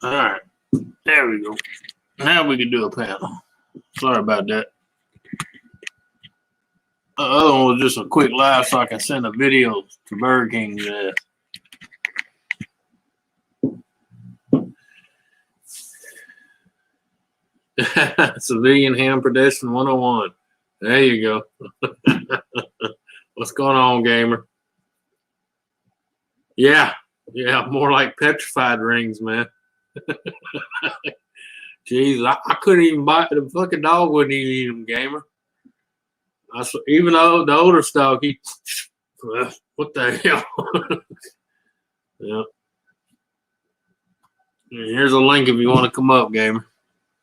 All right. There we go. Now we can do a panel. Sorry about that. The other one was just a quick live so I can send a video to Burger King. Civilian ham production 101. There you go. What's going on, gamer? Yeah, more like petrified rings, man. Jeez, I couldn't even buy the fucking dog wouldn't even eat them, gamer. Even though the older stock, what the hell? Yeah. Here's a link if you want to come up, gamer.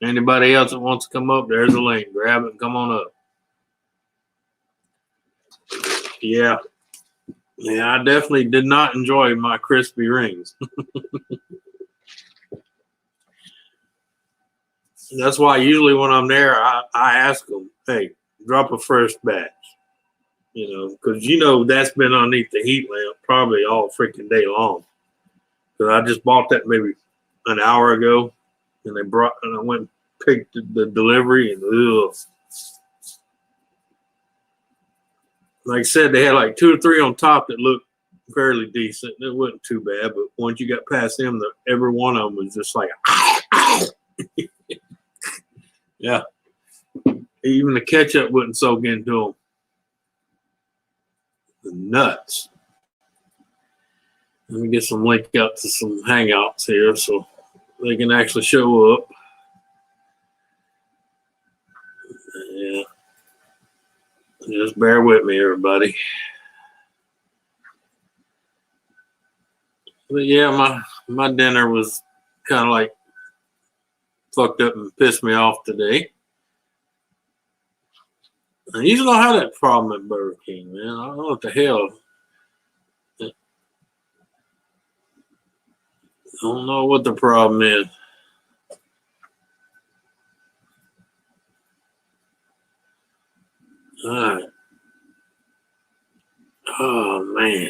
Anybody else that wants to come up, there's a link. Grab it and come on up. Yeah, I definitely did not enjoy my crispy rings. That's why usually when I'm there, I ask them, hey, drop a first batch. Because that's been underneath the heat lamp probably all freaking day long. Because I just bought that maybe an hour ago, and I went and picked the delivery, and ugh. Like I said, they had like 2 or 3 on top that looked fairly decent. It wasn't too bad, but once you got past them, every one of them was just like, yeah. Even the ketchup wouldn't soak into them. The nuts. Let me get some link out to some hangouts here so they can actually show up. Yeah. Just bear with me, everybody. But yeah, my dinner was kind of like fucked up and pissed me off today. I usually don't have that problem at Burger King, man. I don't know what the hell. I don't know what the problem is. All right. Oh, man.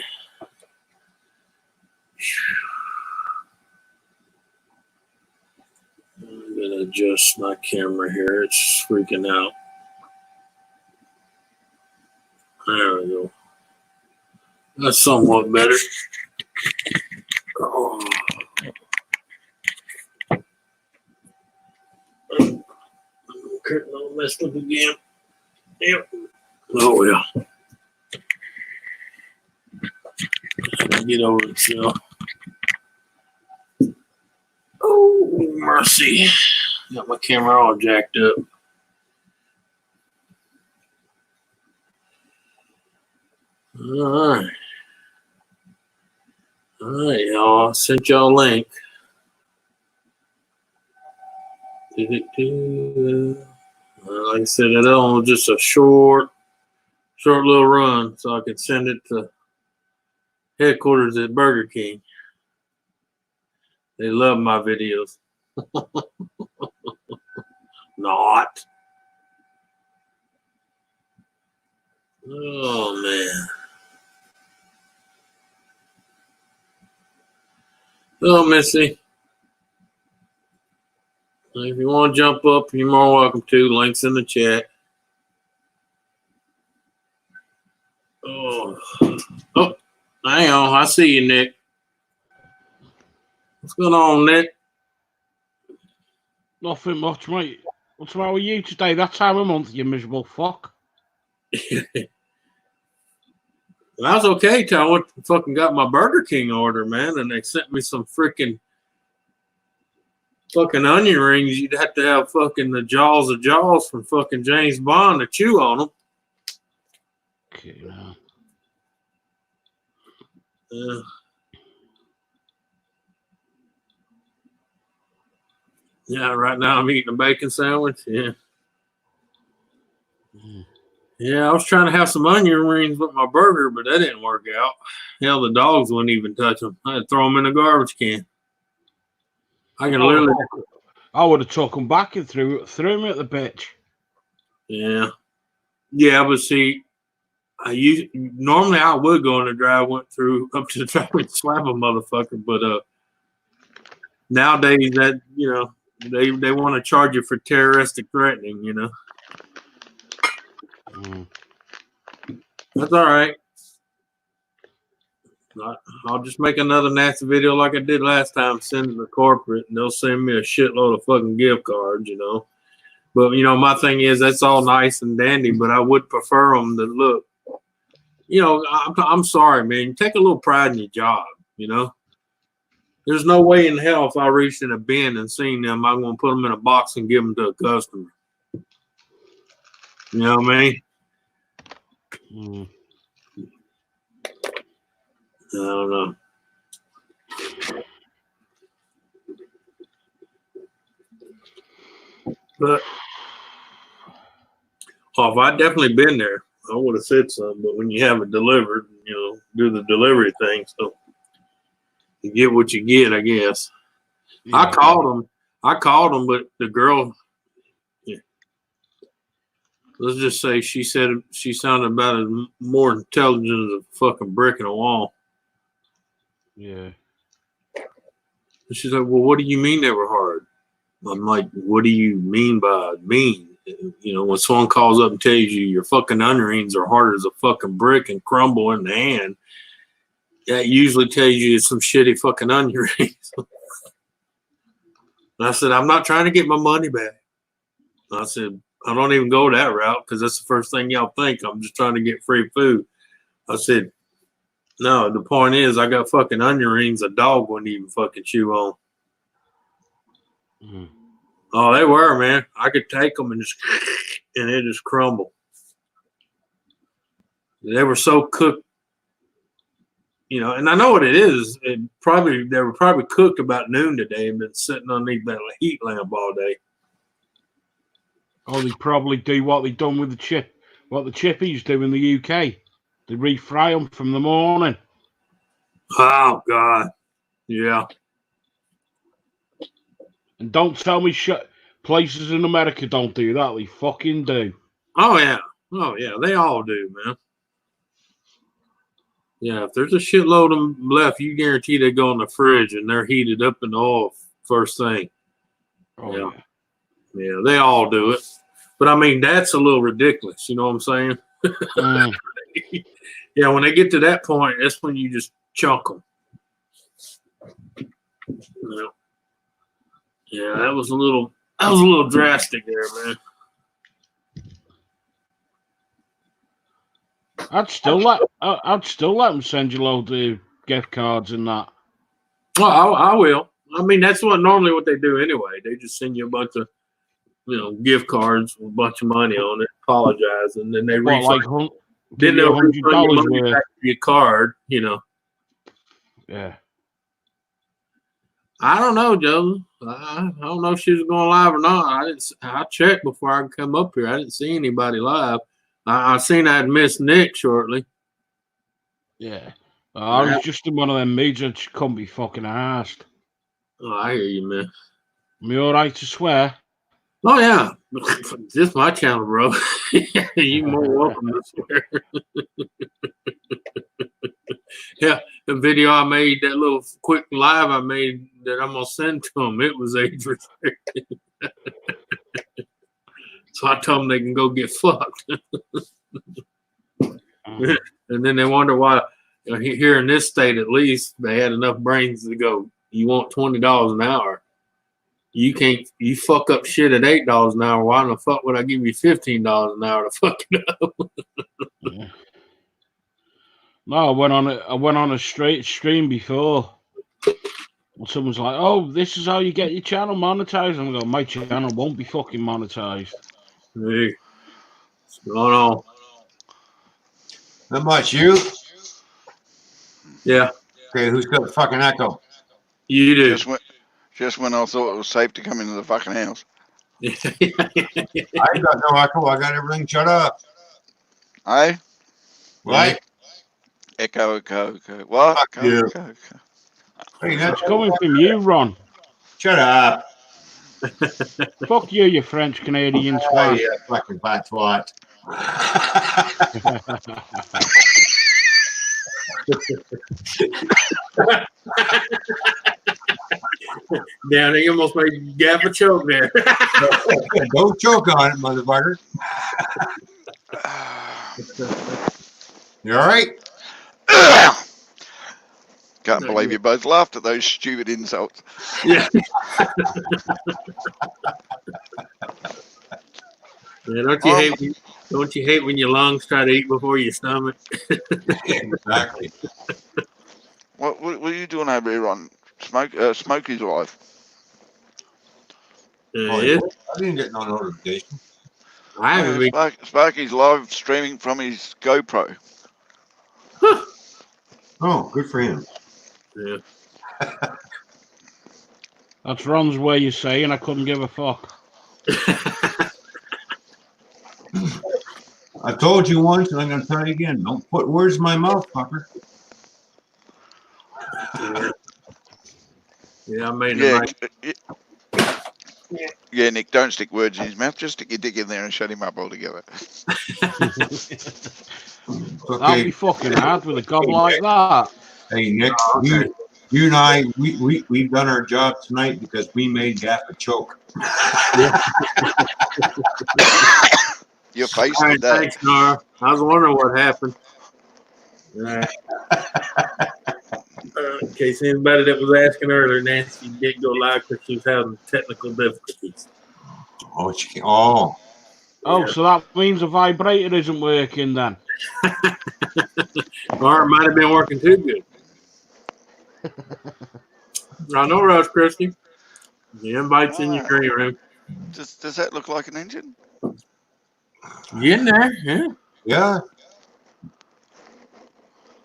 I'm going to adjust my camera here. It's freaking out. There we go. That's somewhat better. Oh. Curtain all messed up again. Yep. Oh, yeah. Get over it, so. Oh, mercy. Got my camera all jacked up. All right. All right, y'all. I sent y'all a link. Like I said, that one was just a short little run, so I could send it to headquarters at Burger King. They love my videos. Not. Oh, man. Oh, Missy. If you want to jump up, you're more welcome to. Links in the chat. Oh, hang on. I see you, Nick. What's going on, Nick? Nothing much, mate. What's wrong with you today? That time of month, you miserable fuck. Well, I was okay till I went and fucking got my Burger King order, man, and they sent me some freaking onion rings. You'd have to have fucking the jaws of jaws from fucking James Bond to chew on them. Okay, man. Yeah, right now I'm eating a bacon sandwich. Yeah. Yeah, I was trying to have some onion rings with my burger, but that didn't work out. Hell, the dogs wouldn't even touch them. I had to throw them in the garbage can. I would have took them back and threw them at the bitch. Yeah. Yeah, but see, normally I would go in the drive, went through up to the drive and slap a motherfucker, but nowadays that they want to charge you for terroristic threatening. That's all right. I'll just make another nasty video like I did last time, send it to corporate, and they'll send me a shitload of fucking gift cards, But, my thing is, that's all nice and dandy, but I would prefer them to look, I'm sorry, man. Take a little pride in your job, There's no way in hell if I reached in a bin and seen them, I'm going to put them in a box and give them to a customer. You know what I mean? I don't know. But if I'd definitely been there, I would have said something. But when you have it delivered, do the delivery thing, so you get what you get, I guess. Yeah. I called them, but the girl, let's just say she said she sounded about as more intelligent as a fucking brick in a wall. Yeah. And she's like, well, what do you mean they were hard? I'm like, what do you mean by mean? When someone calls up and tells you your fucking onion rings are hard as a fucking brick and crumble in the hand, that usually tells you some shitty fucking onion rings. And I said, I'm not trying to get my money back. And I said, I don't even go that route because that's the first thing y'all think. I'm just trying to get free food. I said, no, the point is I got fucking onion rings a dog wouldn't even fucking chew on. Mm-hmm. Oh, they were, man. I could take them and it just crumbled. They were so cooked, and I know what it is. They were probably cooked about noon today and been sitting underneath that heat lamp all day. Oh, they probably do what they done with what the chippies do in the UK. They refry them from the morning. Oh, God. Yeah. And don't tell me places in America don't do that. They fucking do. Oh, yeah. Oh, yeah. They all do, man. Yeah, if there's a shitload of them left, you guarantee they go in the fridge and they're heated up in the oil first thing. Oh, yeah. Yeah, they all do it. But, I mean, that's a little ridiculous. You know what I'm saying? Yeah, when they get to that point, that's when you just chunk them. Yeah, that was a little drastic there, man. I'd still let them send you loads of gift cards and that. Well, I will. I mean, that's what they do anyway. They just send you a bunch of, gift cards with a bunch of money on it. Apologize, and then they refund. Then they'll refund your money back to your card. Yeah. I don't know, Joe. I don't know if she was going live or not. I checked before I come up here. I didn't see anybody live. I seen I'd missed Nick shortly. Yeah. I was just in one of them moods that couldn't be fucking asked. Oh, I hear you, man. Am I all right to swear? Oh, yeah. Just my channel, bro. You're more welcome to swear. Yeah, the video I made, that little quick live I made that I'm going to send to them, it was age restricted. So I told them they can go get fucked. And then they wonder why, here in this state at least, they had enough brains to go, you want $20 an hour. You fuck up shit at $8 an hour. Why the fuck would I give you $15 an hour to fuck it up? Yeah. No, I went on a straight stream before. Someone's like, "Oh, this is how you get your channel monetized." I'm going, "My channel won't be fucking monetized." Hey, what's going on? Not much. You? Yeah. Okay, who's got the fucking echo? You do. Just when I thought it was safe to come into the fucking house. I got no echo. I got everything shut up. Aye? Right? Echo. What? Fuck you. Echo. Hey, It's coming from you, Ron. Shut up. Fuck you, you French Canadian twat. Yeah, fucking fat twat. Down there, you almost made Gap a choke there. Don't choke on it, motherfucker. You all right? Can't believe you both laughed at those stupid insults. Yeah. Yeah, don't you hate when your lungs try to eat before your stomach? Exactly. What are you doing over here on Smokey's Live? Yeah, I didn't get no notification. I haven't been. Sparky's live streaming from his GoPro. Oh, good for him. Yeah. That's Ron's way you saying I couldn't give a fuck. I told you once, and I'm going to tell you again. Don't put words in my mouth, fucker. Yeah, I made it. Yeah, Nick, don't stick words in his mouth. Just stick your dick in there and shut him up altogether. That'd be fucking hard with a gob like that. Hey, Nick, Okay. you and I, we've done our job tonight because we made Gap a choke. Your face All right, did that. thanks, Nora. I was wondering what happened. In case anybody that was asking earlier, Nancy didn't go live because she was having technical difficulties. Oh, she can't. Oh, Oh, so that means the vibrator isn't working then. Or it might have been working too good. I know, Rush Christie. The invite's in your green room. Does that look like an engine? You in there? Yeah. yeah,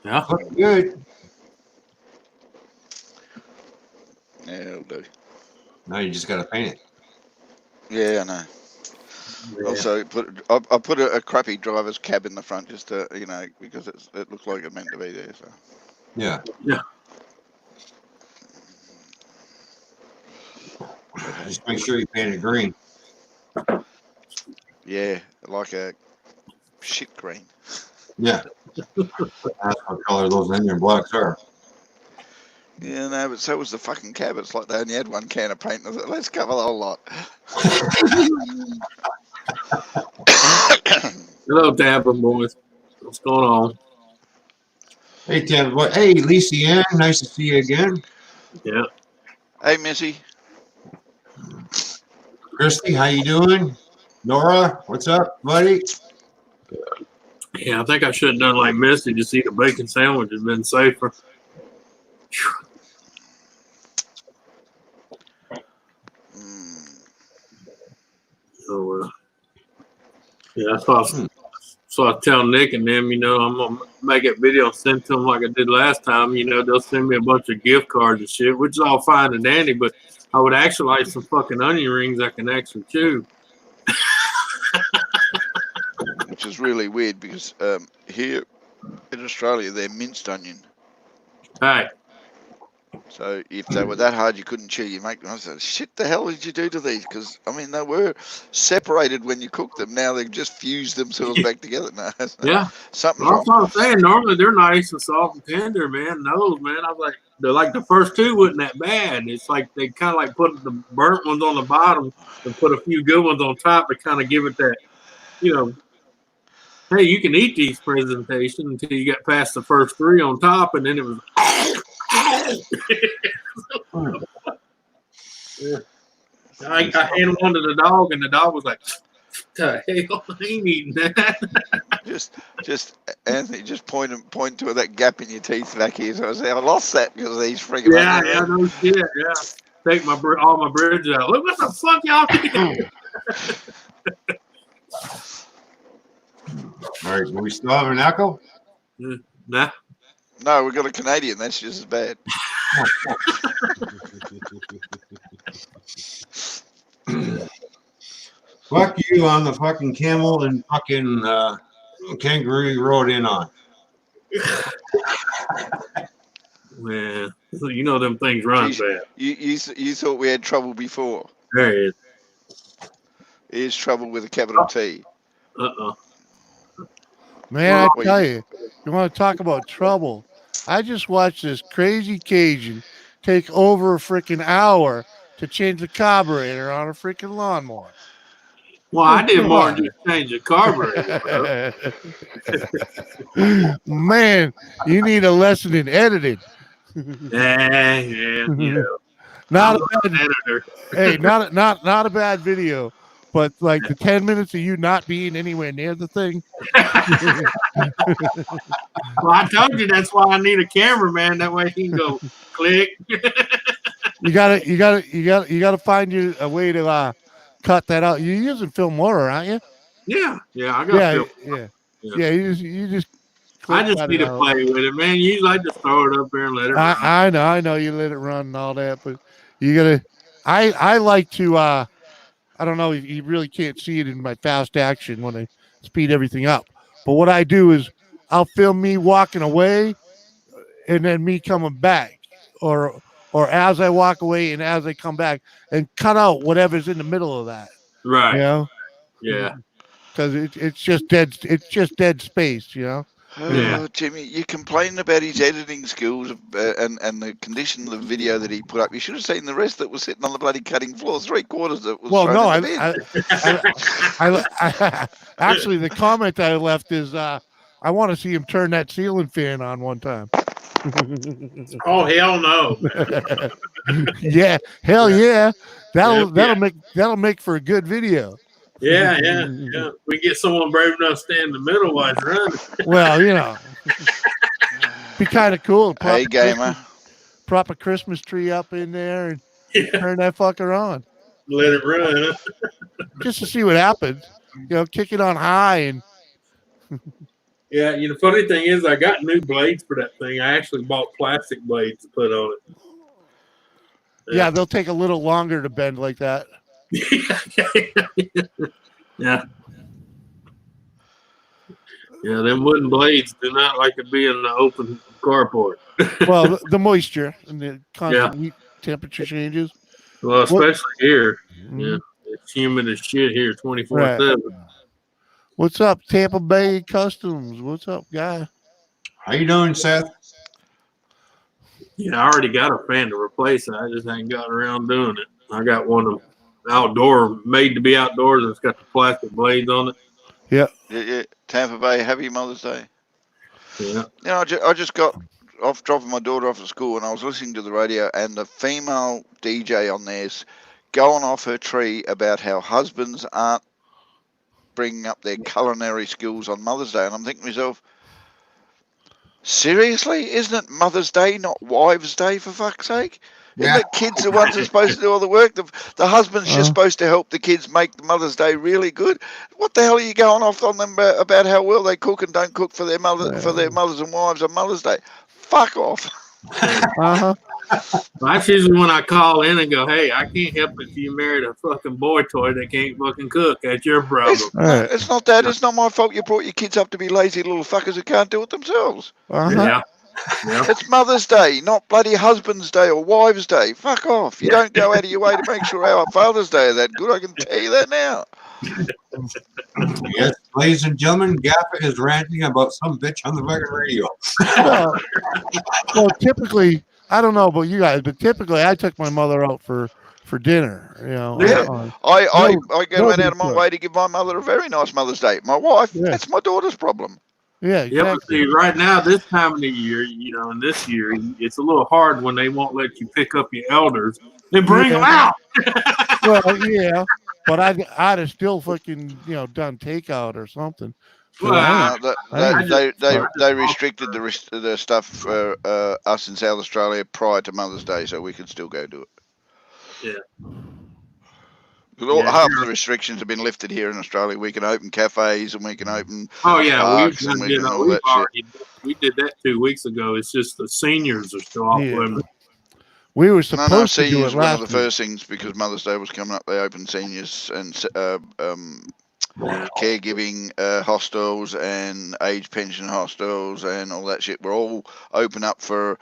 Yeah. look good. Yeah, it'll do. Now you just got to paint it. Yeah, I know. Yeah. Also, I put a crappy driver's cab in the front just to, because it looks like it meant to be there. So Yeah. Yeah. Just make sure you paint it green. yeah, like a shit green. Yeah. That's what color those engine blocks are. Yeah, no, but so was the fucking cab. It's like they only had one can of paint. I thought, let's cover the whole lot. Hello, Tampa boys. What's going on? Hey, Tim. Hey, Lisa Ann. Nice to see you again. Yeah. Hey, Missy. Christy, how you doing? Nora, what's up, buddy? Yeah, I think I should have done like Misty. Just eat a bacon sandwich. It's been safer. So, yeah, so I was telling Nick and them, I'm going to make a video and send to them like I did last time. They'll send me a bunch of gift cards and shit, which is all fine and dandy, but I would actually like some fucking onion rings I can actually chew. Which is really weird because here in Australia, they're minced onion. Hey. So if they were that hard you couldn't chew, you make them. I said, shit, the hell did you do to these? Because, they were separated when you cooked them. Now they've just fused themselves back together. No, Yeah. something's That's wrong. what I'm saying. Normally they're nice and soft and tender, man. Those, man, I was like, they're like the first two wasn't that bad. It's like they kind of like put the burnt ones on the bottom and put a few good ones on top to kind of give it that, hey, you can eat these presentation until you get past the first three on top, and then it was. Yeah. I handed one to the dog, and the dog was like, "The hell, I ain't eating that." Just Anthony, just point to that gap in your teeth back here. So I say I lost that because of these friggin' Yeah, no shit. Yeah, take all my bridges out. Look what the fuck y'all did. All right, do we still have an echo? Nah. No, we got a Canadian. That's just as bad. Fuck you on the fucking camel and fucking kangaroo you rode in on. Man, them things run bad. You thought we had trouble before. There it is. Here's trouble with a capital T. Man, I tell you, you want to talk about trouble. I just watched this crazy Cajun take over a freaking hour to change the carburetor on a freaking lawnmower. Well, I did Come more on. than just change the carburetor, bro. Man, you need a lesson in editing. Yeah, you know, Not I'm a not bad, an editor. hey, not a bad video, but like the 10 minutes of you not being anywhere near the thing. Well, I told you that's why I need a cameraman. That way he can go click. You gotta find you a way to cut that out. You're using Filmora, aren't you? Yeah, I got Yeah, film. yeah, Yeah. yeah. You just I click just cut need it to out. play with it, man. Usually I just throw it up there and let it run. I know you let it run and all that, but you gotta. I like to. I don't know. You really can't see it in my fast action when I speed everything up. But what I do is I'll film me walking away and then me coming back, or as I walk away and as I come back, and cut out whatever's in the middle of that. Right. You know, Yeah. because it's just dead. It's just dead space. You know. Yeah. Oh, Jimmy, you complaining about his editing skills and the condition of the video that he put up. You should have seen the rest that was sitting on the bloody cutting floor. 3/4 that was Well, thrown no, in the bin. I actually the comment I left is I want to see him turn that ceiling fan on one time. Oh hell no, man. Yeah, hell yeah. Yeah. That'll make for a good video. Yeah. We get someone brave enough to stand in the middle while it's running. Well, you know, be kind of cool. to Hey, gamer. Prop a Christmas tree up in there and Yeah. turn that fucker on Let it run. Huh? just to see what happens. You know, kick it on high and Yeah, you know, funny thing is, I got new blades for that thing. I actually bought plastic blades to put on it. yeah, they'll take a little longer to bend like that. Yeah. Yeah, them wooden blades do not like to be in the open carport. Well, the moisture and the constant heat temperature changes. Well, especially here. Mhm. Yeah, it's humid as shit here 24/7. What's up, Tampa Bay Customs? What's up, guy? How you doing, Seth? Yeah, I already got a fan to replace it. I just ain't got around doing it. I got one of outdoor, made to be outdoors. It's got the plastic blades on it. Yeah. Tampa Bay, happy Mother's Day. Yeah. You know, I just got off dropping my daughter off at school, and I was listening to the radio, and the female DJ on there's going off her tree about how husbands aren't bringing up their culinary skills on Mother's Day, and I'm thinking to myself, seriously, isn't it Mother's Day, not Wives' Day, for fuck's sake? Isn't it kids the ones that are supposed to do all the work? The husband's just supposed to help the kids make the Mother's Day really good. What the hell are you going off on them about how well they cook and don't cook for their mothers and wives on Mother's Day? Fuck off. That's usually when I call in and go, hey, I can't help it if you married a fucking boy toy that can't fucking cook. That's your problem. It's not that. It's not my fault you brought your kids up to be lazy little fuckers who can't do it themselves. Yeah. It's Mother's Day, not bloody Husband's Day or Wives' Day. Fuck off. You don't go out of your way to make sure our Father's Day are that good. I can tell you that now. Yes, ladies and gentlemen, Gaffa is ranting about some bitch on the fucking radio. Well, typically, I don't know about you guys, but typically I took my mother out for dinner. You know, Yeah. I go out of my way to give my mother a very nice Mother's Day. My wife, that's my daughter's problem. Yeah, exactly. Yeah, but see, right now, this time of the year, you know, and this year, it's a little hard when they won't let you pick up your elders and bring them out. Well, yeah, but I'd have still fucking, done takeout or something. Well, they restricted the stuff for us in South Australia prior to Mother's Day, so we could still go do it. Yeah. Half the restrictions have been lifted here in Australia. We can open cafes and we can open. Oh yeah, parks and we can all that shit. We did that 2 weeks ago. It's just the seniors are still off limits. We were supposed to do it one last of the first things because Mother's Day was coming up. They opened seniors and caregiving hostels and age pension hostels and all that shit. We're all open up for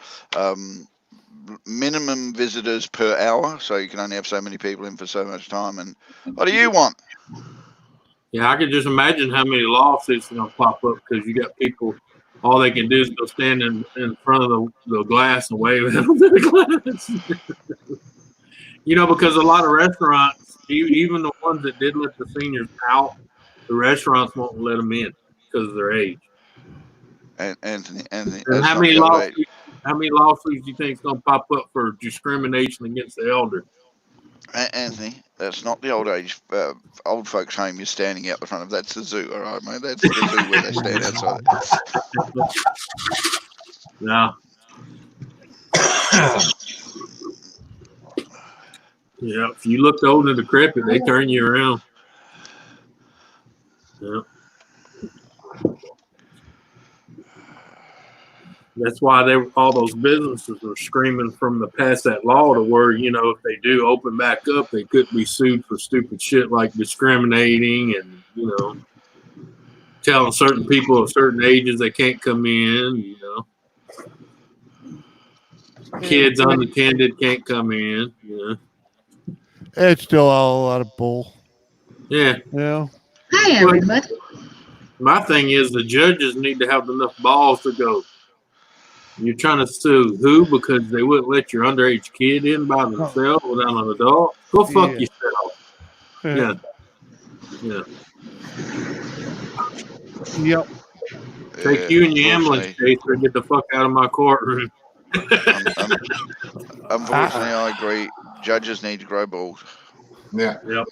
minimum visitors per hour, so you can only have so many people in for so much time. And what do you want? Yeah, I can just imagine how many lawsuits are going to pop up because you got people all they can do is go stand in front of the glass and wave at them to the glass. You know, because a lot of restaurants, even the ones that did let the seniors out, the restaurants won't let them in because of their age. And Anthony, And that's how not many the old age. lawsuits do you think is going to pop up for discrimination against the elder? Anthony, that's not the old age. Old folks' home you're standing out the front of. That's the zoo, all right, mate. That's the zoo where they stand outside. No. Yeah, if you look old and decrepit, they turn you around. Yeah. That's why all those businesses are screaming from the pass that law to where, you know, if they do open back up, they could be sued for stupid shit like discriminating and, you know, telling certain people of certain ages they can't come in, you know. Kids unattended can't come in, you know. It's still all a lot of bull. Yeah. Yeah. Hi, everybody. My thing is the judges need to have enough balls to go, you're trying to sue who because they wouldn't let your underage kid in by themselves without an adult? Go fuck yourself. Yeah. Yeah. Yep. Take you and your ambulance chaser, get the fuck out of my courtroom. Unfortunately, I agree. Judges need to grow balls. Yeah. Yep.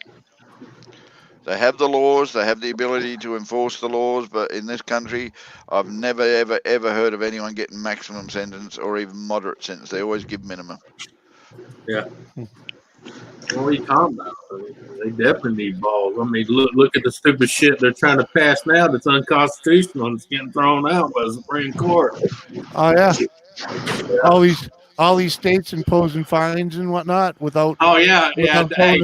They have the laws, they have the ability to enforce the laws, but in this country, I've never, ever, ever heard of anyone getting maximum sentence or even moderate sentence. They always give minimum. Yeah. What are you talking about? I mean, they definitely need balls. I mean, look at the stupid shit they're trying to pass now that's unconstitutional and it's getting thrown out by the Supreme Court. Oh yeah. All these states imposing fines and whatnot without. Oh yeah, yeah. Hey,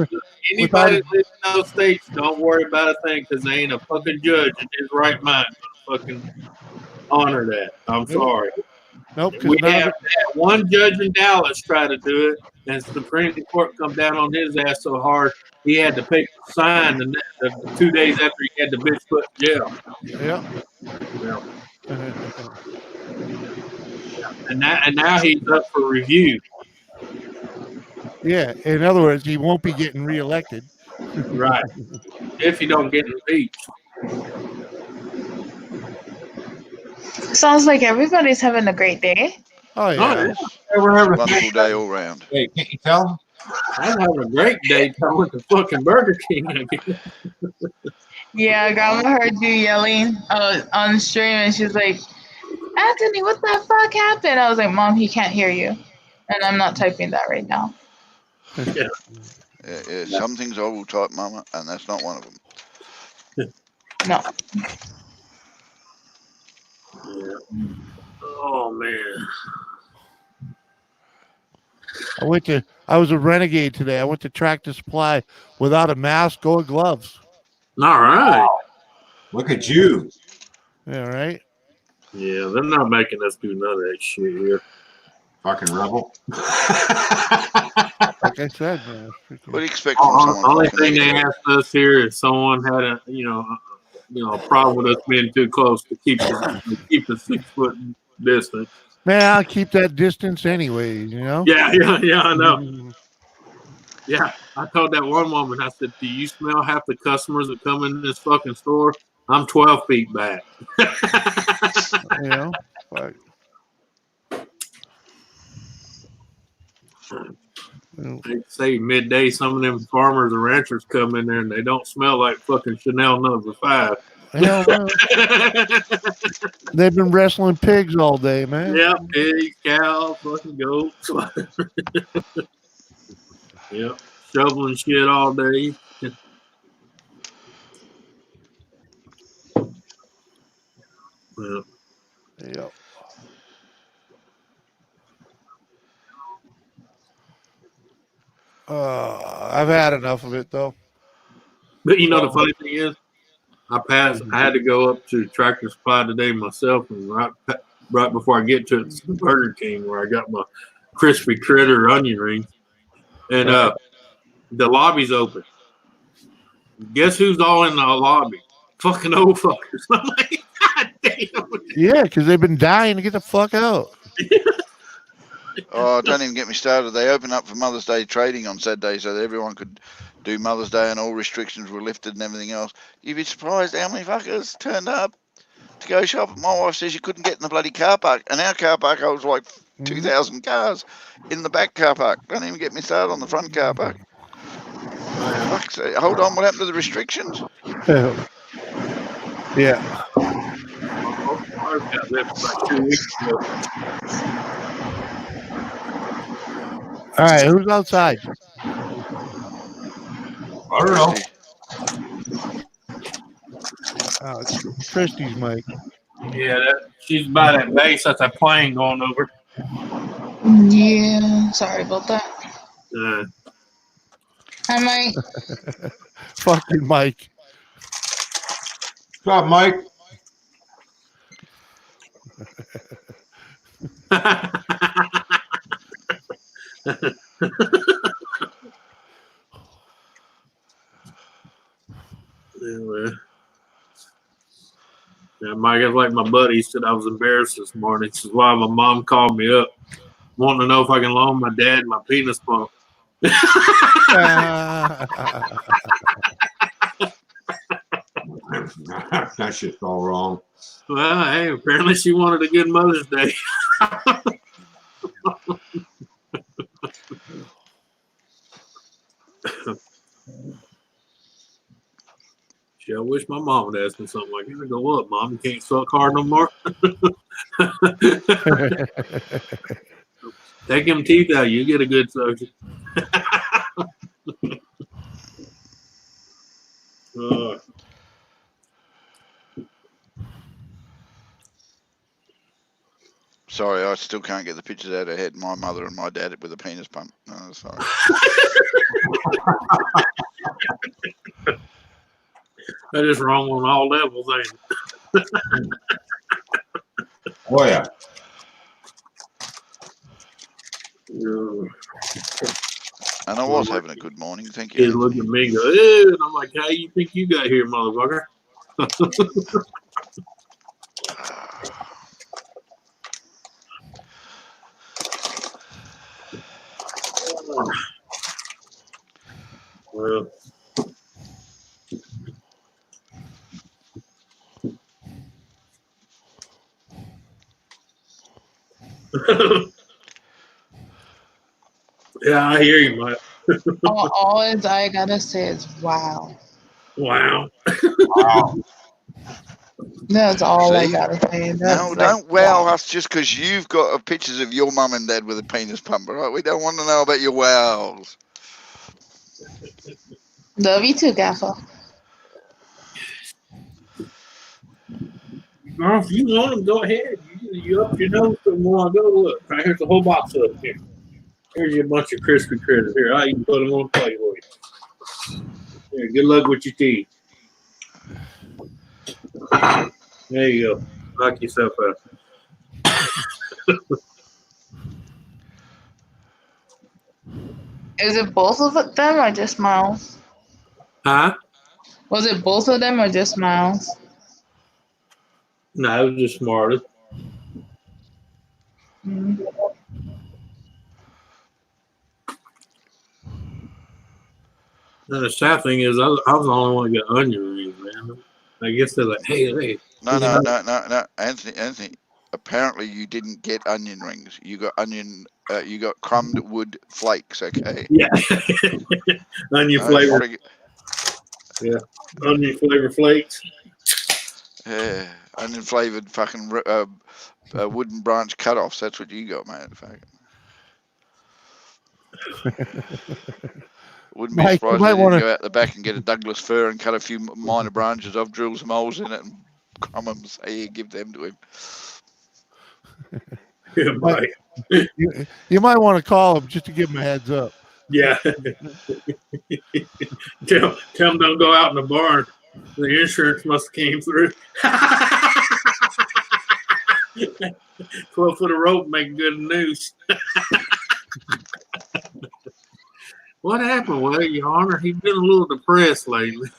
anybody that lives in those states, don't worry about a thing because they ain't a fucking judge in his right mind gonna fucking honor that. I'm sorry. Nope. We had one judge in Dallas try to do it, and the Supreme Court come down on his ass so hard he had to pay for sign the 2 days after he had the bitch put in jail. Yeah. And now he's up for review. Yeah. In other words, he won't be getting reelected. Right. If you don't get impeached. Sounds like everybody's having a great day. Oh yeah. We're having a wonderful day all round. Hey, can't you tell? I'm having a great day coming to fucking Burger King again. Yeah, Grandma heard you yelling on stream, and she's like, "Anthony, what the fuck happened?" I was like, "Mom, he can't hear you," and I'm not typing that right now. Yeah. Yeah, some things I will type, Mama, and that's not one of them. No. Yeah. Oh man. I was a renegade today. I went to Tractor Supply without a mask or gloves. All right. Look at you. Yeah, right. Yeah, they're not making us do none of that shit here. Fucking rebel. Like I said, man. What do you expect from someone? Only thing they asked us here is someone had a problem with us being too close to keep the 6 foot distance. Man, I'll keep that distance anyways, you know? Yeah, I know. Yeah, I told that one woman, I said, do you smell half the customers that come in this fucking store? I'm 12 feet back. You know? But, they say midday, some of them farmers or ranchers come in there and they don't smell like fucking Chanel No. 5. hell no. They've been wrestling pigs all day, man. Yeah, pigs, cows, fucking goats. Yep, shoveling shit all day. Well, Yep. I've had enough of it though. but you know the funny thing is, I had to go up to Tractor Supply today myself, and right before I get to it, it's the Burger King where I got my crispy critter onion rings, and the lobby's open. Guess who's all in the lobby? Fucking old fuckers. I'm like, God damn, Yeah, because they've been dying to get the fuck out. Oh, don't even get me started. They opened up for Mother's Day trading on Saturday so that everyone could do Mother's Day and all restrictions were lifted and everything else. You'd be surprised how many fuckers turned up to go shop. My wife says you couldn't get in the bloody car park. And our car park, I was like 2,000 cars in the back car park. Don't even get me started on the front car park. Fuck, hold on, what happened to the restrictions? Yeah. Ours got lifted like 2 weeks ago. All right, who's outside? I don't know. Oh, it's Christy's mic. Yeah, she's by that base. That's a plane going over. Yeah, sorry about that. Hi, Mike. Fucking Mike. What's up, Mike? Anyway. Yeah, Mike, it's like my buddy said I was embarrassed this morning. This is why my mom called me up, wanting to know if I can loan my dad my penis pump. That shit's all wrong. Well, hey, apparently she wanted a good Mother's Day. Shit, I wish my mom would ask me something like that. Go up, Mom. You can't suck hard no more. Take them teeth out. You get a good suction. Sorry, I still can't get the pictures out of her head. My mother and my dad with a penis pump. No, sorry. That is wrong on all levels, ain't it? Oh, yeah. And I was having a good morning, thank Kids you. look at me and go, ew, and I'm like, how you think you got here, motherfucker? Well, yeah, I hear you, Mike. All I gotta say is wow. Wow. Wow. That's all I See? gotta say. That's No, like, don't wow us just because you've got pictures of your mum and dad with a penis pump, all right? We don't want to know about your wows. Love you too, Gaffer. Girl, if you want them, go ahead. You up your nose for more. Go look. Right, here's a whole box of them here. Here's your bunch of crispy critters. Here, I can put them on the plate for you. Here, good luck with your teeth. There you go. Knock yourself out. Is it both of them or just Miles? Huh? Was it both of them or just Miles? No, it was just smarter. Mm. And the sad thing is, I was the only one that got onion rings, man. I guess they're like, hey. No. Anthony. Apparently you didn't get onion rings. You got you got crumbed wood flakes, okay? Yeah. Onion flavor. Yeah. Onion flavor flakes. Yeah. Onion flavored fucking wooden branch cut-offs. That's what you got, mate. Wouldn't be Mike, surprised you if might you want didn't to. go out the back and get a Douglas fir and cut a few minor branches off, drill some holes in it, and crumb them. Say, give them to him. Yeah, Mike. You might want to call him just to give him a heads up. Yeah. Tell him don't go out in the barn. The insurance must have came through. 12 foot of rope make good news. What happened? Well, Your Honor, he's been a little depressed lately.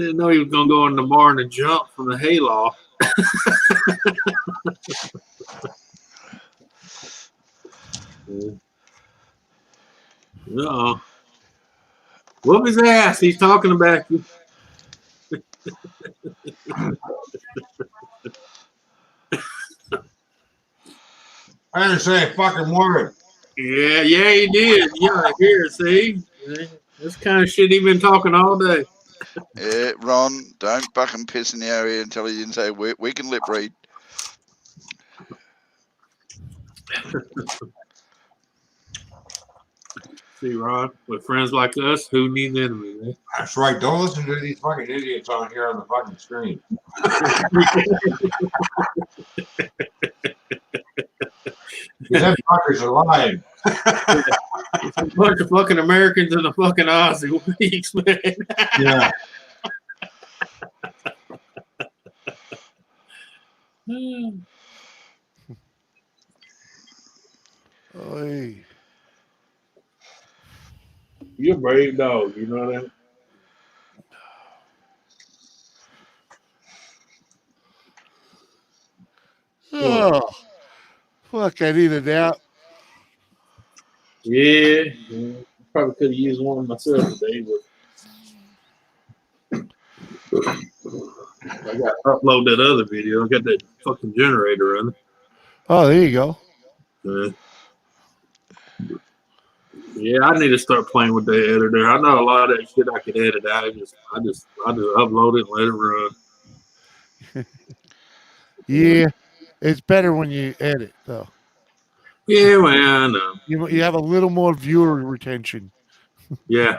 Didn't know he was gonna go in the barn and jump from the hayloft. No. Whoop his ass. He's talking about you. I didn't say a fucking word. Yeah, he did. Yeah, here, see? This kind of shit he been talking all day. Yeah, Ron, don't buck and piss in the area until he didn't say we can lip read. See, Ron, with friends like us, who needs enemies? Eh? That's right. Don't listen to these fucking idiots on here on the fucking screen. Them fuckers are lying. It's a bunch of fucking Americans and a fucking Aussie. What do you expect? Yeah. Oy. You're a brave dog, you know that? Oh, fuck! I need a nap. Yeah. Probably could have used one myself today, but I got to upload that other video. I got that fucking generator running. Oh, there you go. Yeah, I need to start playing with the editor. I know a lot of that shit I could edit out. I just upload it and let it run. Yeah, it's better when you edit, though. Yeah, well, I know. You have a little more viewer retention. Yeah.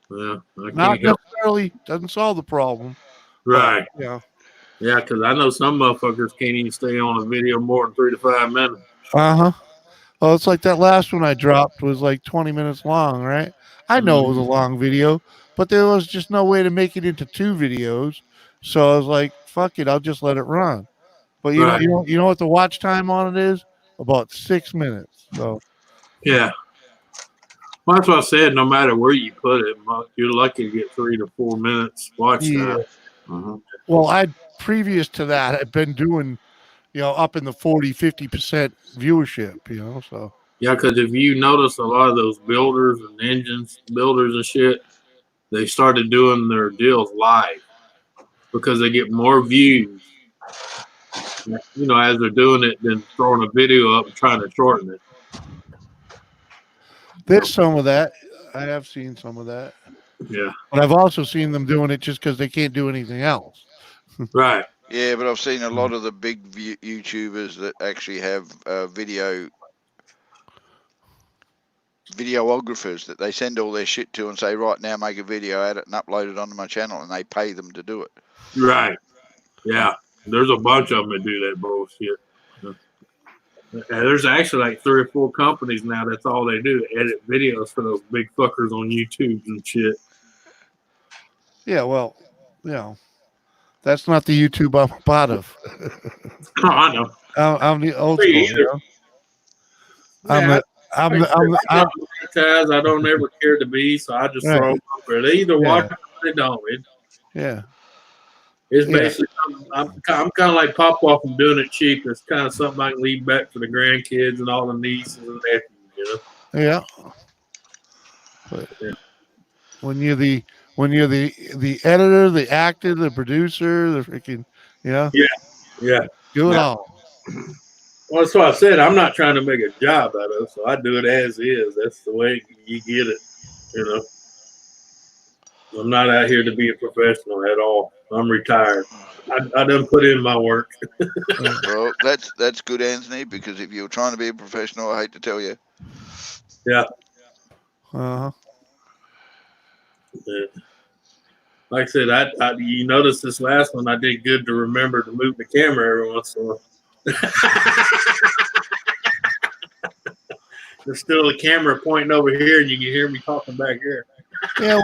Well, I Not can't help. necessarily doesn't solve the problem. Right. But, yeah. Yeah, because I know some motherfuckers can't even stay on a video more than 3 to 5 minutes. Uh-huh. Oh, it's like that last one I dropped was like 20 minutes long, right? I know it was a long video, but there was just no way to make it into 2 videos. So I was like, fuck it, I'll just let it run. But Right. you know what the watch time on it is? About 6 minutes. So Yeah. Well, that's what I said. No matter where you put it, you're lucky to get 3 to 4 minutes watch time. Well, previous to that, I've been doing, up in the 40-50% viewership, so. Yeah, because if you notice a lot of those builders and builders and shit, they started doing their deals live because they get more views, as they're doing it than throwing a video up and trying to shorten it. There's some of that. I have seen some of that. Yeah. But I've also seen them doing it just because they can't do anything else. Right. Yeah, but I've seen a lot of the big YouTubers that actually have videographers that they send all their shit to and say, right now make a video, add it and upload it onto my channel, and they pay them to do it. Right. Yeah. There's a bunch of them that do that bullshit. There's actually like 3 or 4 companies now. That's all they do, edit videos for those big fuckers on YouTube and shit. Yeah, well, that's not the YouTube I'm a part of. Oh, I know. I'm the old school. I don't ever care to be, so I just throw them up there. They either watch it or they don't. It's basically, I'm kind of like Pop-Off and doing it cheap. It's kind of something I can leave back for the grandkids and all the nieces and nephews, Yeah. But when you're the editor, the actor, the producer, the freaking Yeah. do it all. Well, that's what I said. I'm not trying to make a job out of it, so I do it as is. That's the way you get it, I'm not out here to be a professional at all. I'm retired. I done put in my work. Well, that's good, Anthony, because if you're trying to be a professional, I hate to tell you. Yeah. Uh-huh. Yeah. Like I said, you notice this last one, I did good to remember to move the camera every once in a while. There's still a camera pointing over here, and you can hear me talking back here. Yeah,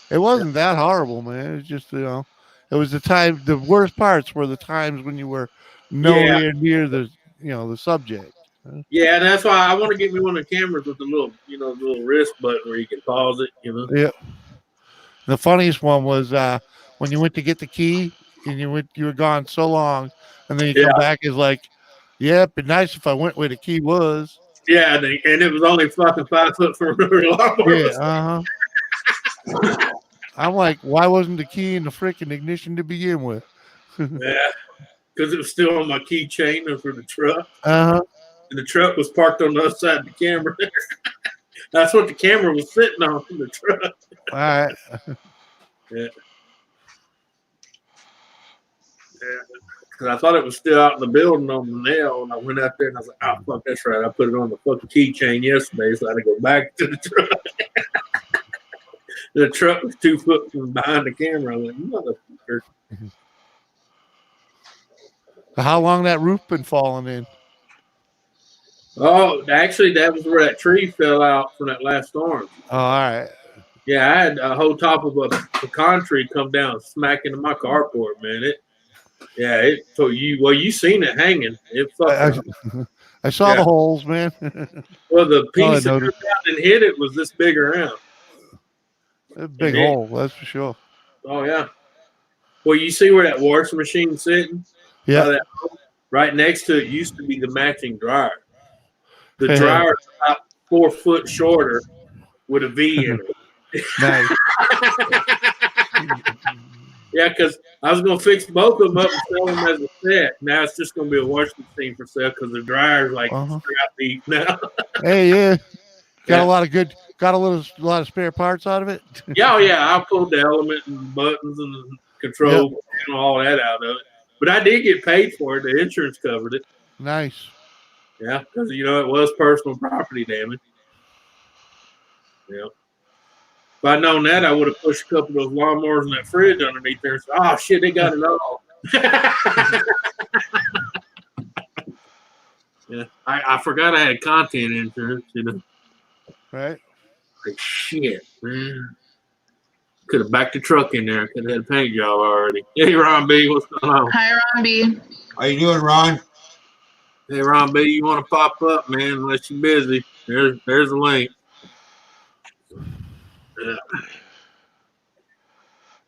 it wasn't that horrible, man. It's just it was the time. The worst parts were the times when you were nowhere near the the subject. Yeah, and that's why I want to get me one of the cameras with the little the little wrist button where you can pause it. Yeah. The funniest one was when you went to get the key and you were gone so long, and then you come back is like, yeah, it'd be nice if I went where the key was. Yeah, and it was only fucking 5 foot from where the lawnmower was. I'm like, why wasn't the key in the freaking ignition to begin with? Yeah, because it was still on my keychain for the truck. Uh-huh. And the truck was parked on the other side of the camera. That's what the camera was sitting on in the truck. All right. Yeah. Because I thought it was still out in the building on the nail, and I went out there and I was like, "Oh fuck, that's right. I put it on the fucking keychain yesterday, so I had to go back to the truck." The truck was 2 foot from behind the camera. I went, "Motherfucker!" How long that roof been falling in? Oh, actually, that was where that tree fell out from that last storm. Oh, all right. Yeah, I had a whole top of a pecan tree come down and smack into my carport, man. You seen it hanging. It fucking. I saw the holes, man. Well, the piece that took out and hit it was this big around. A big hole, that's for sure. Oh yeah. Well, you see where that washing machine's sitting? Yeah. Right next to it used to be the matching dryer. The dryer is about 4 foot shorter with a V in it. Nice. Yeah, because I was gonna fix both of them up and sell them as a set. Now it's just gonna be a washing machine for sale because the dryer's like strap deep now. Hey, yeah. Got a lot of spare parts out of it. Yeah, I pulled the element and buttons and the control and all that out of it. But I did get paid for it. The insurance covered it. Nice. Yeah, because it was personal property damage. Yeah. If I'd known that, I would have pushed a couple of those lawnmowers in that fridge underneath there and said, "Oh shit, they got it all." Yeah, I forgot I had content insurance. Right. Like shit, man. Could have backed the truck in there. Could have had a paint job already. Hey, Ron B, what's going on? Hi, Ron B. How you doing, Ron? Hey, Ron B, you want to pop up, man? Unless you're busy. There's a link. Yeah.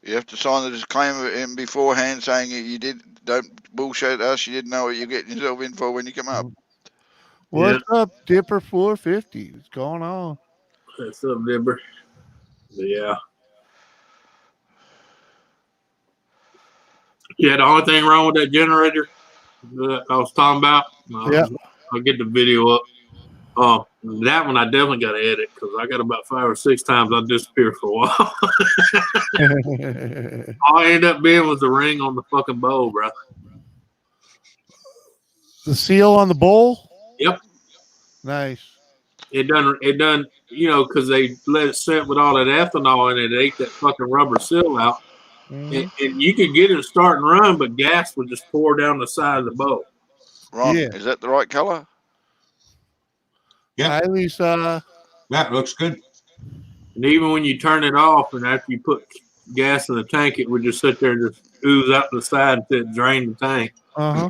You have to sign the disclaimer in beforehand saying don't bullshit us. You didn't know what you're getting yourself in for when you come up. What's up, Dipper 450? What's going on? What's up, Dipper? Yeah. Yeah, the only thing wrong with that generator that I was talking about, I'll get the video up. That one I definitely got to edit because I got about 5 or 6 times I disappeared for a while. All I ended up being was the ring on the fucking bowl, bro. The seal on the bowl? Yep. Nice. It done, because they let it sit with all that ethanol in it. It ate that fucking rubber seal out. And you could get it to start and run, but gas would just pour down the side of the boat. Ron, is that the right color? Yeah. Hi, Lisa. That looks good. And even when you turn it off and after you put gas in the tank, it would just sit there and just ooze out the side until it drained the tank. Uh-huh.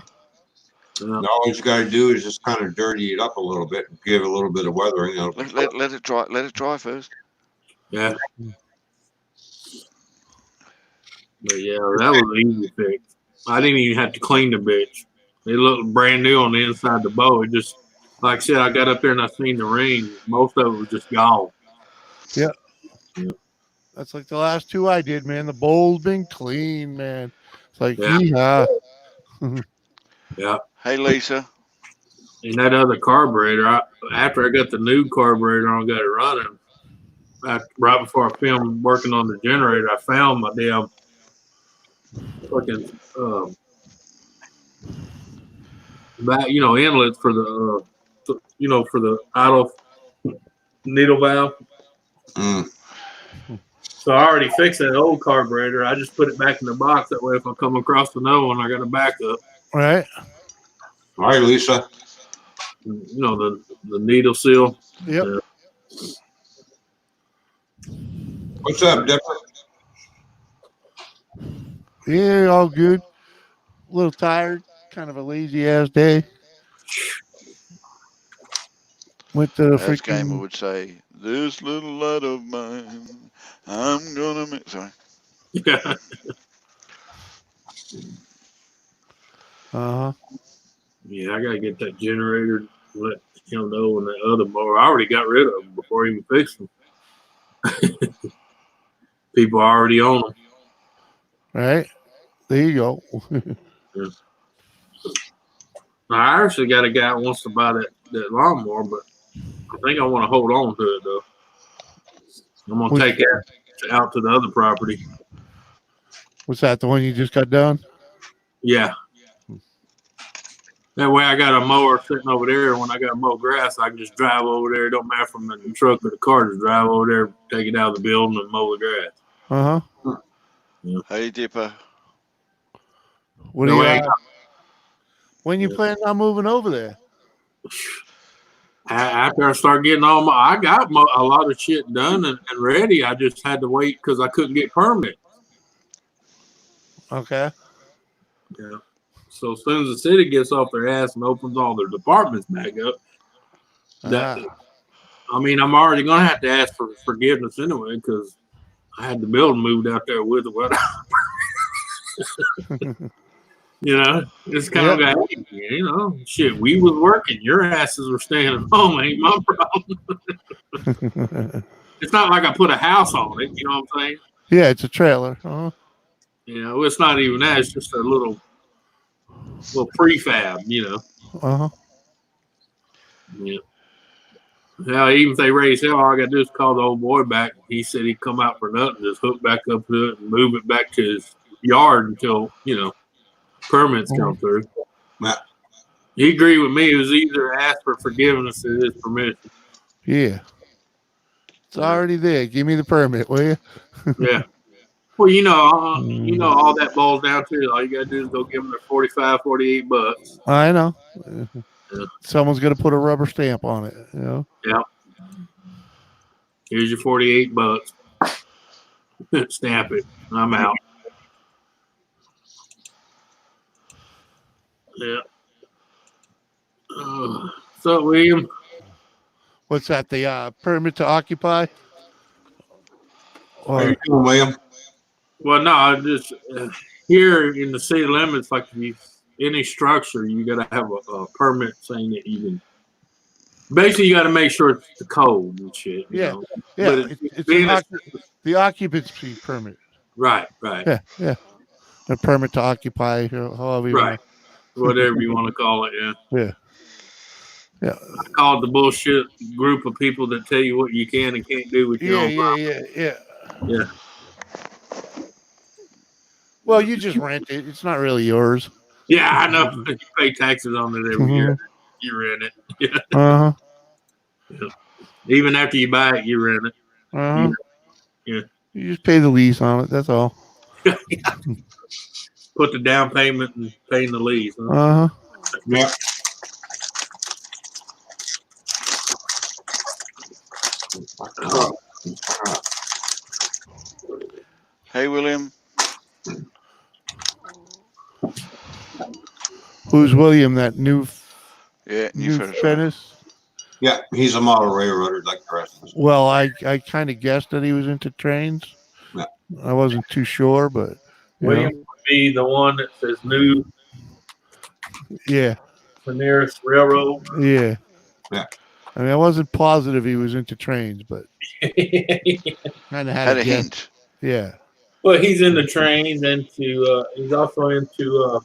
All you got to do is just kind of dirty it up a little bit and give it a little bit of weathering. Let it dry. Let it dry first. Yeah. But yeah, that was an easy fix. I didn't even have to clean the bitch. It looked brand new on the inside of the boat. It just, like I said, I got up there and I seen the ring. Most of it was just gone. Yeah. That's like the last 2 I did, man. The bowl's been clean, man. It's like, yeah. Hey, Lisa. And that other carburetor, after I got the new carburetor on, got it running, right before I filmed working on the generator, I found my damn fucking inlets for the for the idle needle valve. So I already fixed that old carburetor. I just put it back in the box. That way, if I come across another one, I got a backup. Right. All right, Lisa. The needle seal. Yep. What's up, Dipper? Yeah, all good. A little tired. Kind of a lazy ass day. With the As Gamer freaking. would say, this little light of mine, I'm gonna make. Sorry. Yeah. Uh huh. Yeah, I gotta get that generator. Let him know when that other mower. I already got rid of them before he even fixed them. People are already on them. Right. There you go. Yeah. I actually got a guy that wants to buy that lawnmower, but I think I want to hold on to it though. I'm gonna Which- take that out to the other property. What's that? The one you just got done? Yeah. That way I got a mower sitting over there. When I got to mow grass, I can just drive over there. It don't matter from the truck or the car. Just drive over there, take it out of the building, and mow the grass. Uh huh. Hey, Dipper. What do That you? way, When you Yeah. plan on moving over there? after I start getting I got a lot of shit done and ready. I just had to wait because I couldn't get permits. Okay. Yeah. So as soon as the city gets off their ass and opens all their departments back up, that I mean, I'm already gonna have to ask for forgiveness anyway because I had the building moved out there with it. You know, it's kind of like, you know, shit. We was working, your asses were staying at home. Ain't my problem. It's not like I put a house on it. You know what I'm saying? Yeah, it's a trailer. Uh-huh. You know, it's not even that. It's just a little prefab. You know. Uh-huh. Yeah. Hell, even if they raise hell, all I got to do is call the old boy back. He said he'd come out for nothing, just hook back up to it and move it back to his yard until, you know, permits come through. Yeah. He agreed with me. It was either ask for forgiveness or his permission. Yeah. It's already there. Give me the permit, will you? Yeah. Well, you know all that boils down to. All you got to do is go give them their 45, 48 bucks. I know. Yeah. Someone's going to put a rubber stamp on it, you know? Yeah. Here's your 48 bucks. Stamp it. I'm out. Yeah. What's up, William? What's that? The permit to occupy? How you Or doing, William? Well, no, just here in the city limits, like any structure, you got to have a permit saying that you can. Basically, you got to make sure it's the code and shit. You know? yeah, But it's the occupancy permit. Right. Yeah. A permit to occupy, however you Right. want. Whatever you want to call it. Yeah. Yeah. I call it the bullshit group of people that tell you what you can and can't do with your own property. Yeah. Well, you just rent it. It's not really yours. Yeah, I know. You pay taxes on it every year. You rent it. Yeah. Uh-huh. Yeah. Even after you buy it, you rent it. Uh-huh. Yeah. You just pay the lease on it. That's all. Put the down payment and paying the lease. Huh? Uh-huh. Yeah. Hey, William. Who's William? That new Fennis? Yeah, he's a model railroader like the rest of us. Well, I kind of guessed that he was into trains. Yeah. I wasn't too sure, but William would be the one that says new. Yeah. The nearest railroad. Yeah. Yeah. I mean, I wasn't positive he was into trains, but kind of had a guess. hint. Yeah. Well, he's into trains, he's also into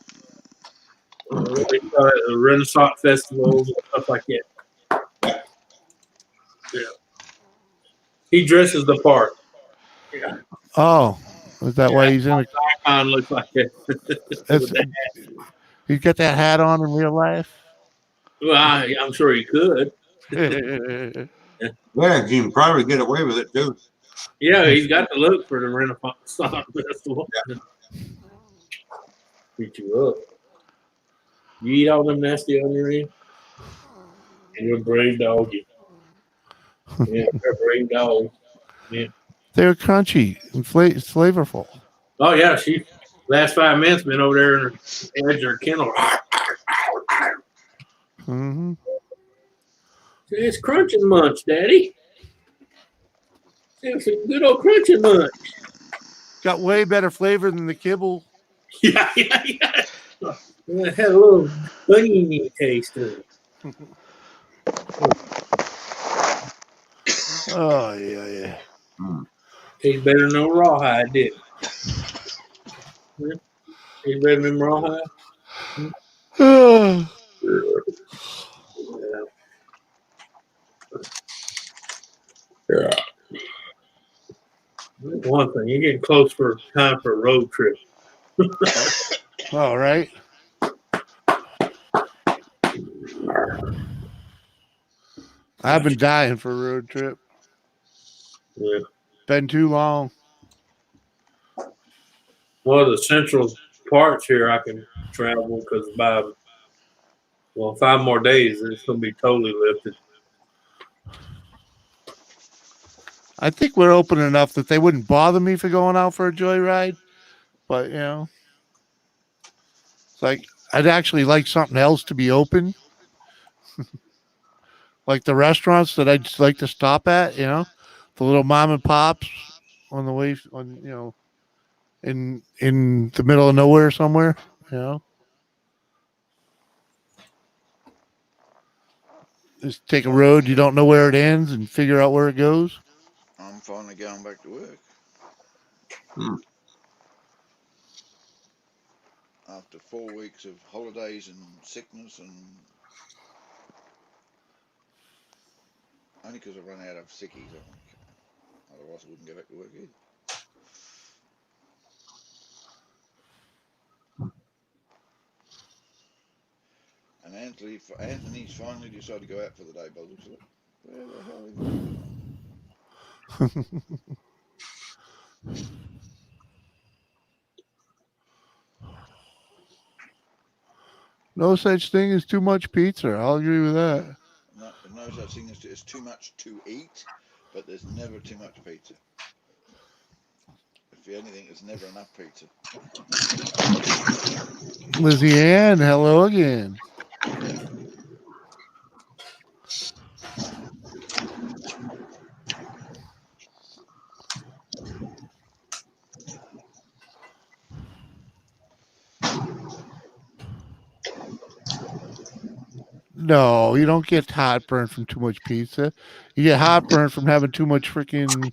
what they call it, Renaissance festivals and stuff like that. Yeah. He dresses the part. Yeah. Oh, is that why he's in? Icon looks like that. He got that hat on in real life. Well, I'm sure he could. Yeah, you can probably get away with it too. Yeah, he's got the look for the Renaissance festival. Yeah. Beat you up. You eat all them nasty onions? You're a brave doggy. Yeah, you're a brave dog. Yeah. They're crunchy and flavorful. Oh yeah, she last 5 minutes been over there in her edge of her kennel. Mm-hmm. It's crunching munch, Daddy. It's a good old crunching munch. Got way better flavor than the kibble. Yeah. It had a little oniony taste to it. Oh yeah. Tastes better than rawhide, didn't it? Tastes better than rawhide. Yeah. Yeah. One thing, you're getting close for time for a road trip. All right. I've been dying for a road trip. Yeah. Been too long. Well, the central parts here I can travel because by 5 more days it's going to be totally lifted. I think we're open enough that they wouldn't bother me for going out for a joyride. But it's like I'd actually like something else to be open. Like the restaurants that I'd just like to stop at, the little mom and pops on the way in the middle of nowhere somewhere, Just take a road you don't know where it ends and figure out where it goes. I'm finally going back to work. After 4 weeks of holidays and sickness, and only because I run out of sickies, I think. Otherwise, I wouldn't go back to work either. And Anthony's finally decided to go out for the day, by the looks of it. Where the hell is he? No such thing as too much pizza. I'll agree with that. No such thing as it's too much to eat, but there's never too much pizza. If anything, there's never enough pizza. Lizzie Ann, hello again. No, you don't get heartburn from too much pizza. You get heartburn from having too much freaking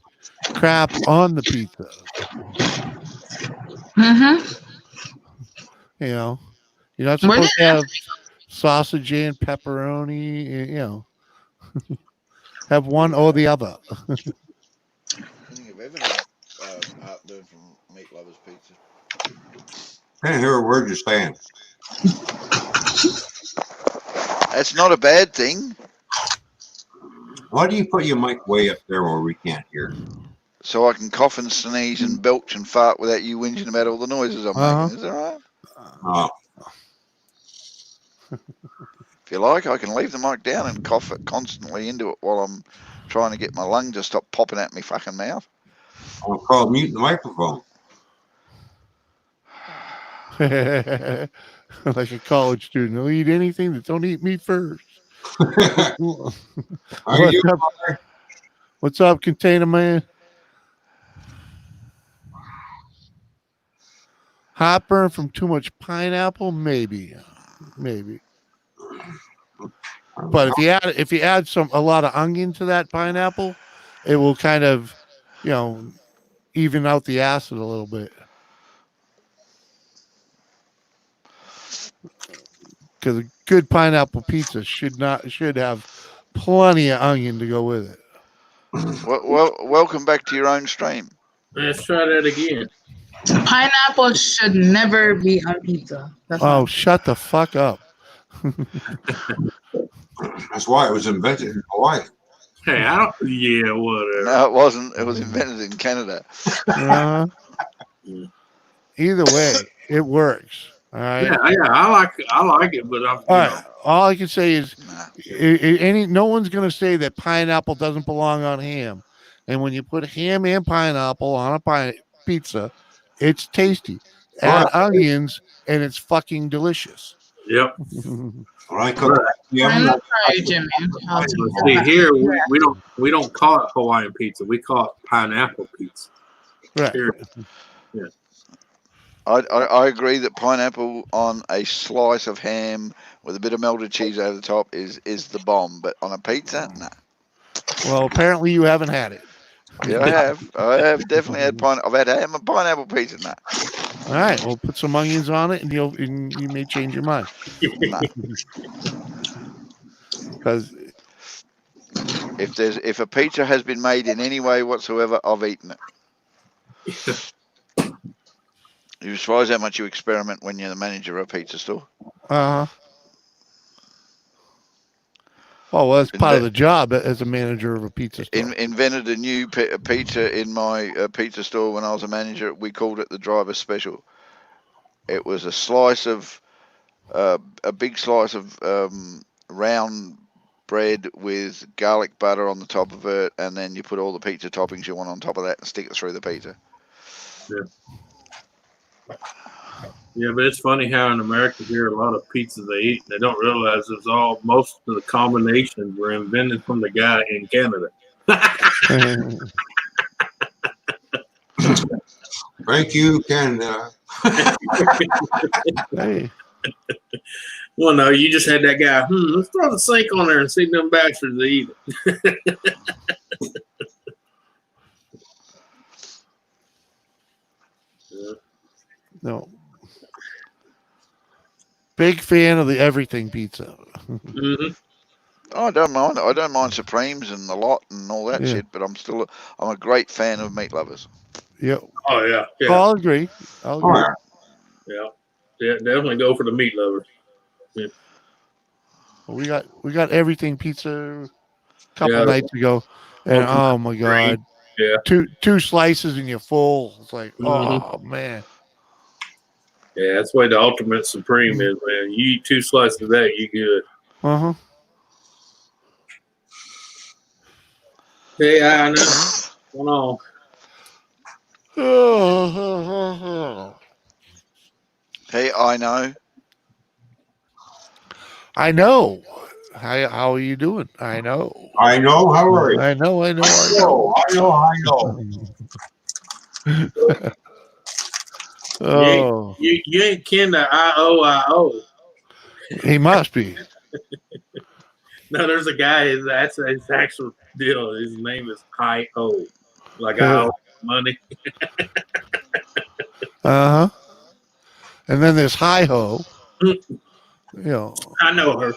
crap on the pizza. You're not supposed to have sausage and pepperoni. Have one or the other. I don't think I've ever had heartburn from Meat Lovers Pizza. I can't hear a word you're saying. That's not a bad thing. Why do you put your mic way up there where we can't hear? So I can cough and sneeze and belch and fart without you whinging about all the noises I'm making. Is that right? If you like, I can leave the mic down and cough it constantly into it while I'm trying to get my lung to stop popping out my fucking mouth. I'll call mute the microphone. Like a college student. They'll eat anything that don't eat meat first. What's up, Container Man? Heartburn from too much pineapple? Maybe. But if you add a lot of onion to that pineapple, it will kind of, even out the acid a little bit. Because a good pineapple pizza should have plenty of onion to go with it. Well, welcome back to your own stream. Let's try that again. Pineapple should never be on pizza. Shut the fuck up. That's why it was invented in Hawaii. Hey, whatever. No, it wasn't. It was invented in Canada. Either way, it works. All right. Yeah, I like it, but all I can say is, no one's gonna say that pineapple doesn't belong on ham, and when you put ham and pineapple on a pizza, it's tasty. Add onions, and it's fucking delicious. Yep. When I cook, I'm not sorry, Jimmy. I'll take See, that. here we don't call it Hawaiian pizza. We call it pineapple pizza. Right. Here. I agree that pineapple on a slice of ham with a bit of melted cheese over the top is the bomb. But on a pizza, nah. Well, apparently you haven't had it. Yeah, I have. I have definitely had I've had ham and pineapple pizza. Nah. All right. Well, put some onions on it, and you may change your mind. Nah. Because If a pizza has been made in any way whatsoever, I've eaten it. You surprised how much you experiment when you're the manager of a pizza store. well, that's part of the job as a manager of a pizza store. Invented a new pizza in my pizza store when I was a manager. We called it the driver special. It was a slice of a big slice of round bread with garlic butter on the top of it, and then you put all the pizza toppings you want on top of that and stick it through the pizza. Yeah, but it's funny how in America here a lot of pizzas they eat, and they don't realize most of the combinations were invented from the guy in Canada. thank you, Canada. Hey. Well, no, you just had that guy. Let's throw the sink on there and see them bastards eat it. No. Big fan of the everything pizza. Mm-hmm. Oh, I don't mind. I don't mind Supremes and the lot and all that shit. But I'm a great fan of meat lovers. Yep. Oh yeah, yeah. I'll agree. Yeah, definitely go for the meat lovers. Yeah. We got everything pizza a couple nights ago, and oh my god, yeah, two slices and you're full. It's like, oh man. Yeah, that's the way the ultimate supreme is, man. You eat 2 slices of that, you good. Hey, I know. Hold on. Hey, I know. I know. How are you doing? I know. I know. How are you? I know. I know. Oh, You ain't kin to IOIO. he must be. No, there's a guy. That's his actual deal. His name is I-O, like I owe money. And then there's Hi Ho. I know her.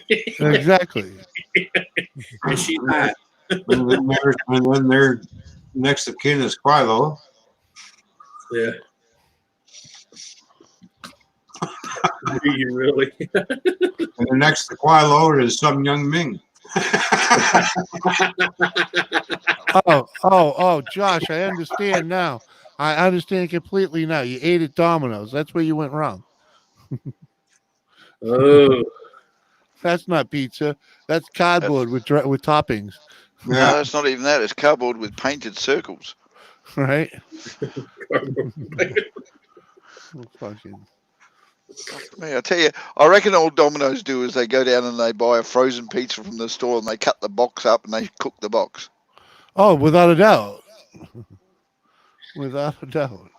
Exactly. And she's hot. And then their next of kin is Quilo. Yeah. Do you really? And the next to Quilo is some young Ming. Oh, Josh, I understand now. I understand completely now. You ate at Domino's. That's where you went wrong. Oh. That's not pizza. That's cardboard with toppings. Yeah. No, that's not even that. It's cardboard with painted circles. Right? I tell you, I reckon all Domino's do is they go down and they buy a frozen pizza from the store and they cut the box up and they cook the box. Oh, without a doubt. Without a doubt.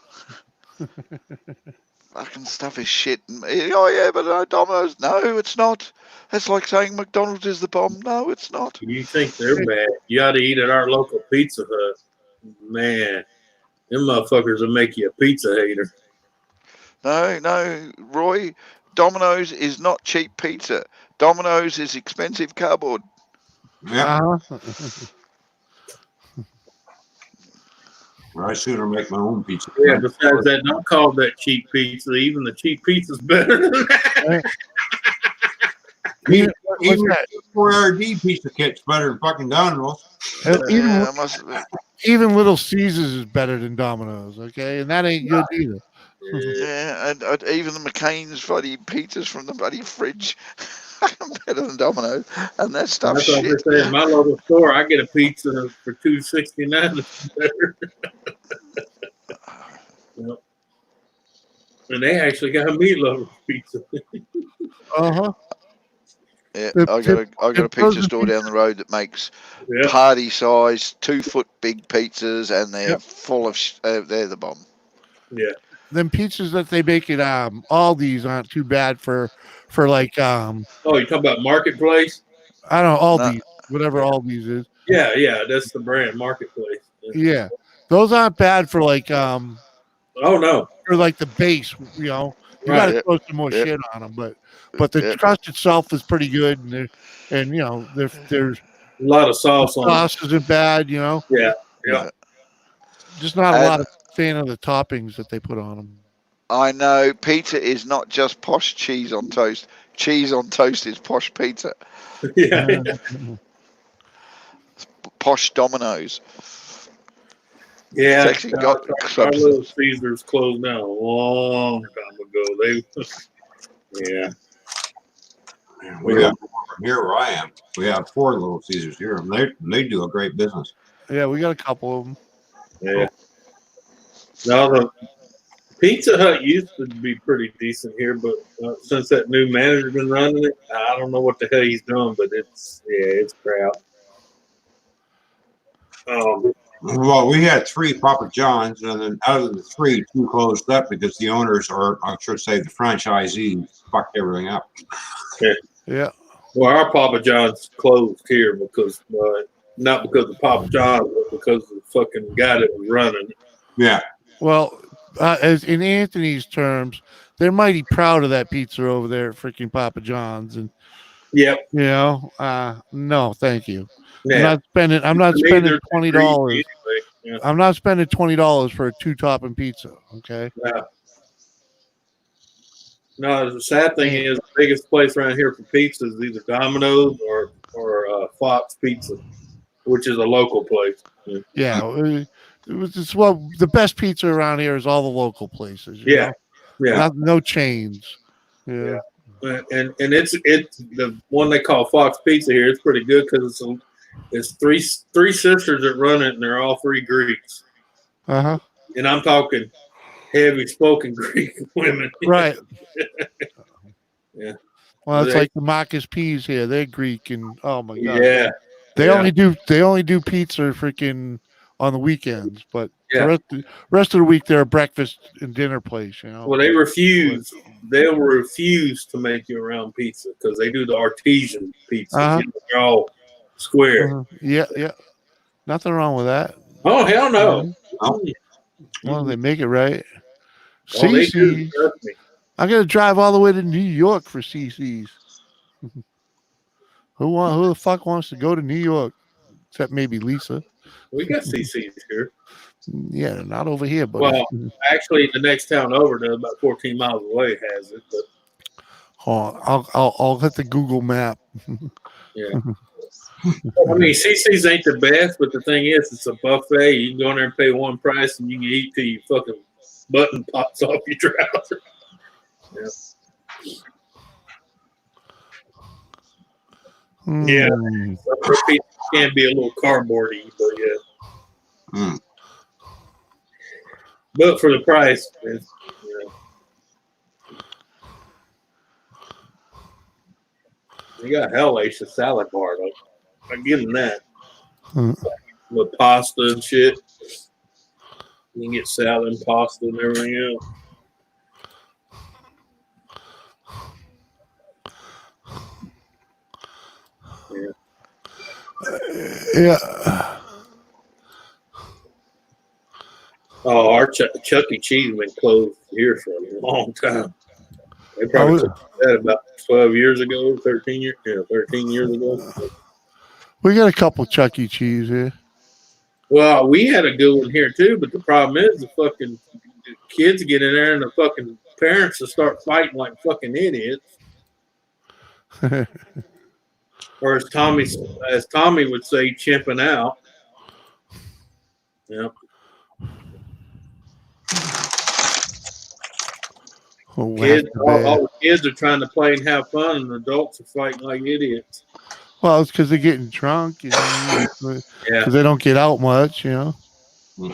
Fucking stuff is shit. Oh, yeah, but Domino's. No, it's not. That's like saying McDonald's is the bomb. No, it's not. You think they're bad? You ought to eat at our local Pizza Hut. Man, them motherfuckers will make you a pizza hater. No, Roy. Domino's is not cheap pizza. Domino's is expensive cardboard. Yeah. I sooner make my own pizza. Yeah, besides that, don't call that cheap pizza. Even the cheap pizza's better than that. Even 4RD pizza kit's better than fucking Domino's. Even Little Caesars is better than Domino's, okay? And that ain't good either. Yeah, and even the McCain's bloody pizzas from the bloody fridge better than Domino's, and that stuff's shit. That's what I say. In my local store, I get a pizza for $2.69. Yep. And they actually got a meat lover pizza. Uh-huh. Yeah, The- I got a pizza frozen store down the road that makes Yeah. party size 2-foot big pizzas, and they're Yep. full of. They're the bomb. Yeah. Them pizzas that they make at Aldi's aren't too bad for like Oh, you talking about Marketplace? I don't know, No. Aldi's, whatever Aldi's is. Yeah, yeah, that's the brand, Marketplace. Yeah. Those aren't bad for like Oh no. for like the base, you know. You Right. gotta Yep. throw some more Yep. shit on them, but the Yep. crust itself is pretty good, and you know, there's A lot of sauce on it. sauce isn't bad, you know. Yeah. Yeah. Just not a And- lot of fan of the toppings that they put on them. I know pizza is not just posh cheese on toast. Cheese on toast is posh pizza. Yeah. Posh Domino's. Yeah. It's actually got our Little substance. Caesars closed down a long time ago. Yeah. We have here where I am. We have 4 Little Caesars here, and they do a great business. Yeah, we got a couple of them. Yeah. Now the Pizza Hut used to be pretty decent here, but since that new manager's been running it, I don't know what the hell he's doing, but it's crap. Well, we had 3 Papa John's, and then out of the 3, 2 closed up because the owners, or I should say the franchisees, fucked everything up. Yeah. Well, our Papa John's closed here because not because of Papa John's, but because of the fucking guy that was running it. Yeah. Well, as in Anthony's terms, they're mighty proud of that pizza over there at freaking Papa John's, and Yep. you know, no, thank you. Yeah. I'm not spending They're $20. greasy anyway. Yeah. I'm not spending $20 for a 2-topping pizza. Okay. Yeah. No, the sad thing is the biggest place around here for pizza is either Domino's or Fox Pizza, which is a local place. Yeah. It's the best pizza around here is all the local places. you Yeah. know? Yeah. No chains. Yeah. And it's the one they call Fox Pizza here. It's pretty good because it's three sisters that run it, and they're all 3 Greeks. Uh-huh. And I'm talking heavy spoken Greek women. Right. Yeah. Well, it's like the Marcus Peas here. They're Greek, and oh my god. Yeah. They Yeah. only do pizza freaking on the weekends, but Yeah. the rest of the week they're a breakfast and dinner place, you know. Well, they refuse. They'll refuse to make you around pizza because they do the artesian pizza. Uh-huh. They're all square. Yeah. Nothing wrong with that. Oh hell no! Oh. Well, they make it right. Oh, they do. CC's. Trust me. I gotta drive all the way to New York for CC's. Who the fuck wants to go to New York? Except maybe Lisa. We got CC's here. Yeah, not over here, but Well, actually, the next town over, there, about 14 miles away, has it. But I'll hit the Google map. yeah. I mean, CC's ain't the best, but the thing is, it's a buffet. You can go in there and pay one price, and you can eat till your fucking button pops off your trouser. Yeah. Hmm. So pizza can be a little cardboardy, but yeah. Mm. But for the price, it's, you got hellacious salad bar though. I give them that. With pasta and shit. You can get salad and pasta and everything else. Yeah. Oh, our Chuck E. Cheese been closed here for a long time. They probably took that about 12 years ago, 13 years ago. We got a couple Chuck E. Cheese here. Well, we had a good one here too, but the problem is the fucking kids get in there and the fucking parents will start fighting like fucking idiots. Or as Tommy would say, chimping out. Yep. Kids, all the kids are trying to play and have fun, and adults are fighting like idiots. Well, it's because they're getting drunk, you know, because Yeah. they don't get out much, you know. Yeah.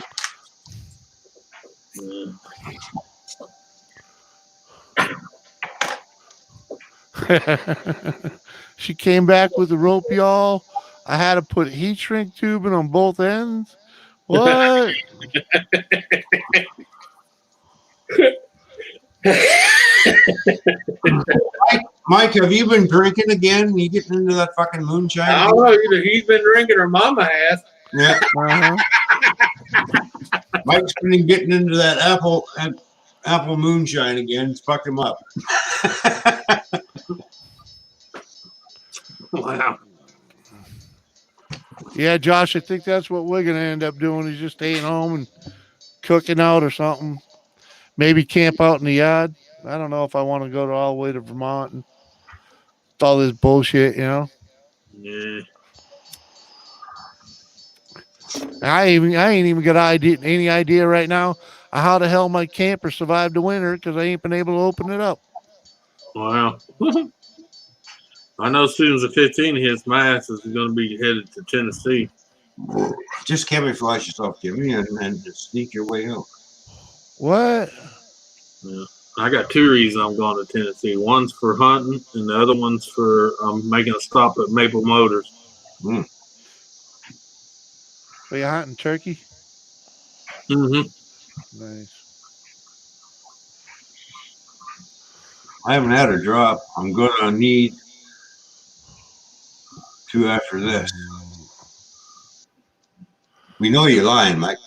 She came back with the rope, y'all. I had to put heat shrink tubing on both ends. What? Mike, have you been drinking again? You getting into that fucking moonshine? I don't know. Either he's been drinking or Mama has. Yeah. Uh-huh. Mike's been getting into that apple moonshine again. It's fucked him up. Wow. Yeah, Josh, I think that's what we're gonna end up doing is just staying home and cooking out or something. Maybe camp out in the yard. I don't know if I want to go all the way to Vermont and all this bullshit, Yeah. I ain't even got any idea right now of how the hell my camper survived the winter because I ain't been able to open it up. Wow. I know as soon as the 15 hits, my ass is going to be headed to Tennessee. Just camouflage yourself, Jimmy, and sneak your way out. What? Yeah. I got two reasons I'm going to Tennessee. One's for hunting, and the other one's for making a stop at Maple Motors. Are you hunting turkey? Mm-hmm. Nice. I haven't had a drop. I'm going to need two after this. We know you're lying, Mike.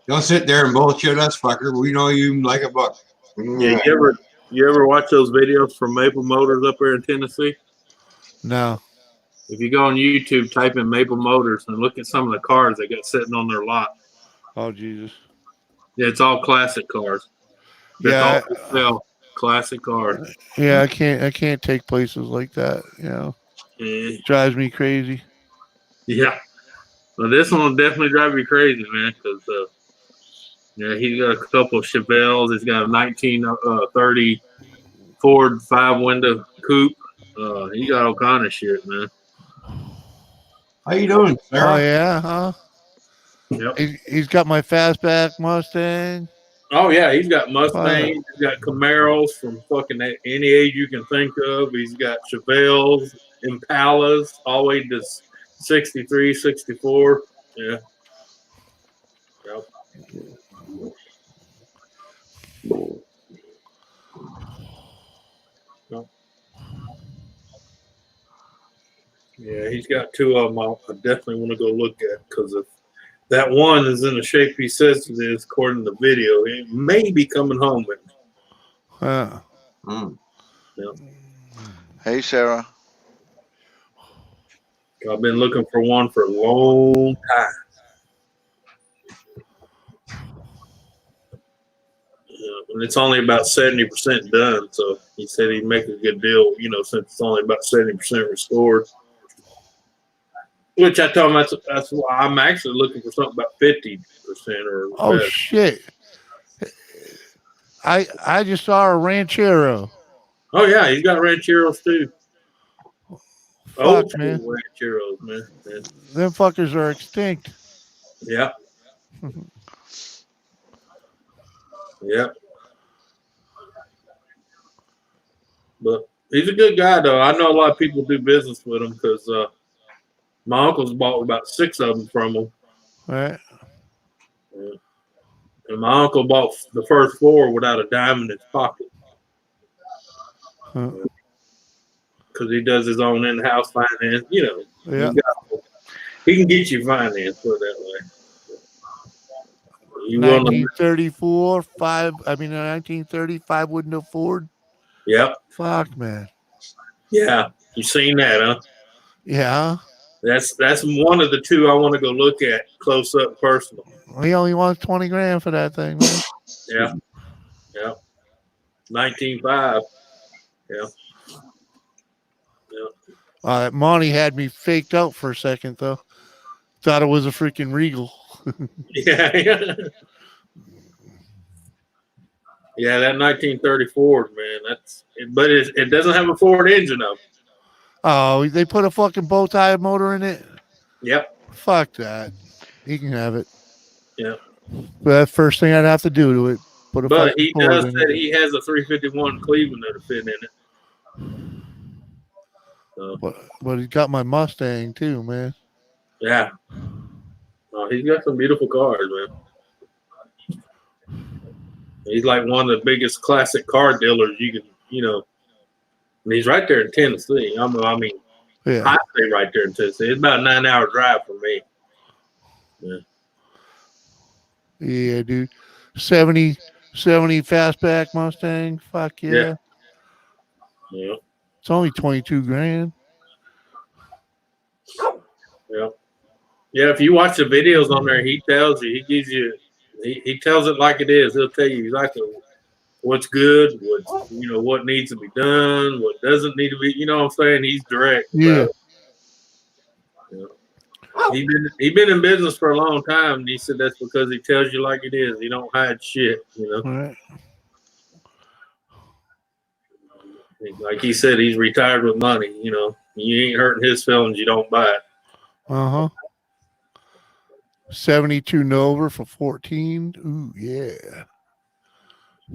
Don't sit there and bullshit us, fucker. We know you like a buck. Yeah, you ever watch those videos from Maple Motors up there in Tennessee? No. If you go on YouTube, type in Maple Motors and look at some of the cars they got sitting on their lot. Oh, Jesus. Yeah, it's all classic cars. Yeah. That's all for sale. Classic cars. Yeah, I can't take places like that. You know, Yeah. drives me crazy. Yeah. Well, this one will definitely drive you crazy, man, because yeah, he's got a couple of Chevelles. He's got a 1930 Ford 5-window coupe. He got all kind of shit, man. How you doing, Sarah? Oh, yeah, huh? Yep. He's got my fastback Mustang. Oh yeah, he's got Mustangs. He's got Camaros from fucking any age you can think of. He's got Chevelles, Impalas, all the way to 63, 64. Yeah. Yep. Yeah, he's got two of them. I definitely want to go look at because if that one is in the shape he says it is, according to the video, he may be coming home with me. Yep. Hey, Sarah. I've been looking for one for a long time. And it's only about 70% done. So he said he'd make a good deal, since it's only about 70% restored. Which I told him that's why I'm actually looking for something about 50% or Oh, better. shit. I just saw a Ranchero. Oh, yeah, he's got Rancheros too. Fuck, man. Rancheros, man. Yeah. Them fuckers are extinct. Yeah. Yeah. But he's a good guy, though. I know a lot of people do business with him because my uncle's bought about 6 of them from him. Right. Yeah. And my uncle bought the first 4 without a dime in his pocket. Because he does his own in-house finance. Yeah. He can get you finance, put it that way. 1934, 1935 window Ford. Yep. Fuck, man. Yeah. You seen that, huh? Yeah. That's one of the 2 I want to go look at close up personal. He only wants 20 grand for that thing, man. Yeah. Yeah. 19.5. Yeah. Yeah. Monty had me faked out for a second, though. Thought it was a freaking Regal. Yeah. Yeah, that 1930 Ford, man. But it doesn't have a Ford engine, though. Oh, they put a fucking bow tie motor in it? Yep. Fuck that. He can have it. Yeah. But that's the first thing I'd have to do to it. Put a But fucking he Ford does in say it. he has a 351 Cleveland that'll fit in it. So, But he's got my Mustang too, man. yeah. He's got some beautiful cars, man. He's like one of the biggest classic car dealers you can, and he's right there in Tennessee. I mean, Yeah. I stay right there in Tennessee. It's about a 9-hour drive for me. Yeah. Yeah, dude. 70 fastback Mustang. Fuck yeah. Yeah. It's only 22 grand. Yeah. Yeah. If you watch the videos on there, he tells you, he tells it like it is. He'll tell you exactly what's good, what needs to be done, what doesn't need to be. You know what I'm saying? He's direct Yeah. about it. He been in business for a long time, and he said that's because he tells you like it is. He don't hide shit, All right. Like he said, he's retired with money. You ain't hurting his feelings. You don't buy it. 72 Nova for 14. Ooh, yeah.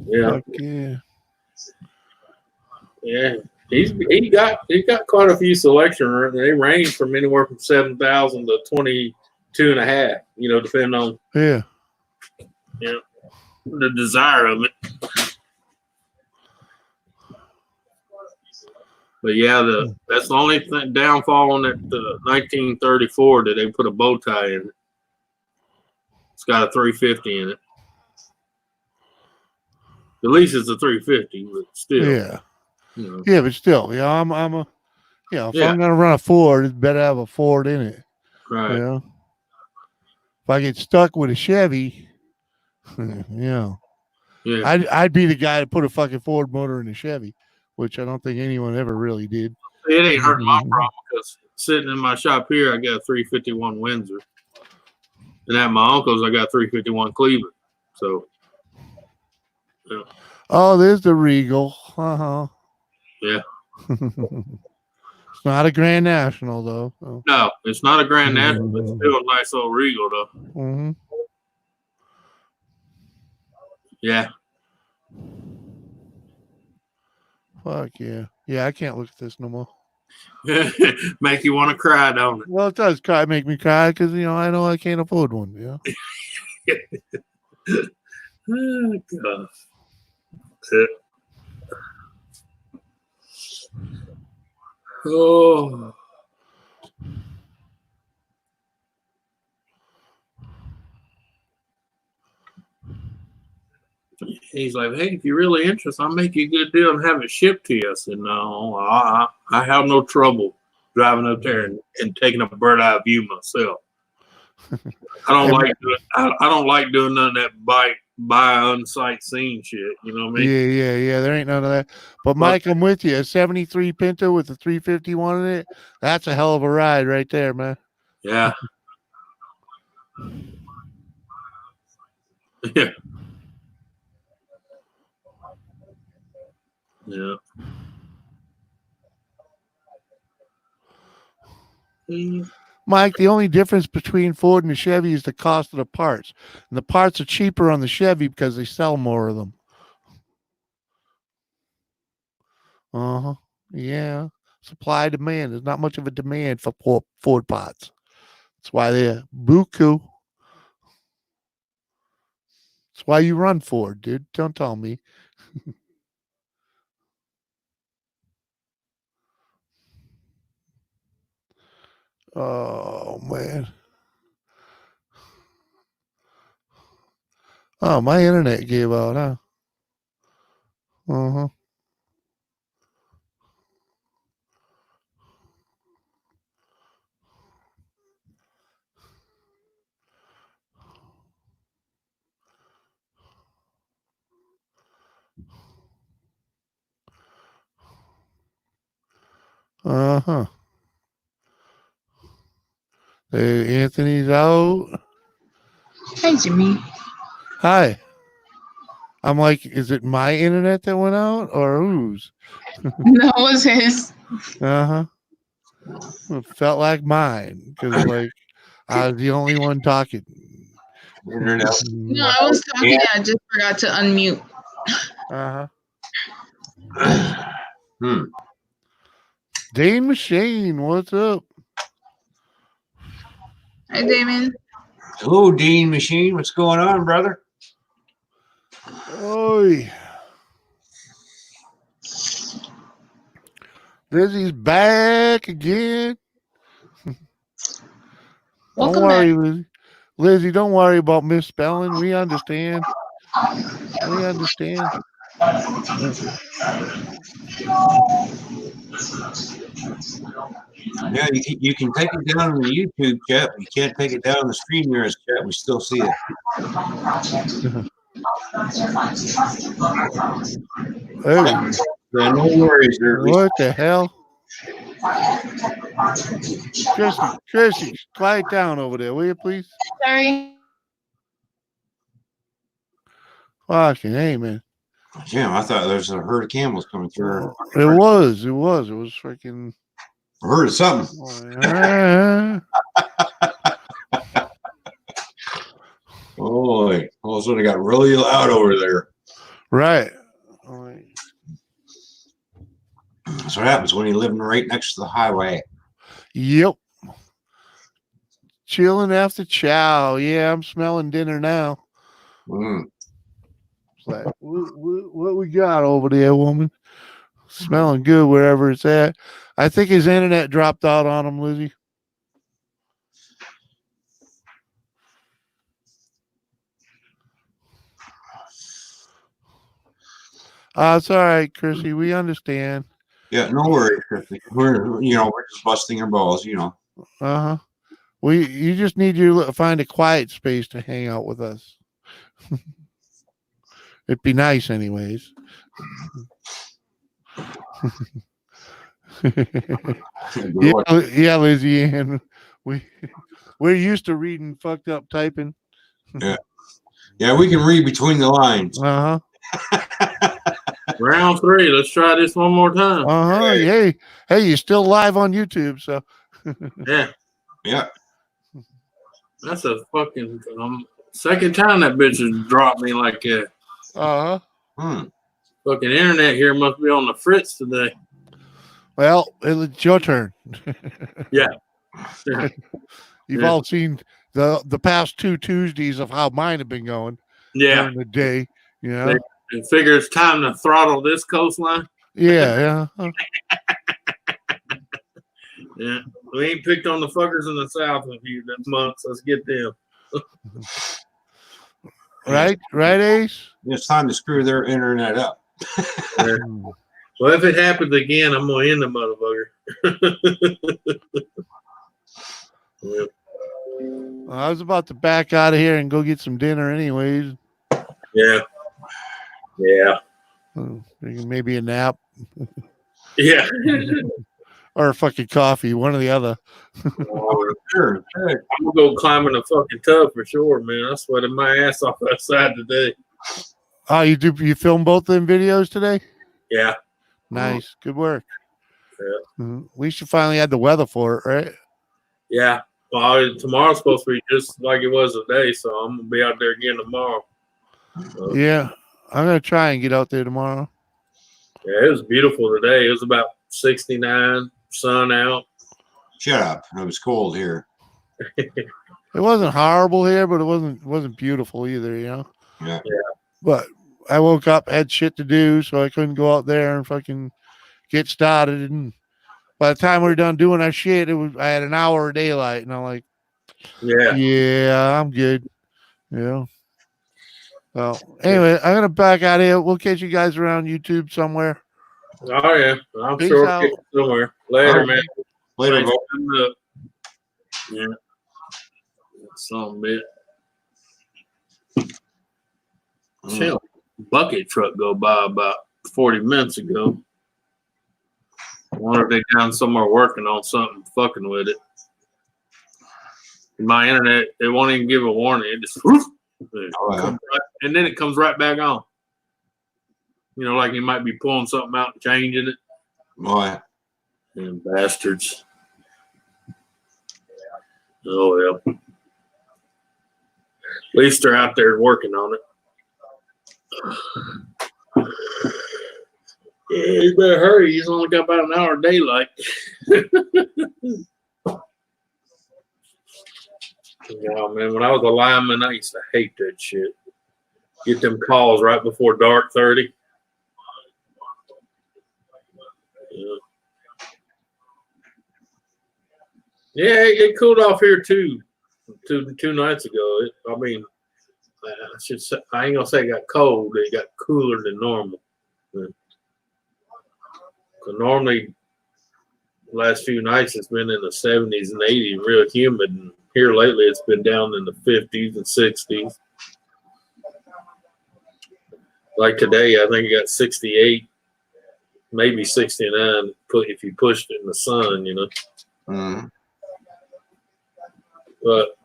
Yeah. Fuck yeah. Yeah. He got quite a few selection. They range from anywhere from 7,000 to 22.5. Depending on Yeah. the desire of it. But yeah, that's the only downfall on that 1934 that they put a bow tie in it. It's got a 350 in it. At least it's a 350, but still. Yeah. Yeah, but still, I'm a, if I'm gonna run a Ford, it's better have a Ford in it. Right. If I get stuck with a Chevy, Yeah. I'd be the guy to put a fucking Ford motor in a Chevy, which I don't think anyone ever really did. It ain't hurting my problem because sitting in my shop here, I got a 351 Windsor, and at my uncle's, I got 351 Cleveland. So. Yeah. Oh, there's the Regal. Yeah. It's not a Grand National, though. So. No, it's not a Grand National, but it's still a nice old Regal, though. Mm-hmm. Yeah. Fuck yeah. Yeah, I can't look at this no more. Make you want to cry, don't it? Well, it does make me cry because, I know I can't afford one. Oh, God. That's it. Oh. He's like, hey, if you're really interested, I'll make you a good deal and have it shipped to you. I said, no, I have no trouble driving up there and taking a bird eye view myself. I don't like doing none of that buy unsight seeing shit. You know what I mean? Yeah. There ain't none of that. But Mike, I'm with you. A 73 Pinto with a 351 in it. That's a hell of a ride right there, man. Yeah. Yeah. Yeah. Mike, the only difference between Ford and the Chevy is the cost of the parts. And the parts are cheaper on the Chevy because they sell more of them. Yeah. Supply demand. There's not much of a demand for Ford parts. That's why they're buku. That's why you run Ford, dude. Don't tell me. Oh, man. Oh, my internet gave out, huh? Hey, Anthony's out. Hi, Jimmy. Hi. I'm like, is it my internet that went out or whose? No, it was his. It felt like mine because, like, I was the only one talking. Internet. No, I was talking. I just forgot to unmute. Dane Machine, what's up? Hi, Damon. Hello, Dean Machine. What's going on, brother? Oi. Lizzie's back again. Don't Welcome back. worry, Lizzie. Lizzie, don't worry about misspelling. We understand. We understand. Yeah, you can take it down in the YouTube chat, but you can't take it down in the StreamYard chat. We still see it. Oh, Yeah, no worries. what the hell? Chrissy, quiet down over there, will you please? Sorry. Fucking hey, man. Damn, I thought there was a herd of camels coming through. It was freaking. I heard of something. Boy, all of a sudden it got really loud over there. Right. That's what happens when you're living right next to the highway. Yep. Chilling after chow. Yeah, I'm smelling dinner now. It's like, what we got over there, woman? Smelling good wherever it's at. I think his internet dropped out on him, Lizzie. It's all right, Chrissy. We understand. Yeah, no worries, Chrissy. We're just busting our balls, You just need to find a quiet space to hang out with us. It'd be nice, anyways. Yeah, Lizzie, and we're used to reading fucked up typing. Yeah, we can read between the lines. Round 3. Let's try this one more time. Hey, you're still live on YouTube, so yeah. That's a fucking second time that bitch has dropped me like that. Fucking internet here must be on the fritz today. Well, it's your turn. Yeah. You've all seen the past 2 Tuesdays of how mine have been going. During the day, They figure it's time to throttle this coastline. Yeah. Yeah. We ain't picked on the fuckers in the south a few months. Let's get them. Right, Ace? It's time to screw their internet up. Yeah. Well, if it happens again, I'm going to end the motherfucker. Yeah. Well, I was about to back out of here and go get some dinner anyways. Yeah. Maybe a nap. Yeah. Or a fucking coffee, one or the other. Sure. I'm going to go climb in the fucking tub for sure, man. I sweated my ass off outside today. Oh, you film both them videos today? Yeah. Nice. Good work. Yeah. We should finally have the weather for it, right? Yeah. Well, tomorrow's supposed to be just like it was today, so I'm going to be out there again tomorrow. Yeah. I'm going to try and get out there tomorrow. Yeah, it was beautiful today. It was about 69, sun out. Shut up. It was cold here. It wasn't horrible here, but it wasn't beautiful either, Yeah. But I woke up, had shit to do, so I couldn't go out there and fucking get started. And by the time we were done doing our shit, I had an hour of daylight, and I'm like, yeah, I'm good. Yeah. Well, anyway, I'm gonna back out of here. We'll catch you guys around YouTube somewhere. Oh yeah, I'm Peace sure out. we'll get somewhere later, man. Later, yeah. Some bit. Hell, bucket truck go by about 40 minutes ago. I wonder if they down somewhere working on something, fucking with it. My internet, it won't even give a warning. It just and then it comes right back on. Like you might be pulling something out and changing it. Boy. Damn bastards. Oh, yeah. least they're out there working on it. Yeah, you better hurry. He's only got about an hour of daylight. Yeah, man, when I was a lineman, I used to hate that shit. Get them calls right before dark 30. Yeah, it cooled off here too. Two nights ago. I ain't gonna say it got cold. It got cooler than normal. Normally, the last few nights it's been in the 70s and 80s, real humid. And here lately, it's been down in the 50s and 60s. Like today, I think it got 68, maybe 69. If you pushed it in the sun, you know. But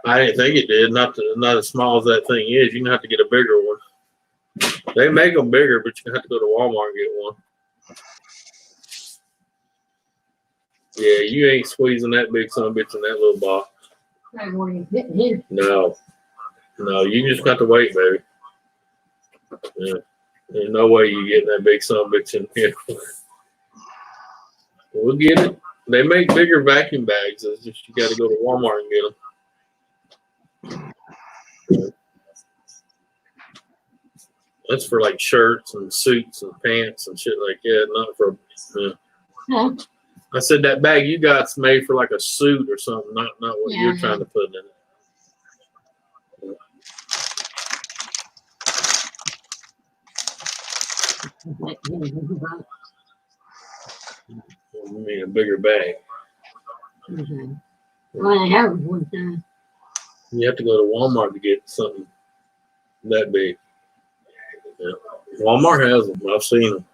I didn't think it did. Not as small as that thing is. You're gonna have to get a bigger one. They make them bigger, but you're gonna have to go to Walmart and get one. Yeah, you ain't squeezing that big son of a bitch in that little box. No, you just got to wait, baby. Yeah, there's no way you getting that big son of a bitch in here. We'll get it. They make bigger vacuum bags. It's just you got to go to Walmart and get them. That's for like shirts and suits and pants and shit like that. Not for. I said that bag you got's made for like a suit or something. Not what you're trying to put in it. You need a bigger bag. Well, I have one time. You have to go to Walmart to get something that big. Yeah. Walmart has them. I've seen them.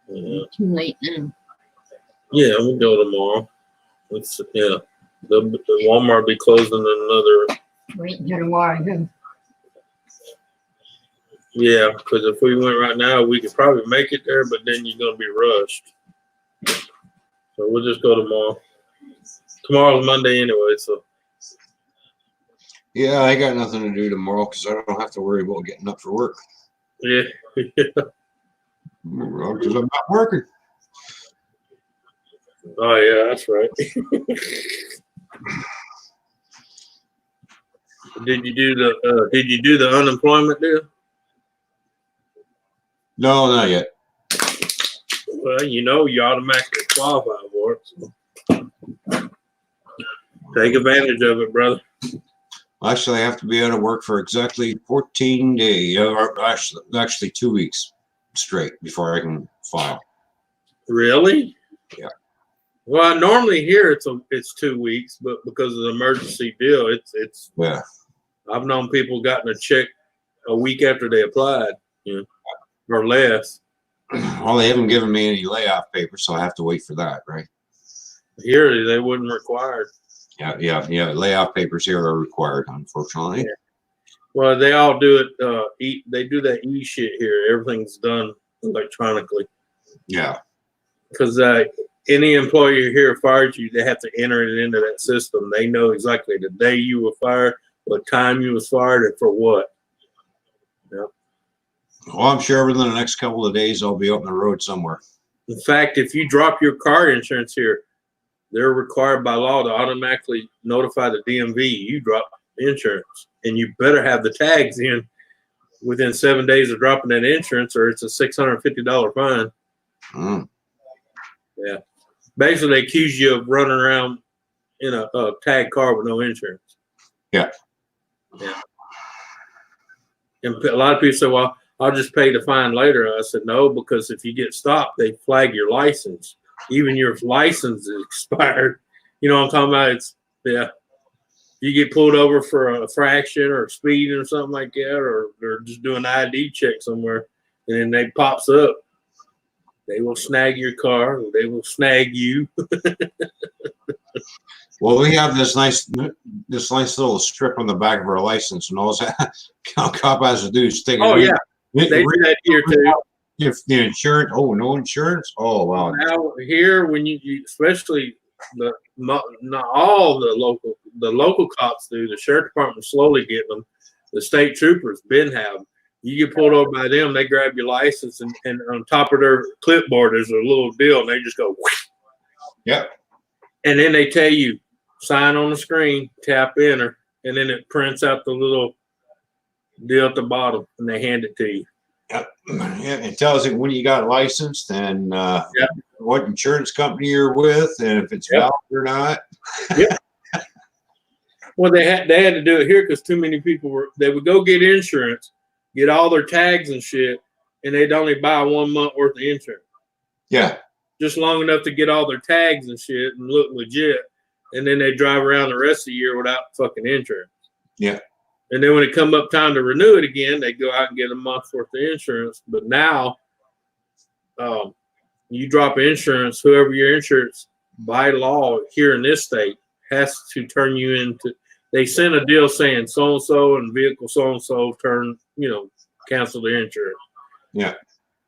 Yeah. Too late now. Yeah, we'll go tomorrow. The Walmart will be closing in another. Wait until tomorrow. Yeah, because if we went right now, we could probably make it there, but then you're gonna be rushed. So we'll just go tomorrow. Tomorrow's Monday anyway, so. Yeah, I got nothing to do tomorrow because I don't have to worry about getting up for work. Yeah. Because I'm not working. Oh yeah, that's right. Did you do the unemployment deal? No, not yet. Well, you automatically qualify for it. So. Take advantage of it, brother. Actually, I have to be out of work for exactly 14 days, or actually 2 weeks straight before I can file. Really? Yeah. Well, normally here it's 2 weeks, but because of the emergency deal, it's. Yeah. I've known people gotten a check a week after they applied, or less. Well, they haven't given me any layoff papers, so I have to wait for that, right? Here they wouldn't require. Yeah. Layoff papers here are required, unfortunately. Yeah. Well, they all do it. They do that shit here. Everything's done electronically. Yeah. Because any employer here fires you, they have to enter it into that system. They know exactly the day you were fired, what time you was fired, and for what. Yeah. Well, I'm sure within the next couple of days I'll be out on the road somewhere. In fact, if you drop your car insurance here, they're required by law to automatically notify the DMV you dropped insurance, and you better have the tags in within 7 days of dropping that insurance, or it's a $650 fine. Yeah, basically they accuse you of running around in a tagged car with no insurance. Yeah. And a lot of people say, "Well, I'll just pay the fine later." I said, "No, because if you get stopped, they flag your license. Even your license is expired." You know what I'm talking about? You get pulled over for a fraction or speeding or something like that, or just doing an ID check somewhere, and then they pops up. They will snag your car. They will snag you. Well, we have this nice little strip on the back of our license, and all that cop has to do is take it. Oh yeah, they do that here too. If the insurance, no insurance. Oh wow. Now here, when you especially not all the local cops do. The sheriff department slowly getting them. The state troopers been have them. You get pulled over by them, they grab your license, and on top of their clipboard there's a little deal, and they just go, whoosh. Yep. And then they tell you, sign on the screen, tap enter, and then it prints out the little deal at the bottom, and they hand it to you. Yep. Yeah, it tells you when you got licensed and what insurance company you're with, and if it's valid or not. Yep. Well, they had to do it here because too many people they would go get insurance, get all their tags and shit, and they'd only buy 1 month worth of insurance. Yeah. Just long enough to get all their tags and shit and look legit, and then they drive around the rest of the year without fucking insurance. Yeah. And then when it come up time to renew it again, they go out and get a month's worth of insurance. But now, you drop insurance, whoever your insurance by law here in this state has to turn you into. They send a deal saying so and so and vehicle so and so cancel their insurance. Yeah.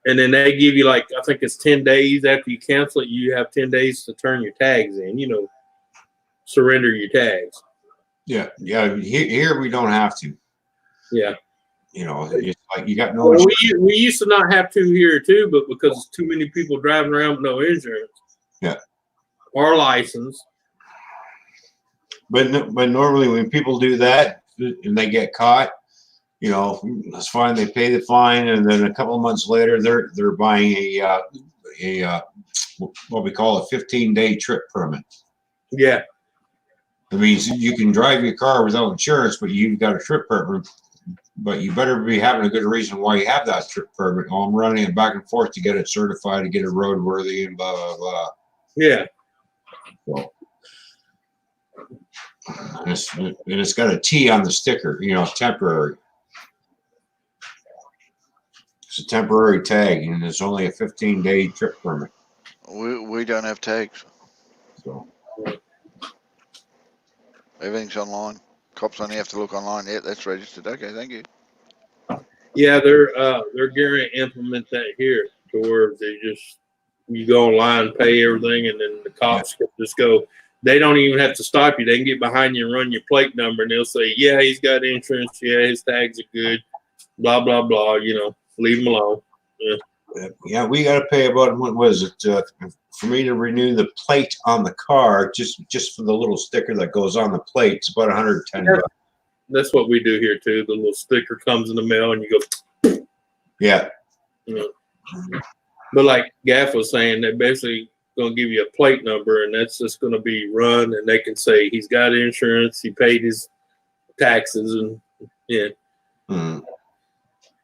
And then they give you I think it's 10 days after you cancel it. You have 10 days to turn your tags in. Surrender your tags. Yeah. Yeah. Here we don't have to. Yeah. It's like you got no. Well, we used to not have to here too, but because too many people driving around with no insurance. Yeah. Or license. But normally when people do that and they get caught, that's fine. They pay the fine, and then a couple of months later, they're buying a what we call a 15-day trip permit. Yeah. That means you can drive your car without insurance, but you've got a trip permit. But you better be having a good reason why you have that trip permit. Oh, I'm running it back and forth to get it certified, to get it roadworthy, and blah blah blah. Yeah. So, and it's got a T on the sticker. Temporary. It's a temporary tag, and it's only a 15-day trip permit. We don't have tags. So Everything's online. Cops only have to look online. Yeah, that's registered. Okay, thank you. Yeah, they're going to implement that here, to where you go online, pay everything, and then the cops can just go. They don't even have to stop you. They can get behind you and run your plate number, and they'll say, "Yeah, he's got insurance. Yeah, his tags are good." Blah blah blah. Leave him alone. Yeah. Yeah, we got to pay about, what was it, for me to renew the plate on the car, just for the little sticker that goes on the plate. It's about $110. That's what we do here too. The little sticker comes in the mail, and you go. Yeah. But like Gaff was saying, they're basically going to give you a plate number, and that's just going to be run, and they can say he's got insurance, he paid his taxes, and yeah. Mm.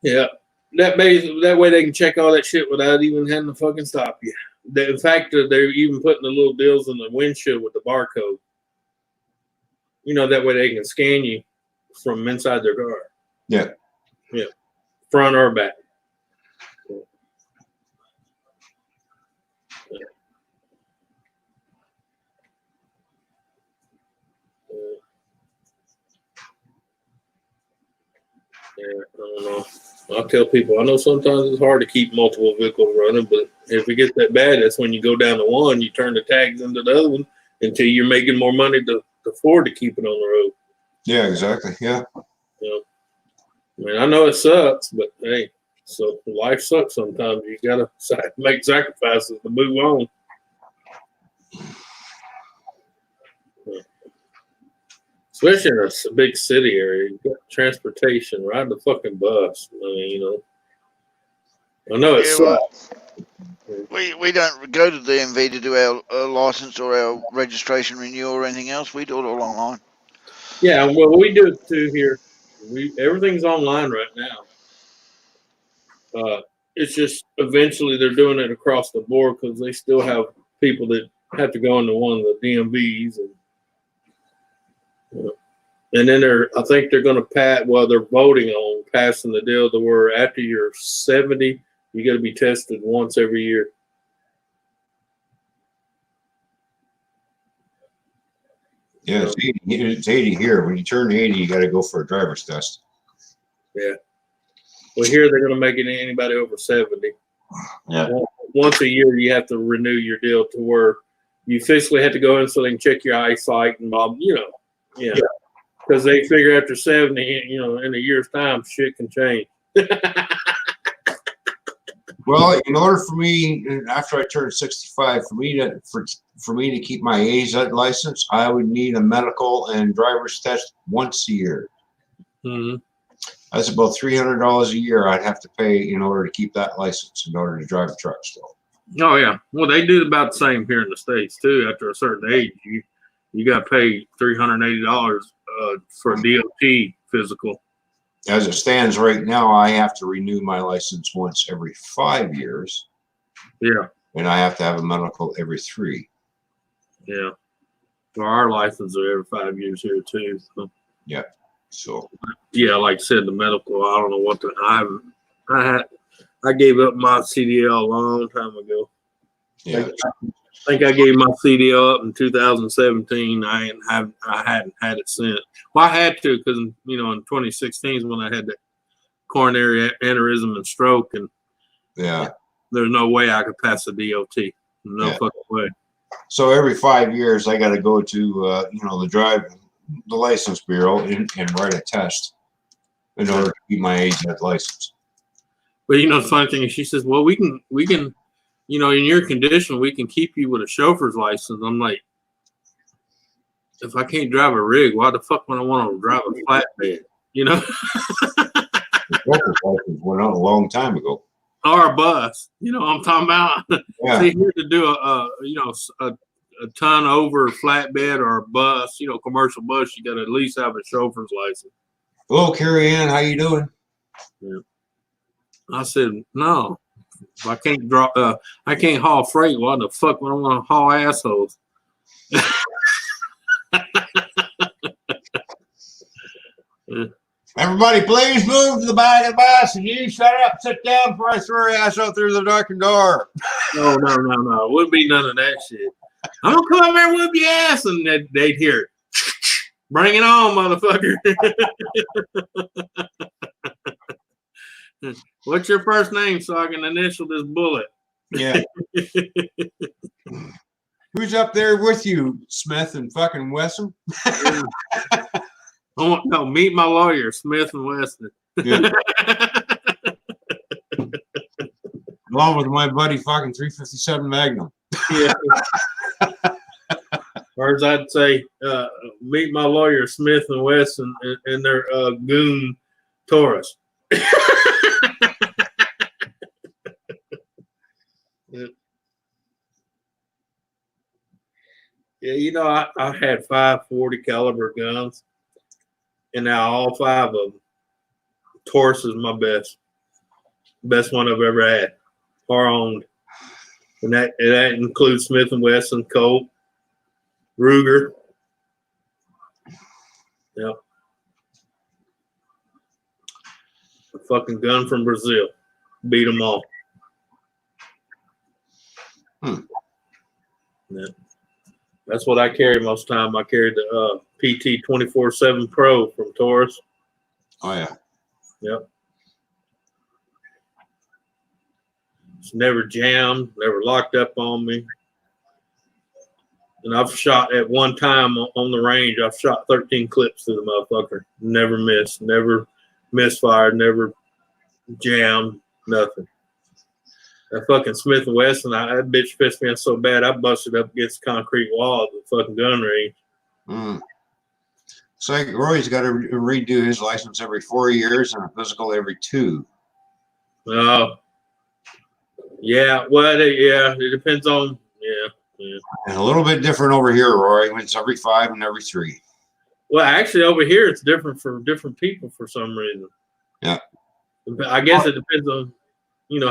Yeah. That way they can check all that shit without even having to fucking stop you. In fact, they're even putting the little deals in the windshield with the barcode. That way they can scan you from inside their car. Yeah. Yeah. Front or back. Yeah, I don't know. I'll tell people, I know sometimes it's hard to keep multiple vehicles running, but if it gets that bad, that's when you go down to one, you turn the tags into the other one until you're making more money to afford to keep it on the road. Yeah, exactly. Yeah. I know it sucks, but hey, so life sucks sometimes. You got to make sacrifices to move on. Especially in a big city area, you got transportation, ride the fucking bus. I know it sucks. We don't go to the DMV to do our license or our registration renewal or anything else. We do it all online. Yeah, well, we do it too here. Everything's online right now. It's just eventually they're doing it across the board because they still have people that have to go into one of the DMVs and then I think they're going to they're voting on passing the deal to where after you're 70, you got to be tested once every year. Yeah, it's 80 here. When you turn 80, you got to go for a driver's test. Yeah. Well, here they're going to make it anybody over 70. Yeah. Once a year, you have to renew your deal to where you physically have to go in so they can check your eyesight and Bob, yeah. Because they figure after 70, in a year's time, shit can change. Well, in order for me, after I turned 65, for me to keep my AZ license, I would need a medical and driver's test once a year. Mm-hmm. That's about $300 a year I'd have to pay in order to keep that license in order to drive a truck still. Oh yeah, well they do about the same here in the States too. After a certain age, you got to pay $380 for a DOT physical. As it stands right now, I have to renew my license once every 5 years. Yeah. And I have to have a medical every 3. Yeah. For our license are every 5 years here too. So. Yeah. So. Yeah, like I said, the medical. I don't know what I gave up my CDL a long time ago. Yeah. I think I gave my CDL up in 2017. I hadn't had it since. Well, I had to because in 2016 is when I had that coronary aneurysm and stroke, and yeah, there's no way I could pass the DOT. No fucking way. So every 5 years, I got to go to the license bureau and write a test in order to keep my AZ license. But the funny thing is, she says, "Well, we can." In your condition, we can keep you with a chauffeur's license. I'm like, if I can't drive a rig, why the fuck would I want to drive a flatbed? The chauffeur's license went out a long time ago. Or a bus. I'm talking about. Yeah. See, here to do a ton over flatbed or a bus, commercial bus, you got to at least have a chauffeur's license. Hello, Carrie Ann. How you doing? Yeah. I said, no. If I can't I can't haul freight. Why the fuck would I want to haul assholes? Yeah. Everybody, please move to the back of the bus, and you shut up, sit down before I throw your ass out through the darkened door. No. It wouldn't be none of that shit. I'm gonna come over there and whip your ass, and they'd hear, bring it on, motherfucker. What's your first name so I can initial this bullet? Yeah. Who's up there with you, Smith and fucking Wesson? No, meet my lawyer, Smith and Wesson. Yeah. Along with my buddy fucking 357 Magnum. Yeah. Or as I'd say, meet my lawyer, Smith and Wesson, and their goon Taurus. Yeah, I had 5 40 caliber guns, and now all 5 of them. Taurus is my best one I've ever had, or owned, and that includes Smith and Wesson, Colt, Ruger. Yep. A fucking gun from Brazil, beat them all. Yeah. That's what I carry most time. I carry the PT 24/7 Pro from Taurus. Oh yeah. Yep. It's never jammed, never locked up on me. And I've shot at one time on the range. I've shot 13 clips to the motherfucker. Never missed, never misfired, never jammed, nothing. That fucking Smith & Wesson, that bitch pissed me off so bad, I busted up against the concrete wall of the fucking gun range. So Roy's got to redo his license every 4 years and a physical every 2. Yeah, well, it depends on, yeah. And a little bit different over here, Roy. It's every 5 and every 3. Well, actually, over here, it's different for different people for some reason. Yeah. I guess it depends on,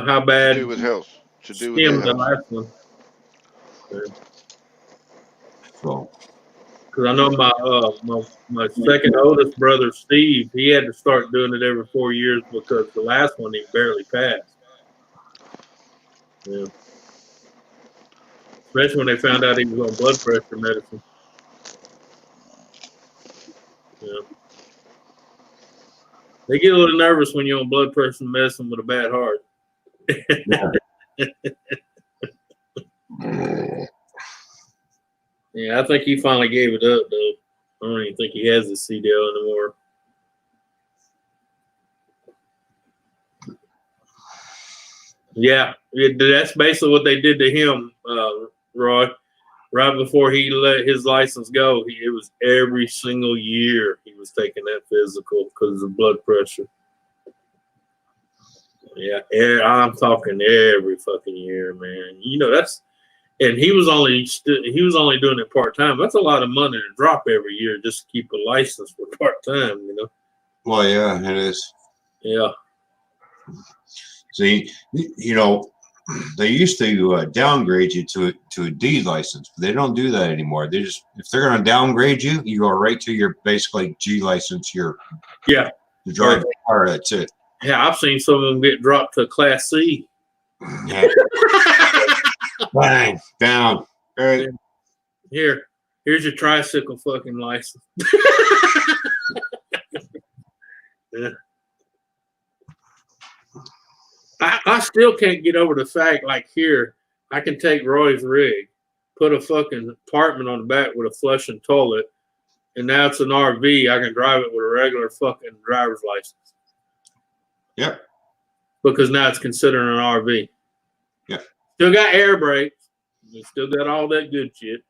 how bad. To do with health. To do Stem with the health. last one. So. Because I know my second oldest brother, Steve, he had to start doing it every 4 years because the last one he barely passed. Yeah. Especially when they found out he was on blood pressure medicine. Yeah. They get a little nervous when you're on blood pressure medicine with a bad heart. Yeah, I think he finally gave it up, though. I don't even think he has the CDL anymore. Yeah, that's basically what they did to him, Roy. Right before he let his license go, it was every single year he was taking that physical because of blood pressure. Yeah, I'm talking every fucking year, man. You know and he was only doing it part time. That's a lot of money to drop every year just to keep a license for part time. You know. Well, yeah, it is. Yeah. See, you know, they used to downgrade you to a D license, but they don't do that anymore. They just, if they're going to downgrade you, you go right to your basically G license. You drive the car. That's it. Yeah, I've seen some of them get dropped to Class C. Yeah. Bang, down. Right. Here's your tricycle fucking license. Yeah. I still can't get over the fact, like here, I can take Roy's rig, put a fucking apartment on the back with a flushing toilet, and now it's an RV. I can drive it with a regular fucking driver's license. Yep. Because now it's considered an RV. Yep. Still got air brakes. It's still got all that good shit.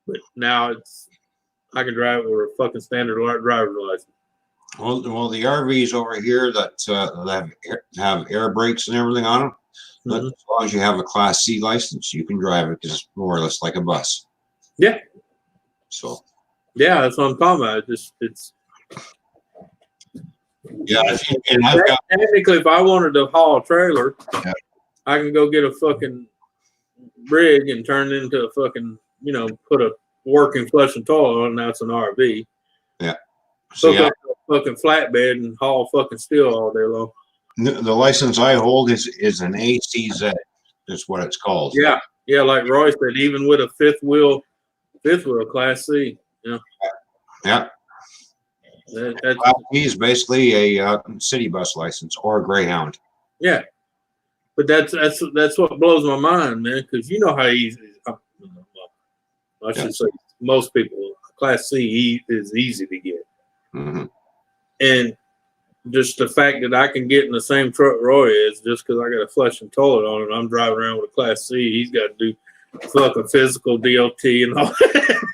But now I can drive it with a fucking standard driver's license. Well, the RVs over here that have air brakes and everything on them, but as long as you have a Class C license, you can drive it because it's more or less like a bus. Yeah. So. Yeah, that's what I'm talking about. It's. Yeah, and I've got technically, if I wanted to haul a trailer, I can go get a fucking rig and turn it into a fucking, put a working flushing toilet on. Now it's an RV. Yeah. Hook up a fucking flatbed and haul fucking steel all day long. The license I hold is an ACZ. That's what it's called. Yeah, yeah. Like Roy said, even with a fifth wheel Class C. Yeah. Yeah. Class C is basically a city bus license or a Greyhound. Yeah, but that's what blows my mind, man. Because you know how easy. I should say most people Class C is easy to get. Mm-hmm. And just the fact that I can get in the same truck Roy is, just because I got a flushing toilet on it, I'm driving around with a Class C. He's got to do fucking physical DOT and all that.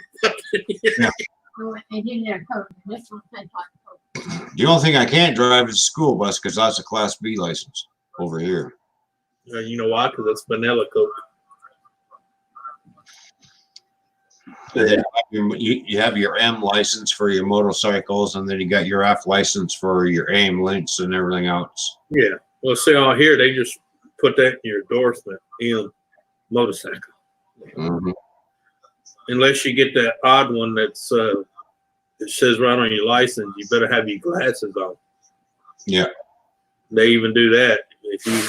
Yeah. The only thing I can't drive is a school bus because that's a Class B license over here. You know why? Because it's vanilla Coke. And then you have your M license for your motorcycles, and then you got your F license for your ambulance and everything else. Yeah. Well, see, on here, they just put that in your endorsement, M motorcycle. Mm-hmm. Unless you get that odd one that's it says right on your license, you better have your glasses on. Yeah. They even do that. If you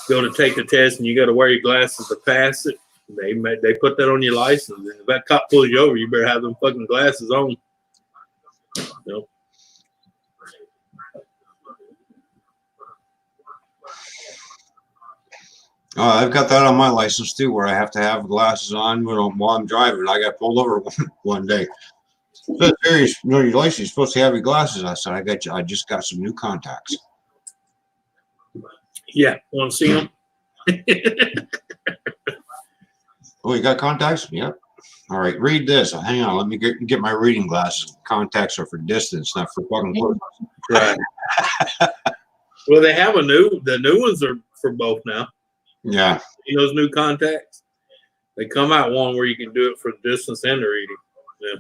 go to take the test and you got to wear your glasses to pass it, they put that on your license. And if that cop pulls you over, you better have them fucking glasses on. I've got that on my license too, where I have to have glasses on while I'm driving. I got pulled over one day. So, your license, you're supposed to have your glasses. I said, I just got some new contacts. Yeah, want to see them? Oh, you got contacts? Yep. All right, read this. Hang on, let me get my reading glasses. Contacts are for distance, not for fucking close. Right. Well, they have the new ones are for both now. Yeah. Those new contacts, they come out one where you can do it for distance and the reading. Yeah.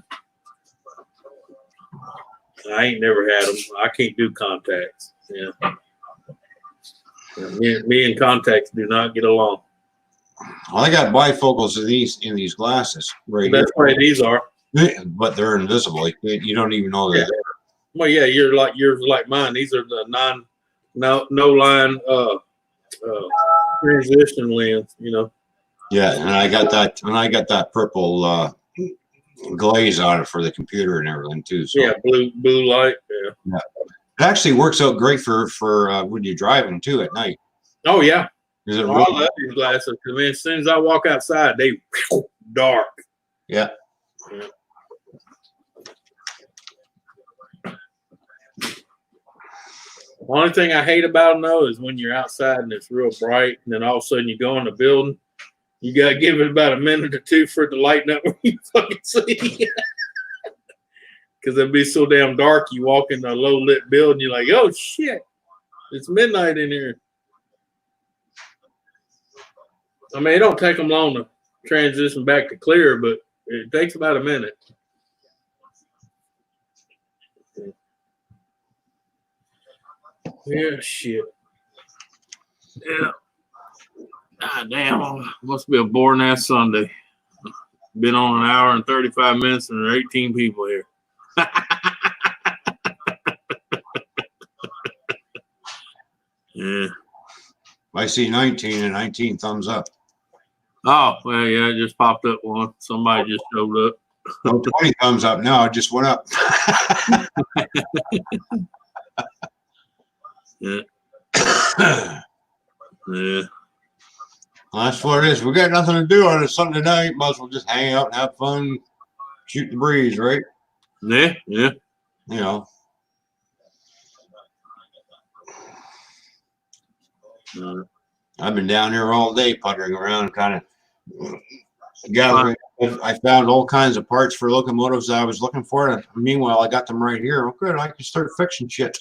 I ain't never had them. I can't do contacts. Yeah. Me and contacts do not get along. Well, I got bifocals in these glasses right That's why these are. But they're invisible. You don't even know they're there. Well, yeah, yours like mine. These are the no line transition lens. Yeah, and I got that purple glaze on it for the computer and everything too. So. Yeah, blue light. Yeah. It actually works out great for when you're driving too at night. Oh yeah. Is it I love these glasses because as soon as I walk outside, they dark. Yeah. Only thing I hate about them though is when you're outside and it's real bright, and then all of a sudden you go in the building. You gotta give it about a minute or two for it to lighten up when you fucking see. Because it'd be so damn dark. You walk in a low lit building, you're like, oh shit, it's midnight in here. I mean, it don't take them long to transition back to clear, but it takes about a minute. Yeah, shit. Yeah. God damn, must be a boring ass Sunday. Been on an hour and 35 minutes and there are 18 people here. Yeah. I see 19 and 19 thumbs up. Oh, well, yeah, it just popped up one. Somebody just showed up. Oh, 20 thumbs up now. It just went up. Yeah. Yeah. Well, that's what it is. We got nothing to do on a Sunday night. Might as well just hang out and have fun, shoot the breeze, right? Yeah, yeah. You know. I've been down here all day puttering around, kind of gathering. I found all kinds of parts for locomotives that I was looking for. And meanwhile, I got them right here. Oh, good. I can start fixing shit.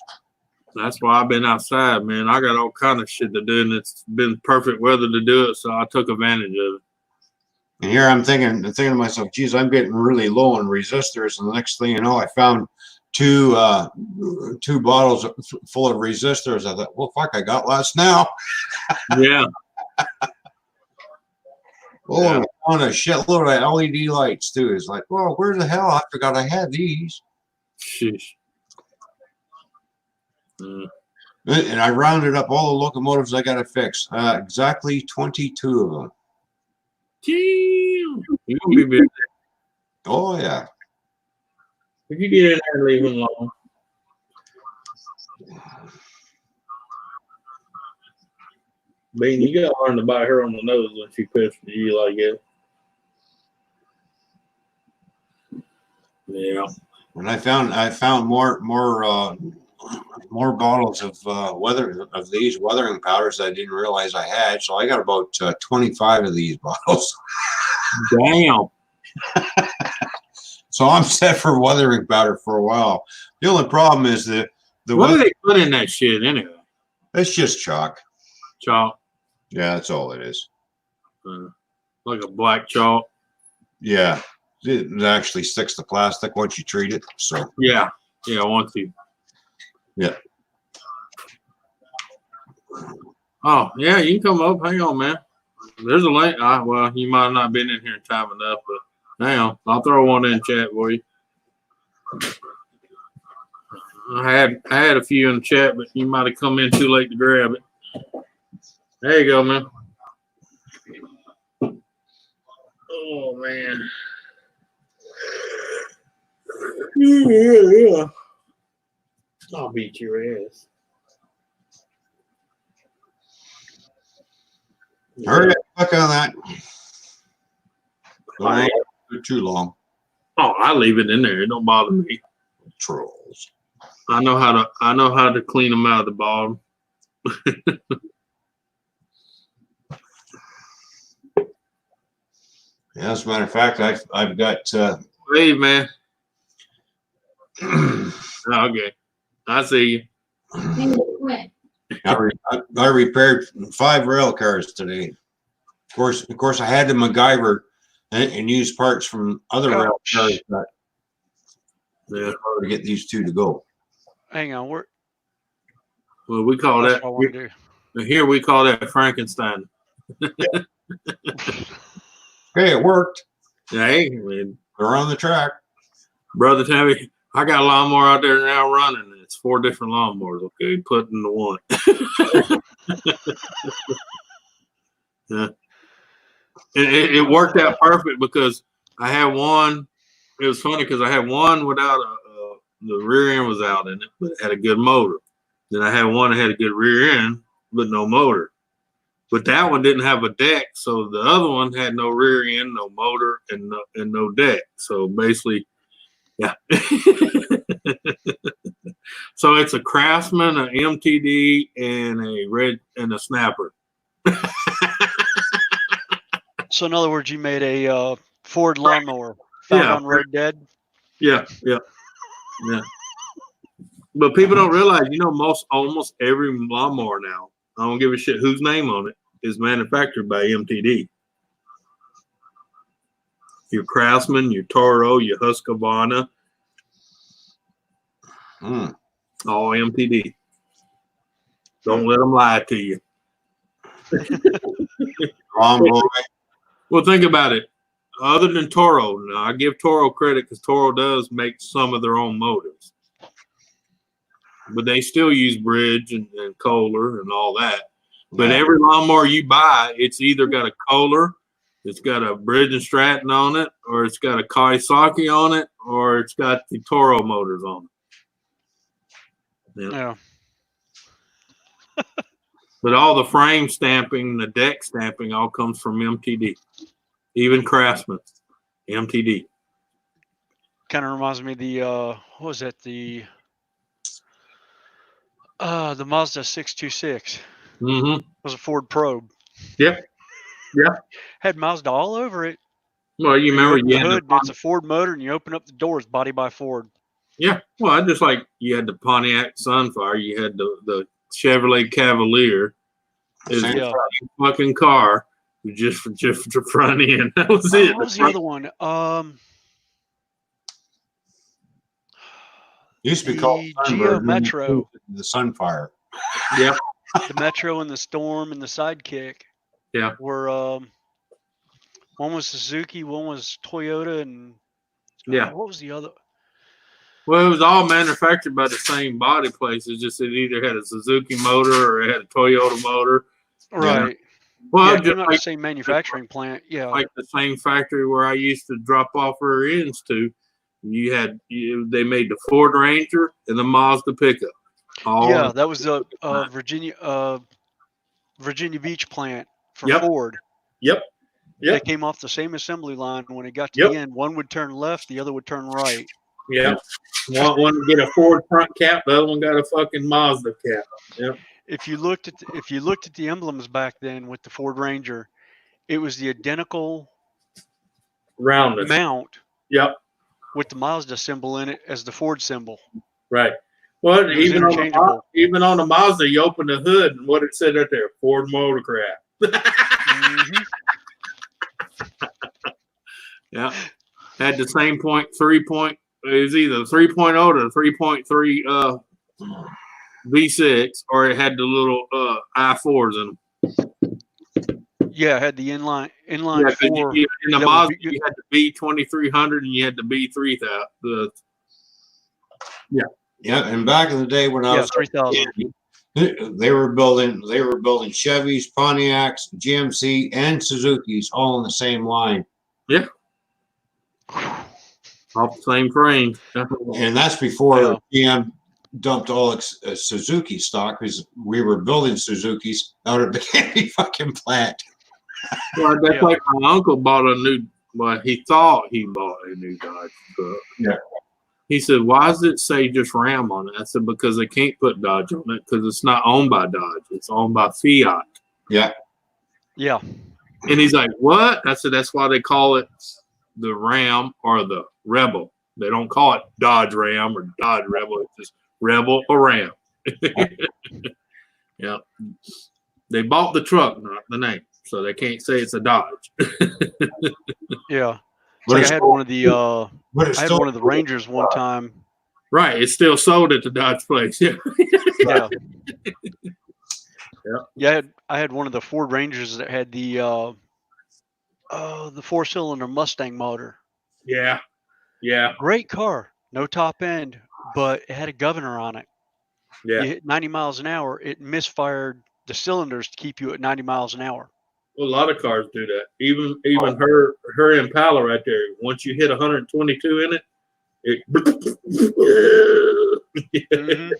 That's why I've been outside, man. I got all kind of shit to do, and it's been perfect weather to do it, so I took advantage of it. And here I'm thinking to myself, geez, I'm getting really low on resistors. And the next thing you know, I found two bottles full of resistors. I thought, well, fuck, I got less now. Yeah. Oh, yeah. I found a shitload of LED lights too. It's like, well, where the hell? I forgot I had these. Sheesh. And I rounded up all the locomotives I got to fix. Exactly 22 of them. Damn. You're gonna be busy. Oh yeah. If you get in there, leave them alone. Bean, you gotta learn to bite her on the nose when she pisses you like it. Yeah. And I found more bottles of these weathering powders that I didn't realize I had. So I got about 25 of these bottles. Damn. So I'm set for weathering powder for a while. The only problem is the what do they put in that shit anyway? It's just chalk. Chalk. Yeah, that's all it is. Like a black chalk. Yeah, it actually sticks to plastic once you treat it. So yeah, once you. Yeah. Oh yeah, you can come up. Hang on, man. There's a link. Well, you might not have been in here in time enough, but hang on. I'll throw one in chat for you. I had a few in the chat, but you might have come in too late to grab it. There you go, man. Oh man. Yeah. I'll beat your ass. hurry up, click on that. Don't leave it too long. Oh, I leave it in there. It don't bother me. Trolls. I know how to clean them out of the bottom. Yeah, as a matter of fact, I've got. Hey, man. Okay, I see you. I repaired 5 rail cars today. Of course, I had to MacGyver and use parts from other rail cars that in order to get these two to go. Hang on, Well, we call that here. We call that Frankenstein. Hey, it worked. Hey, man. They're on the track. Brother Tabby, I got a lawnmower out there now running. And it's 4 different lawnmowers. Okay, put into one. Yeah. It worked out perfect because I had one. It was funny because I had one without the rear end was out in it, but it had a good motor. Then I had one that had a good rear end, but no motor. But that one didn't have a deck, so the other one had no rear end, no motor, and no deck. So basically, yeah. So it's a Craftsman, an MTD, and a Snapper. So in other words, you made a Ford lawnmower found on road dead. Yeah. But people don't realize, almost every lawnmower now, I don't give a shit whose name on it, is manufactured by MTD. Your Craftsman, your Toro, your Husqvarna, all MTD. Don't let them lie to you. Well, think about it. Other than Toro, now I give Toro credit because Toro does make some of their own motors. But they still use Bridge and Kohler and all that. But every lawnmower you buy, it's either got a Kohler, it's got a Bridge and Stratton on it, or it's got a Kawasaki on it, or it's got the Toro motors on it. Yeah. But all the frame stamping, the deck stamping, all comes from MTD. Even Craftsman, MTD. Kind of reminds me of the what was that? The Mazda 626. Mm-hmm. Was a Ford Probe. Yep. Had Mazda all over it. Well, you remember the hood, it's a Ford motor, and you open up the doors, body by Ford. Yeah. Well, just like you had the Pontiac Sunfire, you had the Chevrolet Cavalier. It's a fucking car, just for front end. That was it. What was the other one? Used to be called Geo Metro. The Sunfire. Yeah. The Metro and the Storm and the Sidekick. Yeah. Were one was Suzuki, one was Toyota, and what was the other? Well, it was all manufactured by the same body places. Just it either had a Suzuki motor or it had a Toyota motor. Right. Well, just just like the same manufacturing plant. Yeah. Like the same factory where I used to drop off rear ends to. They made the Ford Ranger and the Mazda pickup. That was the Virginia Beach plant for Ford. Yep. They came off the same assembly line. When it got to the end, one would turn left, the other would turn right. Yeah. One would get a Ford front cap, the other one got a fucking Mazda cap. Yep. If you looked at the emblems back then with the Ford Ranger, it was the identical roundness mount. Yep. With the Mazda symbol in it as the Ford symbol. Right. Well, even on the Mazda, you open the hood and what it said right there, Ford Motorcraft. Mm-hmm. Yeah. Had the same 3 it was either 3.0 or 3.3 V6, or it had the little I4s in them. Yeah, it had the inline 4. In the Mazda, you had the B2300 and you had the B3000. Yeah, and back in the day when I was 3000. They were building Chevys, Pontiacs, GMC, and Suzuki's all in the same line. Yeah. Off the same frame. And that's before GM dumped all Suzuki stock because we were building Suzuki's out of the candy fucking plant. Well, that's like my uncle bought he thought he bought a new Dodge truck. Yeah. He said, why does it say just Ram on it? I said, because they can't put Dodge on it because it's not owned by Dodge. It's owned by Fiat. Yeah. Yeah. And he's like, what? I said, that's why they call it the Ram or the Rebel. They don't call it Dodge Ram or Dodge Rebel. It's just Rebel or Ram. Yeah. They bought the truck, not the name. So they can't say it's a Dodge. Yeah. Like I had one of the Rangers one time. Right, it's still sold at the Dodge place. Yeah. Yeah. Yeah, I had one of the Ford Rangers that had the 4-cylinder Mustang motor. Yeah. Yeah. Great car, no top end, but it had a governor on it. Yeah. You hit 90 miles an hour, it misfired the cylinders to keep you at 90 miles an hour. Well, a lot of cars do that. Even her Impala right there. Once you hit 122 in it, Mm-hmm.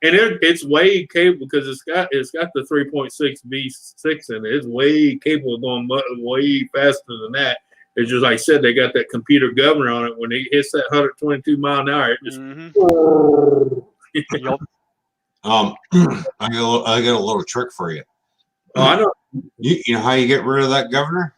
And it's way capable because it's got the 3.6 V6 in it. It's way capable of going way faster than that. It's just like I said, they got that computer governor on it. When it hits that 122 mile an hour, it just. Yup. I got a little trick for you. Oh, I know. You know how you get rid of that governor?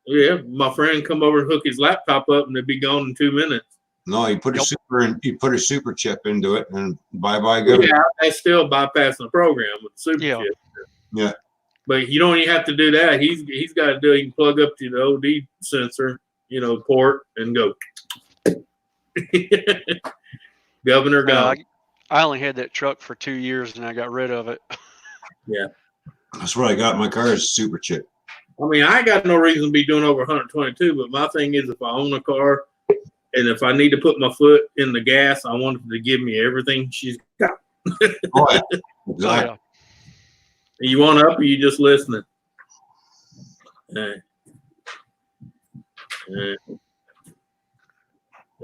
Yeah, my friend come over and hook his laptop up, and it'd be gone in 2 minutes. No, you put a super chip into it, and bye governor. Yeah, that's still bypassing the program with the super chip. Yeah. But you don't even have to do that. He's got to do it. He can plug up to the OD sensor, port, and go. Governor gone. I only had that truck for 2 years, and I got rid of it. Yeah. That's what I got in my car is a super chip. I mean, I got no reason to be doing over 122, but my thing is if I own a car and if I need to put my foot in the gas, I want it to give me everything she's got. Oh, yeah. Exactly. You want up or you just listening?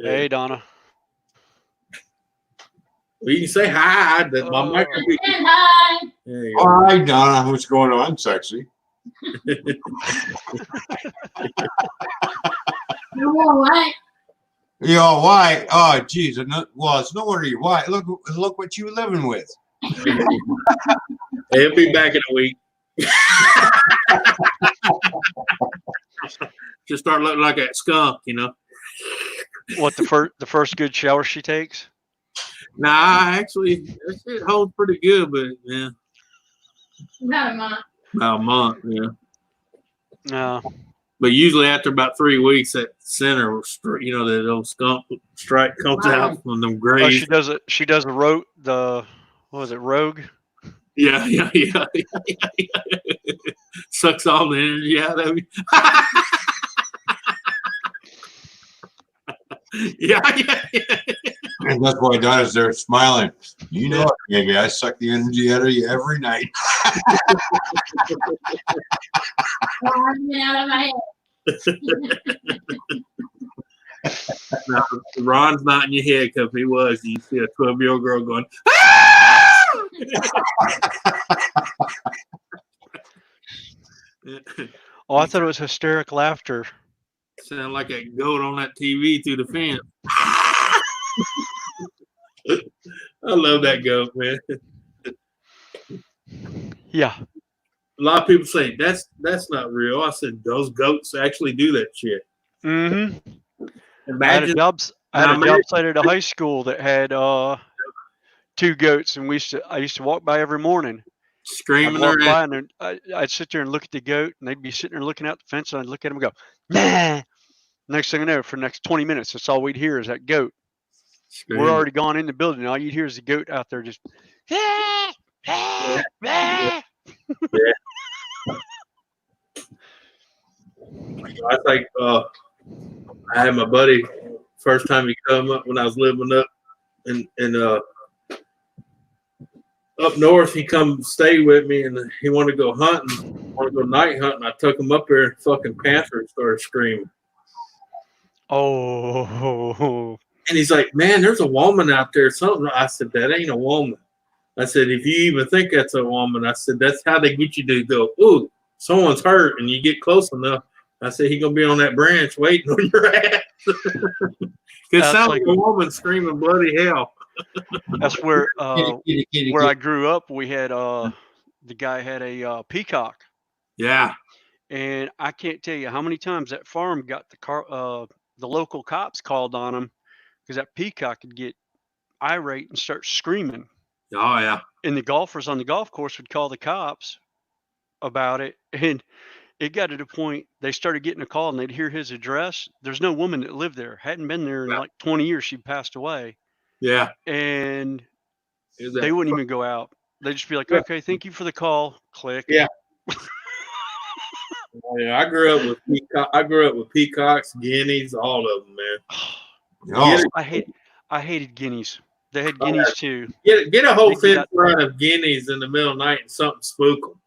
Hey, Donna. Well, you can say hi. That my mic can be. Hi. There you go. Hi, Donna. What's going on, sexy? You all right? You all white? Oh, geez. Well, it's no wonder you're white. Look what you're living with. He'll be back in a week. Just start looking like that skunk, What, the first good shower she takes? Nah, actually, that shit holds pretty good, but yeah. About a month. About a month, yeah. No. But usually after about 3 weeks, that center, that old skunk stripe comes out from them grays. Oh, she does a rogue. What was it, Rogue? Yeah. Sucks all the energy out of you. Yeah. And that's why Donna's there smiling. You know it, baby. I suck the energy out of you every night. Out of my head. No, Ron's not in your head because if he was, you see a 12-year-old girl going, ah! Oh, I thought it was hysteric laughter. Sound like a goat on that TV through the fence. I love that goat, man. Yeah. A lot of people say that's not real. I said those goats actually do that shit. Mm-hmm. Imagine, I had a job site at a high school that had 2 goats, and I used to walk by every morning. Screaming I'd walk by and I'd sit there and look at the goat, and they'd be sitting there looking out the fence, and I'd look at them and go, nah. Next thing I know, for the next 20 minutes, that's all we'd hear is that goat. Screaming. We're already gone in the building. All you'd hear is the goat out there just. Yeah. I think I had my buddy first time he come up when I was living up in up north. He come stay with me and he wanted to go hunting, night hunting. I took him up there and fucking panther started screaming. Oh. And he's like, man, there's a woman out there. Something. I said, that ain't a woman. I said, if you even think that's a woman, I said, that's how they get you to go, ooh, someone's hurt, and you get close enough. I said, he's going to be on that branch waiting on your ass. Because it sounds like a woman screaming bloody hell. That's where where I grew up, we had the guy had a peacock. Yeah. And I can't tell you how many times that farm got the local cops called on him because that peacock could get irate and start screaming. Oh, yeah. And the golfers on the golf course would call the cops about it. And it got to the point they started getting a call and they'd hear his address. There's no woman that lived there. Hadn't been there in like 20 years. She passed away. Yeah. And they wouldn't even go out. They'd just be like, okay, thank you for the call. Click. Yeah. Yeah, I grew up with peacocks, guineas, all of them, man. Oh. I hated guineas. They had guineas too. Get a whole fence line of guineas in the middle of the night and something spook them.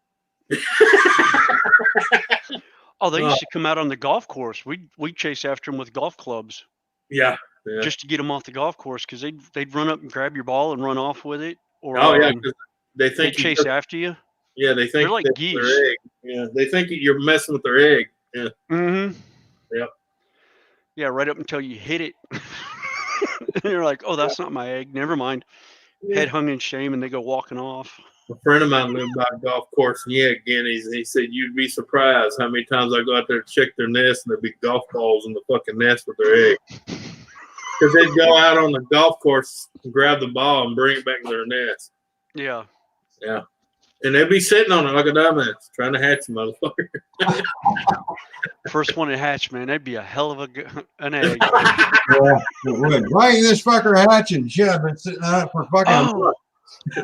Oh, they used to come out on the golf course. We'd chase after them with golf clubs. Yeah. Just to get them off the golf course because they'd run up and grab your ball and run off with it. or Oh yeah, 'cause they they think chase after you. yeah, they think They're like that's geese. their egg. Yeah, they think you're messing with their egg. Yeah. Mm-hmm. Yep. Yeah, right up until you hit it. And you're like, oh, that's not my egg. Never mind. Yeah. Head hung in shame, and they go walking off. A friend of mine lived by a golf course, and he had guineas, and he said you'd be surprised how many times I go out there to check their nest, and there'd be golf balls in the fucking nest with their egg. Because they'd go out on the golf course and grab the ball and bring it back to their nest. Yeah. Yeah. And they'd be sitting on it like a dumbass, trying to hatch a motherfucker. First one to hatch, man. That'd be a hell of an egg. Yeah, it would. Why ain't this fucker hatching? Shit, I've been sitting on it for fucking a month.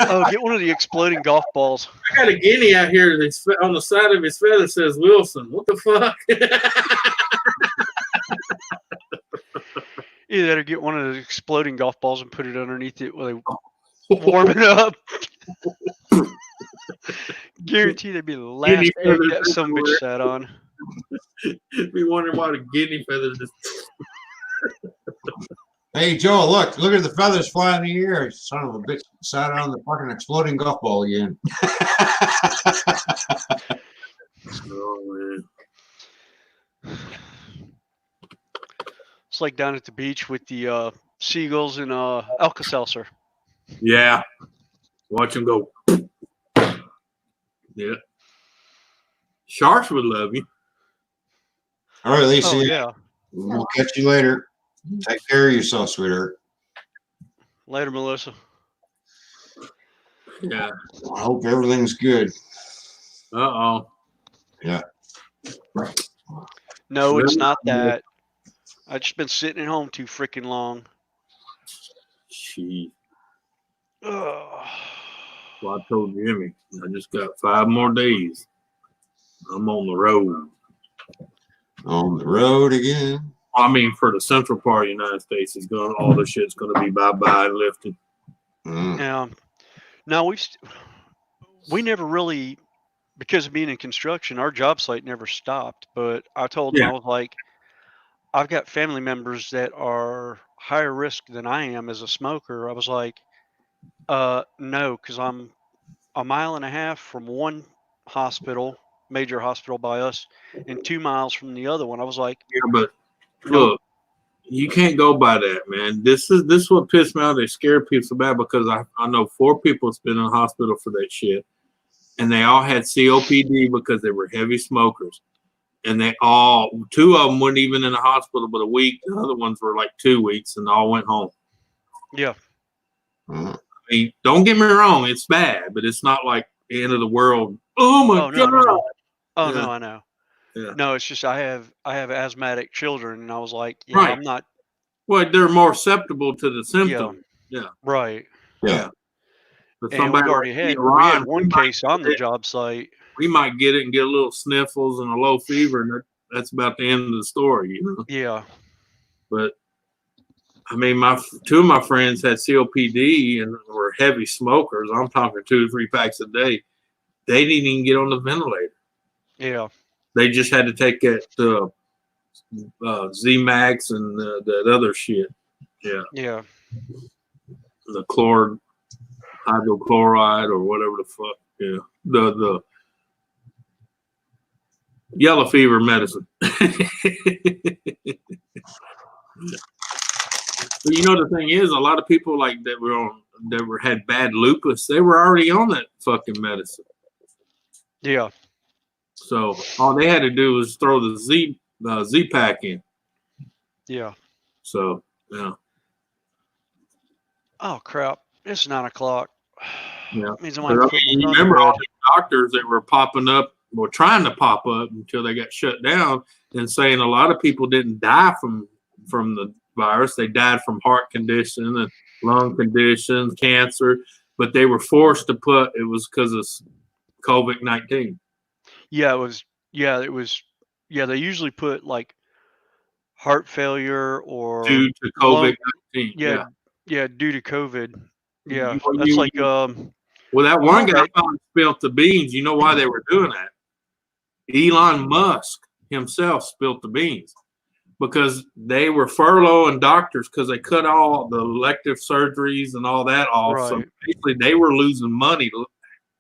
Oh, get one of the exploding golf balls. I got a guinea out here that's on the side of his feather says Wilson. What the fuck? Either that or get one of the exploding golf balls and put it underneath it while they warm it up. Guarantee they'd be the last Guinea egg feathers that some bitch sat on. Be wondering why the guinea feathers just. Hey, Joe, look at the feathers flying in the air. Son of a bitch sat on the fucking exploding golf ball again. Oh, man. It's like down at the beach with the seagulls and Alka-Seltzer. Yeah. Watch them go. Yeah. Sharks would love you. All right, Lisa. Oh, yeah. We'll catch you later. Take care of yourself, sweetheart. Later, Melissa. Yeah. I hope everything's good. Uh-oh. Yeah. No, it's not that. I've just been sitting at home too freaking long. Gee. Ugh. Well, I told Jimmy, I just got 5 more days. I'm on the road. On the road again. I mean, for the central part of the United States, all the shit's going to be bye-bye and lifted. Yeah. No, we never really, because of being in construction, our job site never stopped. But I told them, I was like, I've got family members that are higher risk than I am as a smoker. I was like, no, because I'm a mile and a half from one hospital, major hospital by us, and 2 miles from the other one. I was like, yeah, but look, you can't go by that, man. This is what pissed me off. They scare people so bad because I know 4 people that's been in the hospital for that shit, and they all had COPD because they were heavy smokers. And 2 of them weren't even in the hospital but a week. The other ones were like 2 weeks, and all went home. Yeah. I mean, don't get me wrong, it's bad, but it's not like the end of the world. Oh my God. No. Oh Yeah. no, I know. Yeah. No, it's just I have asthmatic children, and I was like, yeah, Right. I'm not. Well, they're more susceptible to the symptoms. Yeah. Right. Yeah. But And we've already had one case on the job site. We might get it and get a little sniffles and a low fever, and that's about the end of the story, you know. Yeah. But I mean, 2 of my friends had COPD and were heavy smokers. I'm talking 2 to 3 packs a day. They didn't even get on the ventilator. Yeah. They just had to take that Z-Max and that other shit. Yeah. Yeah. The hydrochloride or whatever the fuck. Yeah. The yellow fever medicine. But you know the thing is, a lot of people like that had bad lupus. They were already on that fucking medicine. Yeah. So all they had to do was throw the Z-Pack in. Yeah. So yeah. Oh crap! It's 9 o'clock. Yeah. Means You remember all the doctors that were popping up, were trying to pop up until they got shut down, and saying a lot of people didn't die from the virus. They died from heart condition and lung conditions, cancer, but they were forced to put it was because of COVID-19. Yeah, it was. Yeah, they usually put like heart failure or Due to COVID-19. Yeah, due to COVID. Yeah, Well, that's like well, that one guy right. finally spilt the beans. You know why they were doing that? Elon Musk himself spilt the beans. because they were furloughing doctors because they cut all the elective surgeries and all that off. So Right. basically, they were losing money,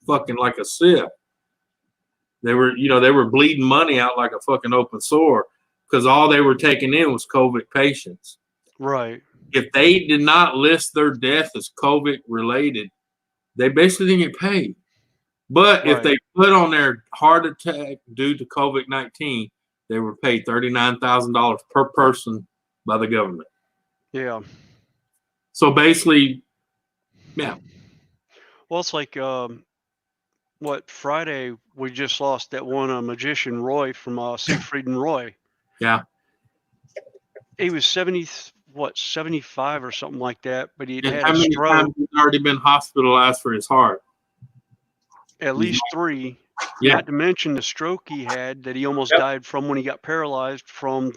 fucking like a sieve. They were bleeding money out like a fucking open sore because all they were taking in was COVID patients. Right. If they did not list their death as COVID related, they basically didn't get paid. But if they Right. put on their heart attack due to COVID-19, they were paid $39,000 per person by the government. Yeah. So basically, yeah, Well, it's like what Friday we just lost that one magician Roy from Siegfried and Roy. yeah. He was 75 or something like that, but he'd And had how a many stroke, times he's already been hospitalized for his heart? at least 3. Yeah, Not to mention the stroke he had that he almost Yep. died from when he got paralyzed from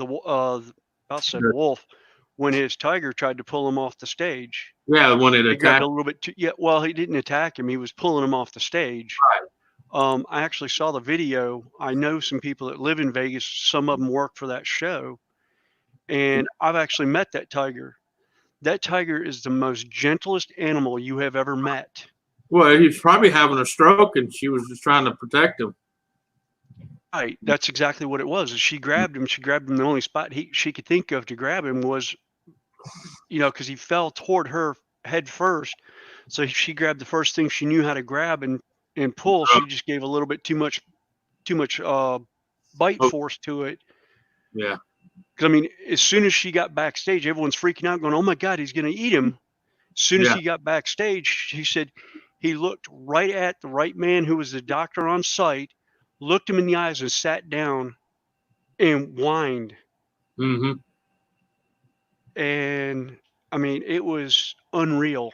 wolf when his tiger tried to pull him off the stage. yeah. When it He grabbed attacked, a little bit too. Yeah, well, he didn't attack him. He was pulling him off the stage. I actually saw the video. I know some people that live in Vegas. Some of them work for that show, and I've actually met that tiger. That tiger is the most gentlest animal you have ever met. well, he's probably having a stroke, and she was just trying to protect him. Right, that's exactly what it was. Is she grabbed him. She grabbed him. The only spot she could think of to grab him was, because he fell toward her head first. So she grabbed the first thing she knew how to grab and pull. She just gave a little bit too much bite force to it. Yeah. Because I mean, as soon as she got backstage, everyone's freaking out, going, "Oh my God, he's going to eat him!" As soon as Yeah. he got backstage, she said he looked right at the right man who was the doctor on site, looked him in the eyes, and sat down and whined. Mm-hmm. And I mean, it was unreal.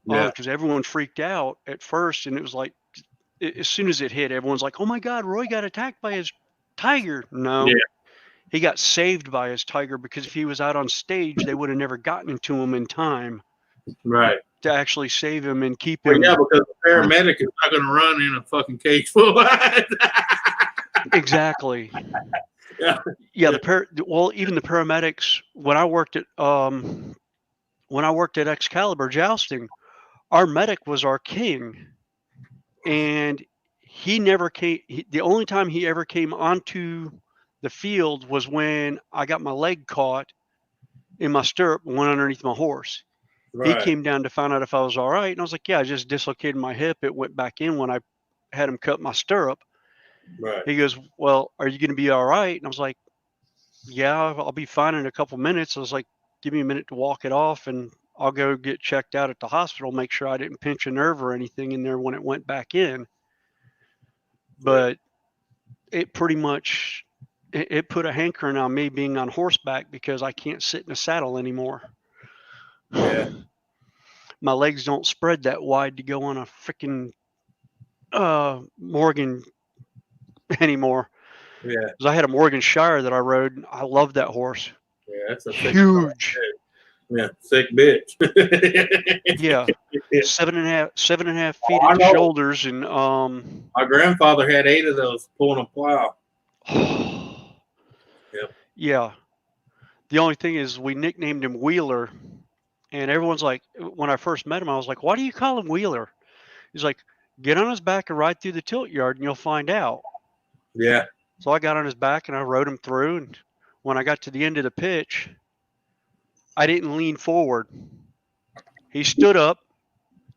Yeah. Because everyone freaked out at first, and it was like, as soon as it hit, everyone's like, "Oh my God, Roy got attacked by his tiger." No, Yeah. he got saved by his tiger, because if he was out on stage, they would have never gotten to him in time Right. to actually save him and keep Well, him. yeah, because the paramedic is not going to run in a fucking cage full of eyes. Exactly. Yeah. Yeah. Even the paramedics. When I worked at Excalibur jousting, our medic was our king, and he never came. The only time he ever came onto the field was when I got my leg caught in my stirrup and went underneath my horse. He Right. came down to find out if I was all right, and I was like, "Yeah, I just dislocated my hip. It went back in when I had him cut my stirrup." Right. He goes, "Well, are you going to be all right?" And I was like, "Yeah, I'll be fine in a couple minutes." I was like, "Give me a minute to walk it off, and I'll go get checked out at the hospital, make sure I didn't pinch a nerve or anything in there when it went back in." But it pretty much it put a hankering on me being on horseback, because I can't sit in a saddle anymore. Yeah. My legs don't spread that wide to go on a freaking Morgan anymore. Yeah. Because I had a Morgan Shire that I rode, and I loved that horse. Yeah. That's a sick Huge. Yeah. Sick bitch. Yeah. Yeah. 7.5 feet I at the know. shoulders, and My grandfather had 8 of those pulling a plow. Yep. Yeah. The only thing is, we nicknamed him Wheeler, and everyone's like, when I first met him, I was like, "Why do you call him Wheeler?" He's like, "Get on his back and ride through the tilt yard, and you'll find out." Yeah. So I got on his back and I rode him through, and when I got to the end of the pitch, I didn't lean forward. He stood up,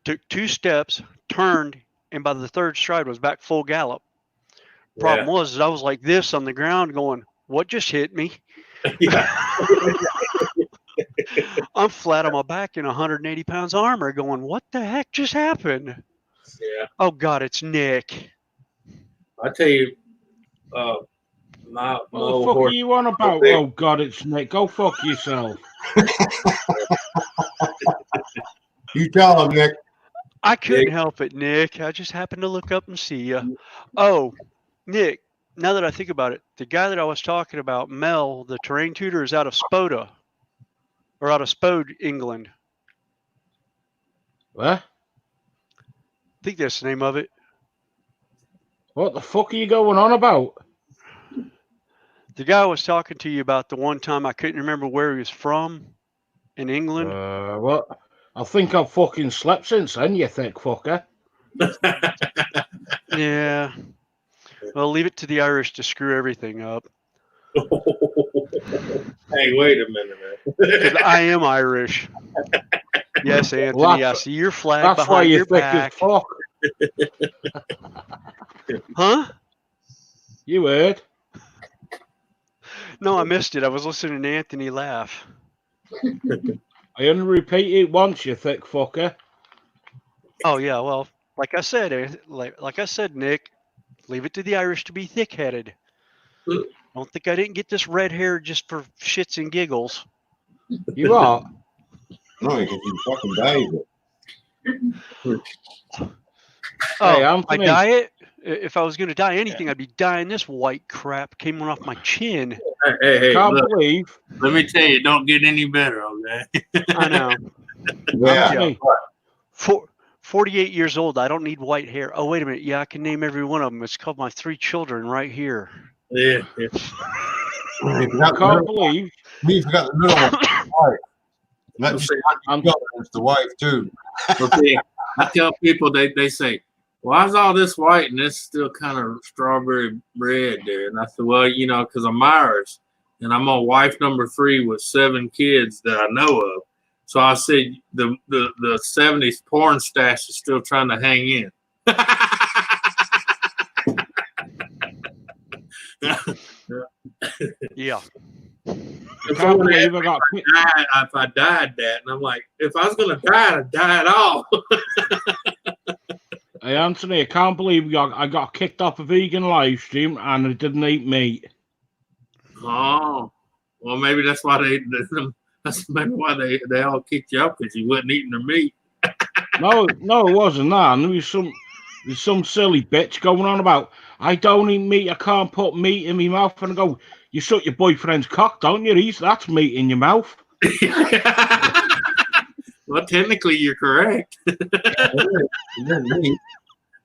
took 2 steps, turned, and by the 3rd stride was back full gallop. Problem was, I was like this on the ground going, "What just hit me?" Yeah. I'm flat on my back in 180 pounds armor going, "What the heck just happened?" Yeah. Oh God, it's Nick. I tell you, my What the old fuck are horse. you on about? big. Oh God, it's Nick. Go fuck yourself. You tell him, Nick. I couldn't help it, Nick. I just happened to look up and see you. Oh, Nick, now that I think about it, the guy that I was talking about, Mel, the terrain tutor, is out of Spoda, or out of Spode, England. What? I think that's the name of it. What the fuck are you going on about? The guy I was talking to you about the one time I couldn't remember where he was from in England. What? I think I've fucking slept since then, you thick fucker. Yeah. Well, leave it to the Irish to screw everything up. Hey, wait a minute, man. Because I am Irish. Yes, Anthony, I see your flag That's why behind you're your thick back. as fuck. Huh? You heard? No, I missed it. I was listening to Anthony laugh. I only repeat it once, you thick fucker. Oh yeah, well, like I said, Nick, leave it to the Irish to be thick-headed. Don't think I didn't get this red hair just for shits and giggles. You are? No, because you fucking died. Oh, Hey, my Anthony. diet? If I was going to dye anything, I'd be dyeing this white crap came off my chin. Hey, Can't look, believe. let me tell you, it don't get any better, okay? I know. Yeah. Anthony. 48 years old. I don't need white hair. Oh, wait a minute. Yeah, I can name every one of them. It's called my 3 children right here. Yeah. I can't believe. You forgot the middle one. Wife. Not just I'm- the children, it's the wife too. Okay. I tell people, they say, why is all this white and this still kind of strawberry red there? And I said, well, you know, because I'm Irish and I'm on wife number 3 with 7 kids that I know of. So I said the 70s porn stash is still trying to hang in. Yeah. If Can't believe I got. if I died that, and I'm like, if I was gonna die, I'd die it all. Hey, Anthony, I can't believe I got kicked off a vegan live stream and I didn't eat meat. Oh, well, maybe that's why that's maybe why they all kicked you out, because you wasn't eating their meat. No, it wasn't that. And there was some silly bitch going on about I don't eat meat. I can't put meat in my mouth. And I go, you suck your boyfriend's cock, don't you? That's meat in your mouth. Well, technically, you're correct.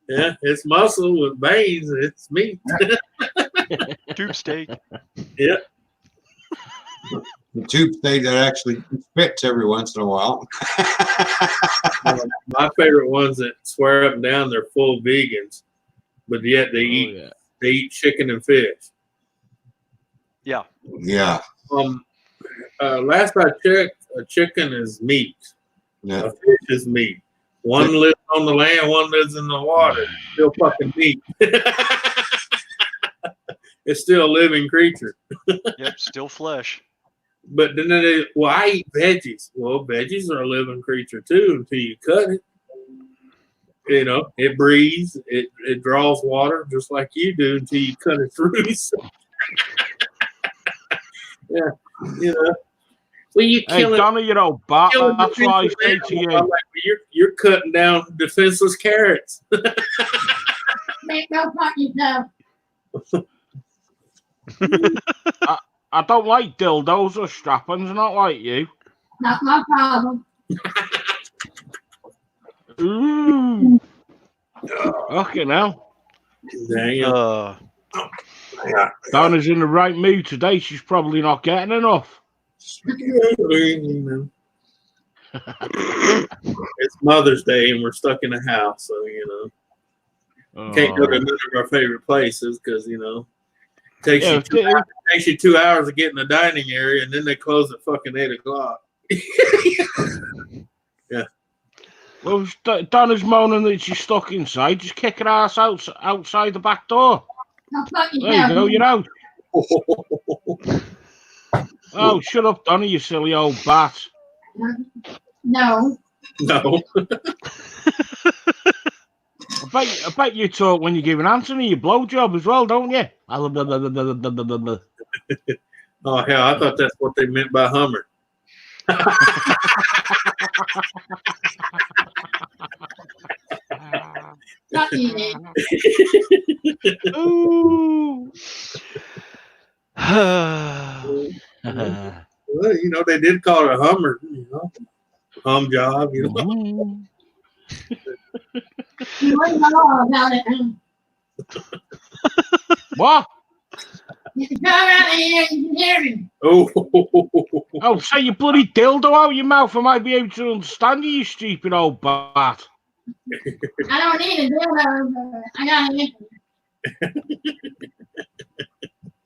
Yeah, it's muscle with veins. It's meat. Tube steak. Yeah. The tube steak that actually spits every once in a while. My favorite ones that swear up and down they're full vegans, but yet they eat chicken and fish. Yeah. Yeah. Last I checked, a chicken is meat. Yeah. A fish is meat. One lives on the land, one lives in the water. Still fucking meat. It's still a living creature. Yep, still flesh. But then I eat veggies. Well, veggies are a living creature too until you cut it. You know, it breathes, it draws water just like you do until you cut its roots. Yeah, you know. Well, you kill it. Donnie, you know, but that's why I say to you. I'm like, you're cutting down defenseless carrots. Make no fucking no. I don't like dildos or strap-ons, not like you. Not my problem. Ooh. Okay, now. Damn. Donna's in the right mood today. She's probably not getting enough. It's Mother's Day and we're stuck in the house, so you know, can't go to none of our favorite places because you know, takes you 2 hours to get in the dining area and then they close at fucking 8 o'clock. Yeah. Well, Donna's moaning that she's stuck inside. Just kick her ass outside the back door. There you go, you're out. Oh, shut up, Donna, you silly old bat. No. No. I bet you talk when you're giving Anthony your blowjob as well, don't you? Oh, hell, I thought that's what they meant by Hummer. Not eating. Ooh. Well, you know, they did call it a Hummer, you know, hum job, you know. You wouldn't know all about it. What? You can come out here and you can hear him. Oh, Oh, say your bloody dildo out your mouth. I might be able to understand you, you stupid old bat. I don't need a dildo, but I got an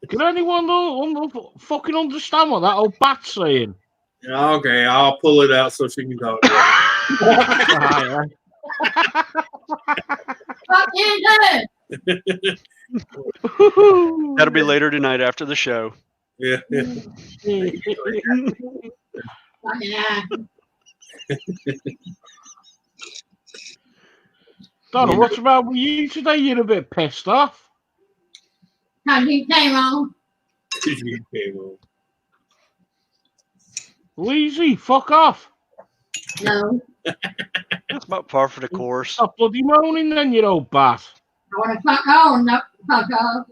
Can anyone fucking understand what that old bat's saying? okay. I'll pull it out so she can talk. Aye, Fuck you, aye. That'll be later tonight after the show. Yeah. Fucking ass. Donna, what's about with you today? You're a bit pissed off. Cause you came on. You came on. Weezy, fuck off. No. That's about par for the course. Stop bloody moaning then, you old bat. I want to fuck on, no fuck off.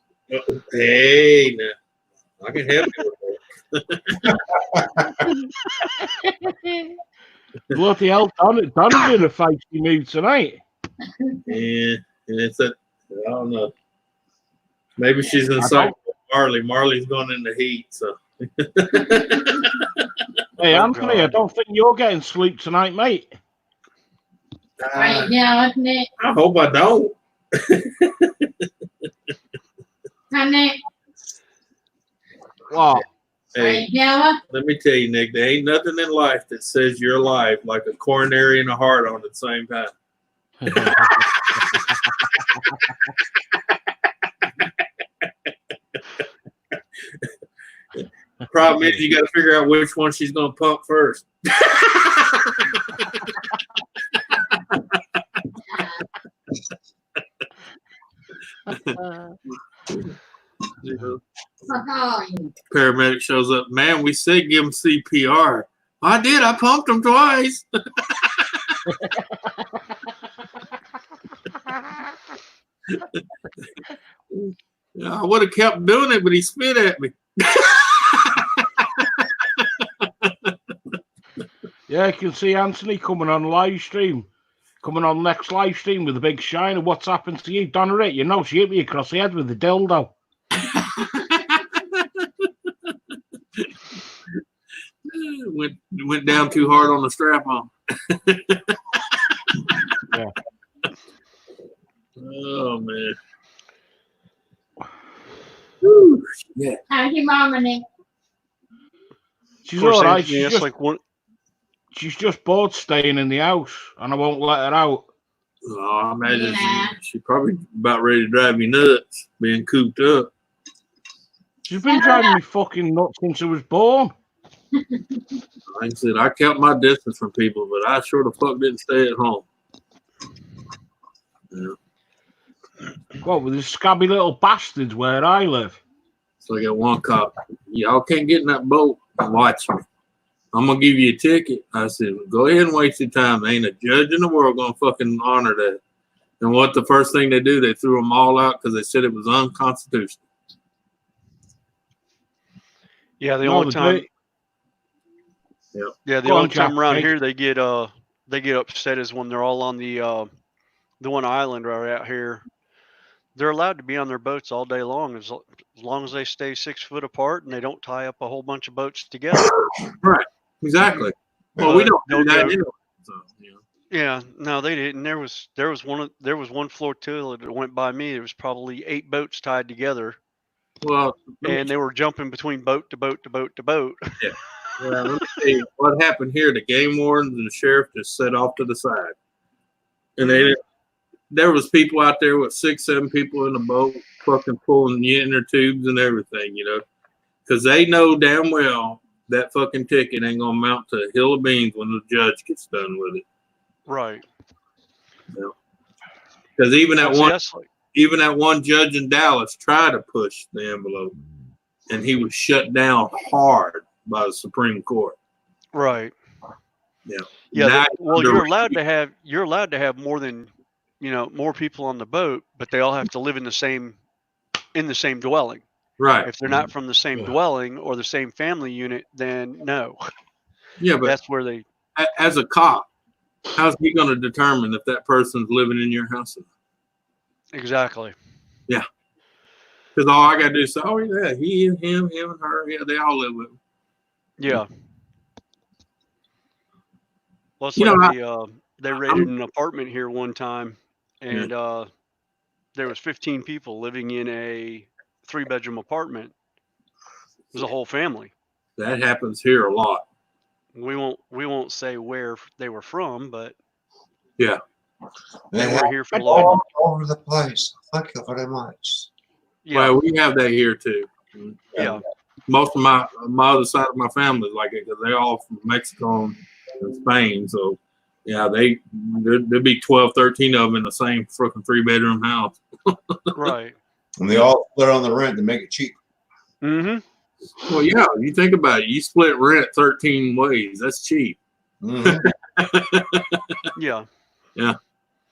Hey, now I can help you with that. Bloody hell, Donna's in a feisty mood tonight. Yeah, and it's a, I don't know. Maybe she's in sight with Marley. Marley's going in the heat, so. Hey, Oh, Anthony, I God. don't think you're getting sleep tonight, mate. Right now, isn't it? I hope I don't. Honey, Wow. Hey, jealous? let me tell you, Nick, there ain't nothing in life that says you're alive like a coronary and a heart on at the same time. Problem is, you got to figure out which one she's going to pump first. You know, Fuck all you. paramedic shows up. Man, we said give him CPR. I did. I pumped him twice. Yeah, I would have kept doing it, but he spit at me. Yeah, you can see Anthony coming on live stream. Coming on next live stream with a big shine. And what's happened to you, Donna? It, you know, she hit me across the head with the dildo. Went down too hard on the strap on. Yeah. Oh man. Whew, yeah. How's your mama, Nick? She's Of course, all right. Anthony, She's that's just, like one. she's just bored staying in the house, and I won't let her out. Oh, I imagine Yeah. she probably about ready to drive me nuts, being cooped up. She's been driving me fucking nuts since I was born. Like I said, I kept my distance from people, but I sure the fuck didn't stay at home. Yeah. What, with the scabby little bastards where I live? So I got one cop. Y'all can't get in that boat and watch me. I'm gonna give you a ticket. I said, go ahead and waste your time. Ain't a judge in the world gonna fucking honor that. And what the first thing they do, they threw them all out because they said it was unconstitutional. Yeah, the No, only time. Yeah, the Go on, only time Jack, around take here they get upset is when they're all on the one island right out here. They're allowed to be on their boats all day long as long as they stay 6 foot apart and they don't tie up a whole bunch of boats together. Right. Exactly. Well, we don't do They'll that go- anyway. So, you know. Yeah, no, they didn't. There was one flotilla that went by me. There was probably 8 boats tied together, Well, and they were jumping between boat to boat to boat to boat. let me tell you what happened here. The game wardens and the sheriff just set off to the side, and there was people out there with 6, 7 people in the boat, fucking pulling inner tubes and everything, you know, because they know damn well that fucking ticket ain't gonna amount to a hill of beans when the judge gets done with it. Right. Because even Well, that one judge in Dallas tried to push the envelope, and he was shut down hard by the Supreme Court. right. Yeah. Yeah. Now Well, they're- you're allowed to have more than more people on the boat, but they all have to live in the same dwelling. right. If they're not from the same Yeah. dwelling or the same family unit, then no. Yeah, but That's where they. as a cop, how's he going to determine if that person's living in your house? Exactly. Because all I got to do is say, oh, yeah, he and him and her, yeah, they all live with him. Yeah. Well, it's You like know, they raided an apartment here one time, and there was 15 people living in a 3-bedroom apartment. It was a whole family. That happens here a lot. We won't say where they were from, but yeah, they weren't here for all long. over the place. Thank you very much. Yeah. Well, we have that here too. Yeah. Most of my other side of my family is like it because they're all from Mexico and Spain. So, yeah, there'd be 12, 13 of them in the same fucking 3-bedroom house. Right. And they all split on the rent to make it cheap. Mm-hmm. Well, yeah, you think about it. You split rent 13 ways. That's cheap. Yeah. Yeah.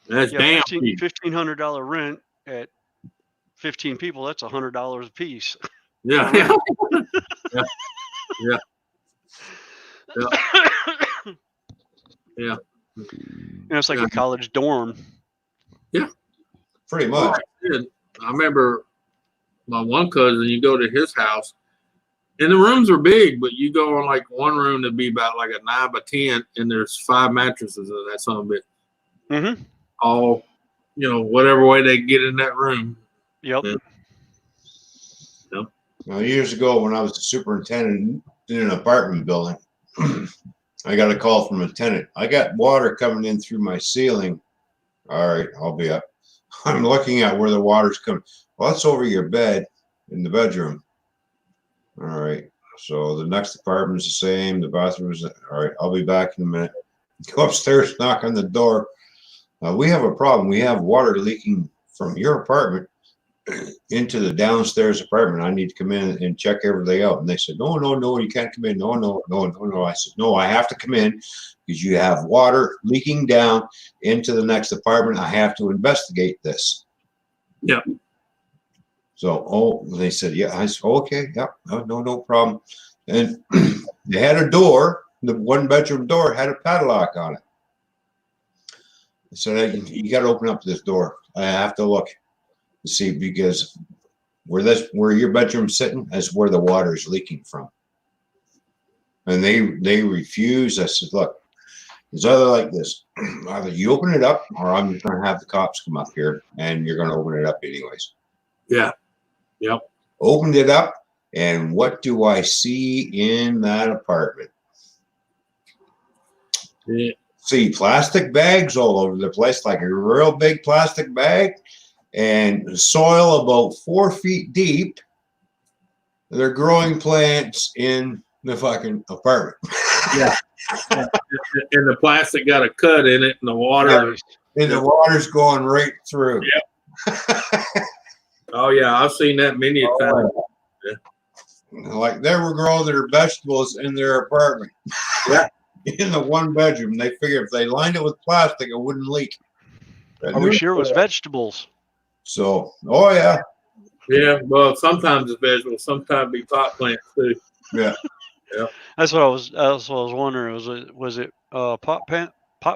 That's damn cheap. $1,500 rent at 15 people. That's $100 a piece. Yeah. Yeah. Yeah. Yeah. Yeah. And it's like a college dorm. Yeah. Pretty much. I remember my one cousin, you go to his house, and the rooms are big, but you go on like one room to be about like a 9 by 10, and there's 5 mattresses in that son of a bit. Mm-hmm. All, whatever way they get in that room. Yep. Yeah. Yep. Well, years ago, when I was a superintendent in an apartment building, I got a call from a tenant. I got water coming in through my ceiling. All right, I'll be up. I'm looking at where the water's coming. Well, that's over your bed in the bedroom. All right. So the next apartment's the same. The bathroom is all right. I'll be back in a minute. Go upstairs, knock on the door. We have a problem. We have water leaking from your apartment into the downstairs apartment. I need to come in and check everything out. And they said, no, you can't come in. No. I said, no, I have to come in because you have water leaking down into the next apartment. I have to investigate this. Yeah. So, they said, yeah. I said, okay, yeah, no problem. And they had a door. The 1-bedroom door had a padlock on it. So you got to open up this door. I have to look to see because where your bedroom's sitting is where the water is leaking from. And they refused. I said, look, it's either like this. Either you open it up or I'm just going to have the cops come up here and you're going to open it up anyways. Yeah. Yep. Opened it up. And what do I see in that apartment? Yeah. See plastic bags all over the place, like a real big plastic bag, and soil about 4 feet deep. They're growing plants in the fucking apartment. Yeah. And the plastic got a cut in it, and the water. And the water's going right through. Yep. Oh yeah, I've seen that many a time. Yeah. Like they were growing their vegetables in their apartment. Yeah. In the 1-bedroom, they figured if they lined it with plastic, it wouldn't leak. Are we sure it was vegetables? So, oh yeah. Yeah, well, sometimes it's vegetables, sometimes it be pot plants too. Yeah. Yeah. That's what I was wondering. Was it pot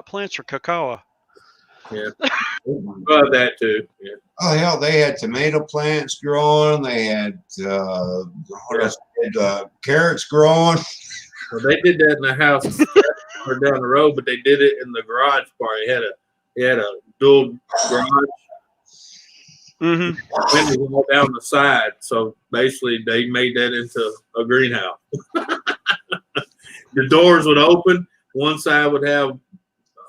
plants or cacao? Yeah. Well, that too. Yeah. Oh hell, they had tomato plants growing. They had what else? They had, carrots growing. Well, they did that in the house or down the road, but they did it in the garage part. He had a dual garage. Mm-hmm. Windows all down the side. So basically, they made that into a greenhouse. The doors would open. One side would have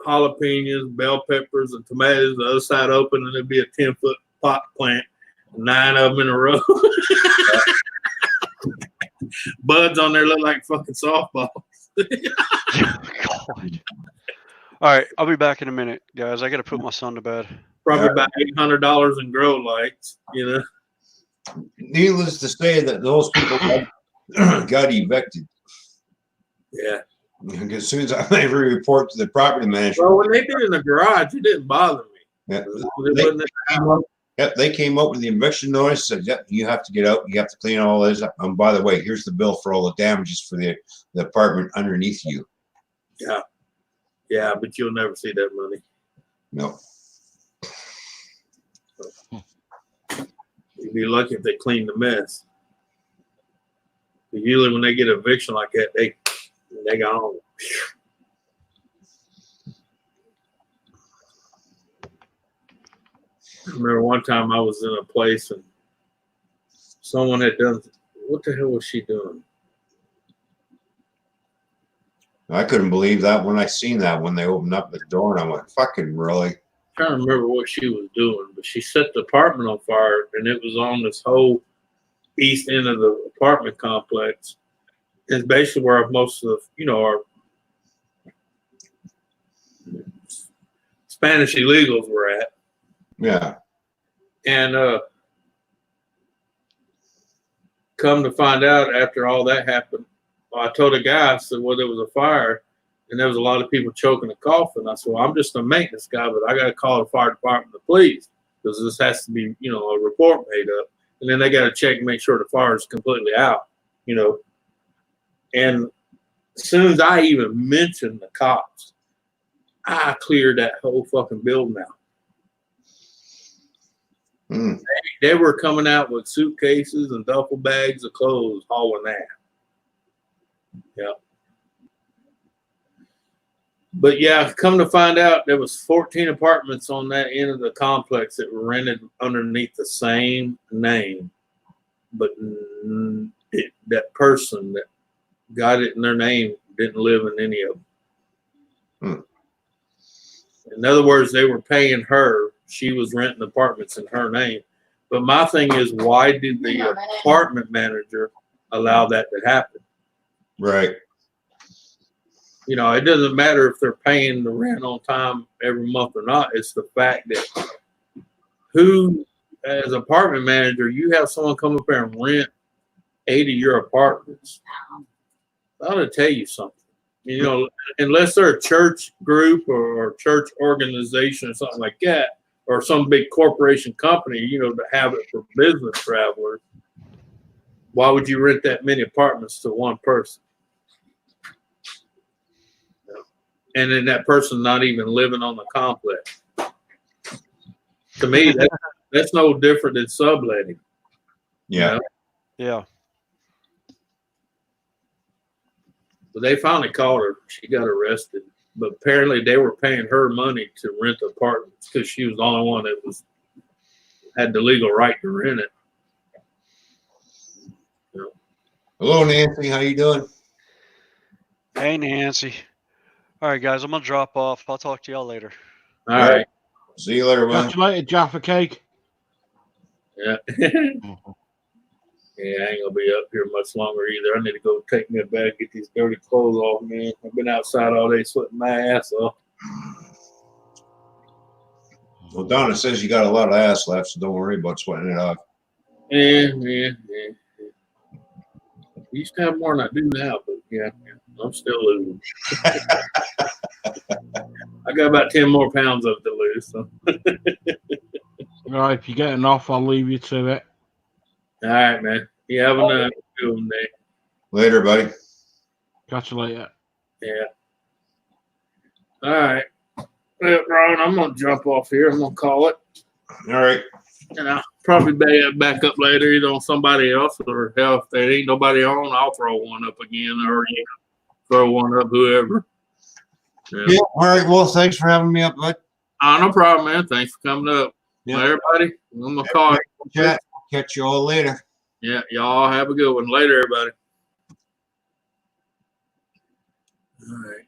jalapenos, bell peppers, and tomatoes. The other side open, and it'd be a 10-foot pot plant. 9 of them in a row. Buds on there look like fucking softballs. God. All right, I'll be back in a minute, guys. I got to put my son to bed. Probably about $800 in grow lights, Needless to say that those people got evicted. Yeah. As soon as I made a report to the property manager. Well, when they did it in the garage, it didn't bother me. Yeah. They came up with the eviction notice, said, yep, you have to get out. You have to clean all this up. And by the way, here's the bill for all the damages for the apartment underneath you. Yeah. Yeah, but you'll never see that money. No. You'd be lucky if they clean the mess. But usually when they get eviction like that, they gone. I remember one time I was in a place and someone had done, what the hell was she doing? I couldn't believe that when I seen that when they opened up the door, and I went, "Fucking really?" I'm trying to remember what she was doing, but she set the apartment on fire, and it was on this whole east end of the apartment complex. It's basically where most of the, our Spanish illegals were at. Yeah. And come to find out after all that happened, I told a guy, I said, well, there was a fire and there was a lot of people choking and coughing. I said, well, I'm just a maintenance guy, but I got to call the fire department, the police, because this has to be, a report made up. And then they got to check and make sure the fire is completely out, And as soon as I even mentioned the cops, I cleared that whole fucking building out. Mm. They were coming out with suitcases and duffel bags of clothes hauling that. Yeah. But yeah, come to find out, there was 14 apartments on that end of the complex that were rented underneath the same name. But that person that got it in their name didn't live in any of them. Hmm. In other words, they were paying her. She was renting apartments in her name. But my thing is, why did the apartment manager allow that to happen? Right. It doesn't matter if they're paying the rent on time every month or not. It's the fact that as apartment manager, you have someone come up there and rent 8 of your apartments. That'll tell you something. Unless they're a church group or church organization or something like that, or some big corporation company, to have it for business travelers, why would you rent that many apartments to one person? And then that person not even living on the complex. To me, that's no different than subletting. Yeah. Yeah. But they finally caught her. She got arrested. But apparently they were paying her money to rent the apartments because she was the only one that had the legal right to rent it. Hello, Nancy. How you doing? Hey, Nancy. All right, guys, I'm going to drop off. I'll talk to y'all later. All right. See you later, man. Catch you later, Jaffa Cake. Yeah. Yeah, I ain't gonna be up here much longer either. I need to go take me a bath, get these dirty clothes off, man. I've been outside all day sweating my ass off. Well, Donna says you got a lot of ass left, so don't worry about sweating it off. Yeah. Used to have more than I do now, but yeah, I'm still losing. I got about 10 more pounds of it to lose. So. Right, if you're getting off, I'll leave you to it. All right, man. You have a good one, Nick. Later, buddy. Catch you later. Yeah. All right. Well, Ron, I'm going to jump off here. I'm going to call it. All right. And I'll probably back up later either on somebody else or hell, if there ain't nobody on, I'll throw one up again or throw one up, whoever. Yeah. All right. Well, thanks for having me up, bud. No problem, man. Thanks for coming up. Yeah. Well, everybody, I'm going to call it. Chat. Catch you all later. Yeah. Y'all have a good one. Later, everybody. All right.